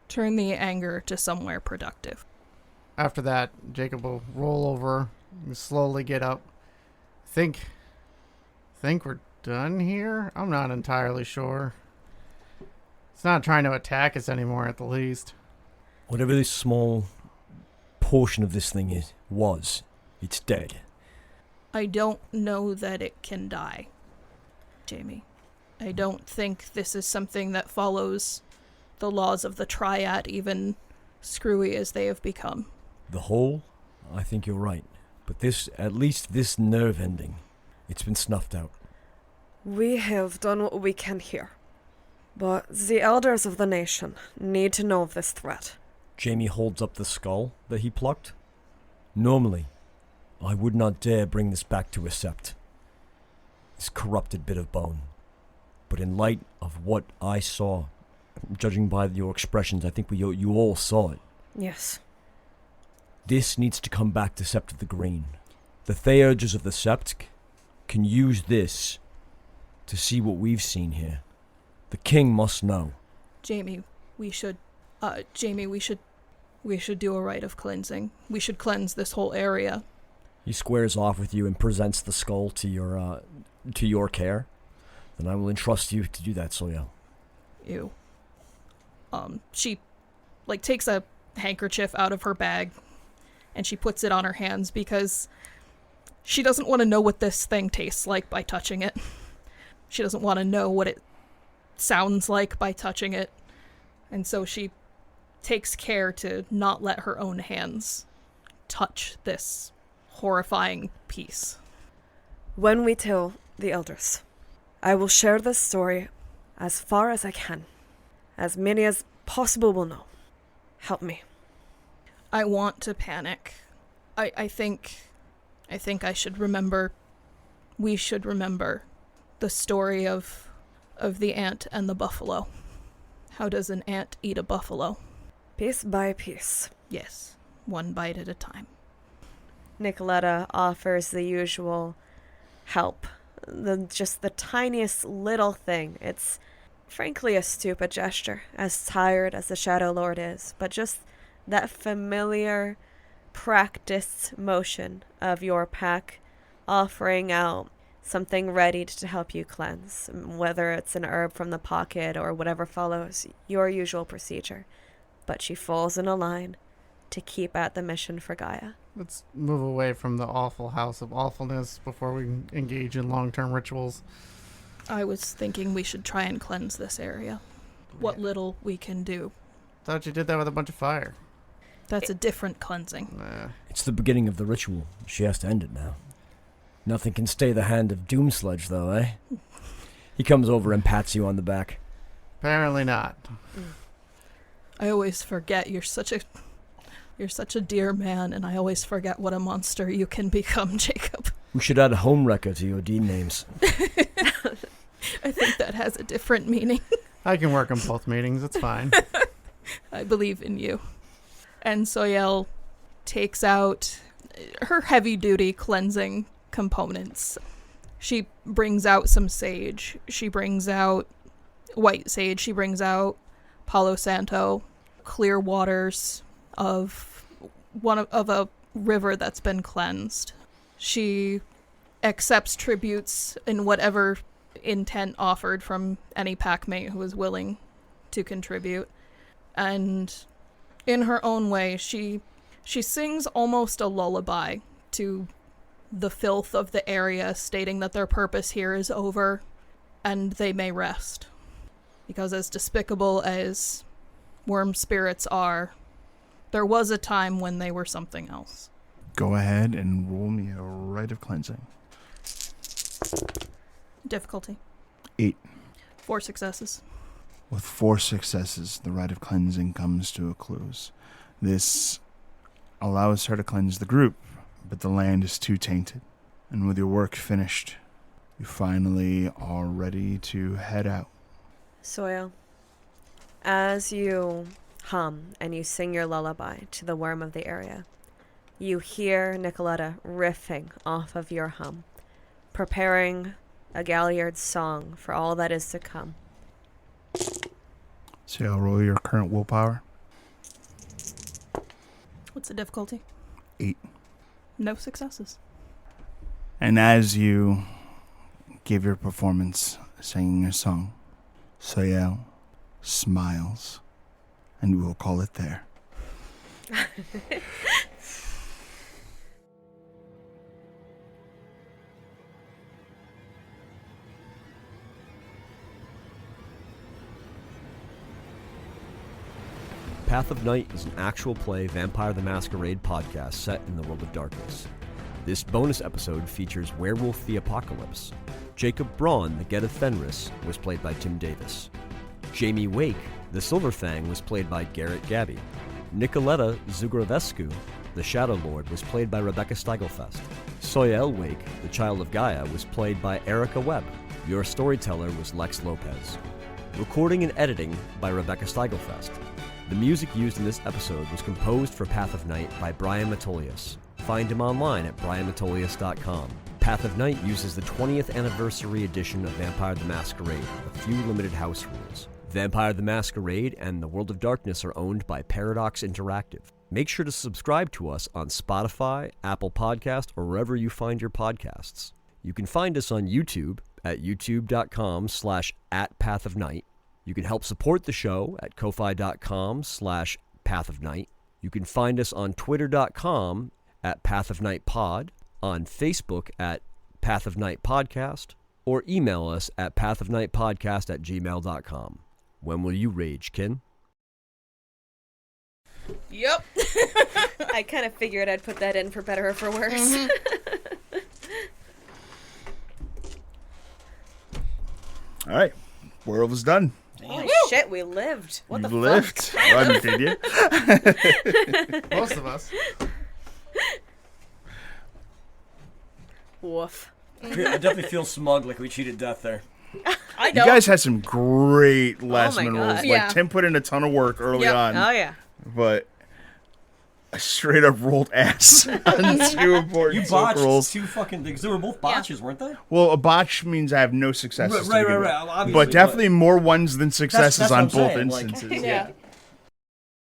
turn the anger to somewhere productive. After that, Jacob will roll over and slowly get up. Think we're done here? I'm not entirely sure. It's not trying to attack us anymore, at the least. Whatever this small portion of this thing it's dead. I don't know that it can die, Jaimie. I don't think this is something that follows the laws of the triad, even screwy as they have become. The whole, I think you're right. But at least this nerve ending, it's been snuffed out. We have done what we can here. But the elders of the nation need to know of this threat. Jaimie holds up the skull that he plucked. Normally, I would not dare bring this back to a sept. This corrupted bit of bone. But in light of what I saw, judging by your expressions, I think you all saw it. Yes. This needs to come back to Sept of the Green. The Theurges of the Sept can use this to see what we've seen here. The king must know. Jaimie, we should do a rite of cleansing. We should cleanse this whole area. He squares off with you and presents the skull to your care. Then I will entrust you to do that, Soiel. Ew. She, takes a handkerchief out of her bag, and she puts it on her hands because she doesn't want to know what this thing tastes like by touching it. She doesn't want to know what it sounds like by touching it. And so she takes care to not let her own hands touch this horrifying piece. When we tell the elders, I will share this story as far as I can. As many as possible will know. Help me. I want to panic. I think I should remember. We should remember the story of the ant and the buffalo. How does an ant eat a buffalo? Piece by piece. Yes, one bite at a time. Nicoleta offers the usual help. Just the tiniest little thing. It's frankly a stupid gesture, as tired as the Shadow Lord is, but just that familiar, practiced motion of your pack offering out something ready to help you cleanse, whether it's an herb from the pocket or whatever follows your usual procedure. But she falls in a line to keep at the mission for Gaia. Let's move away from the awful house of awfulness before we engage in long-term rituals. I was thinking we should try and cleanse this area. What little we can do. Thought you did that with a bunch of fire. That's a different cleansing. It's the beginning of the ritual. She has to end it now. Nothing can stay the hand of Doomsledge, though, eh? He comes over and pats you on the back. Apparently not. I always forget you're such a dear man, and I always forget what a monster you can become, Jacob. We should add a home wrecker to your deed names. I think that has a different meaning. I can work on both meetings. It's fine. I believe in you. And Soiel takes out her heavy-duty cleansing components. She brings out some sage. She brings out white sage. She brings out Palo Santo, clear waters of a river that's been cleansed. She accepts tributes in whatever intent offered from any packmate who is willing to contribute. And in her own way, she sings almost a lullaby to the filth of the area, stating that their purpose here is over and they may rest. Because as despicable as worm spirits are, there was a time when they were something else. Go ahead and roll me a rite of cleansing. Difficulty. 8. 4 successes. With 4 successes, the rite of cleansing comes to a close. This allows her to cleanse the group, but the land is too tainted. And with your work finished, you finally are ready to head out. Soiel, as you hum, and you sing your lullaby to the worm of the area. You hear Nicoleta riffing off of your hum, preparing a Galliard song for all that is to come. So I'll roll your current willpower. What's the difficulty? 8. No successes. And as you give your performance singing your song, Soiel smiles, and we will call it there. Path of Night is an actual play Vampire the Masquerade podcast set in the world of darkness. This bonus episode features Werewolf the Apocalypse. Jacob Braun, the Get of Fenris, was played by Tim Davis. Jaimie Wake, the Silverfang, was played by Garrett Gabbey. Nicoleta Zugravescu, the Shadow Lord, was played by Rebecca Steigelfest. Soiel Wake, the Child of Gaia, was played by Erika Webb. Your storyteller was Lex Lopez. Recording and editing by Rebecca Steigelfest. The music used in this episode was composed for Path of Night by Brian Matolius. Find him online at brianmatolius.com. Path of Night uses the 20th anniversary edition of Vampire the Masquerade with a few limited house rules. Vampire the Masquerade and The World of Darkness are owned by Paradox Interactive. Make sure to subscribe to us on Spotify, Apple Podcast, or wherever you find your podcasts. You can find us on YouTube at youtube.com/@pathofnight. You can help support the show at ko-fi.com/pathofnight. You can find us on twitter.com @pathofnightpod, on Facebook at Path of Night Podcast, or email us at pathofnightpodcast@gmail.com. When will you rage, Kin? Yep. I kind of figured I'd put that in for better or for worse. Mm-hmm. All right. Werewolf is done. Holy shit, we lived. What you the lived. fuck? Run, did you? Most of us. Woof. I definitely feel smug like we cheated death there. I You guys had some great last my minute God. rolls. Like, Yeah. Tim put in a ton of work early Yep. on, Oh, yeah. but I straight up rolled ass on 2 important You silk botched rolls. 2 fucking things. They were both botches, weren't they? Well, a botch means I have no successes. to Right, begin with. Obviously, But definitely more ones than successes that's what on I'm both saying, like- instances. Yeah.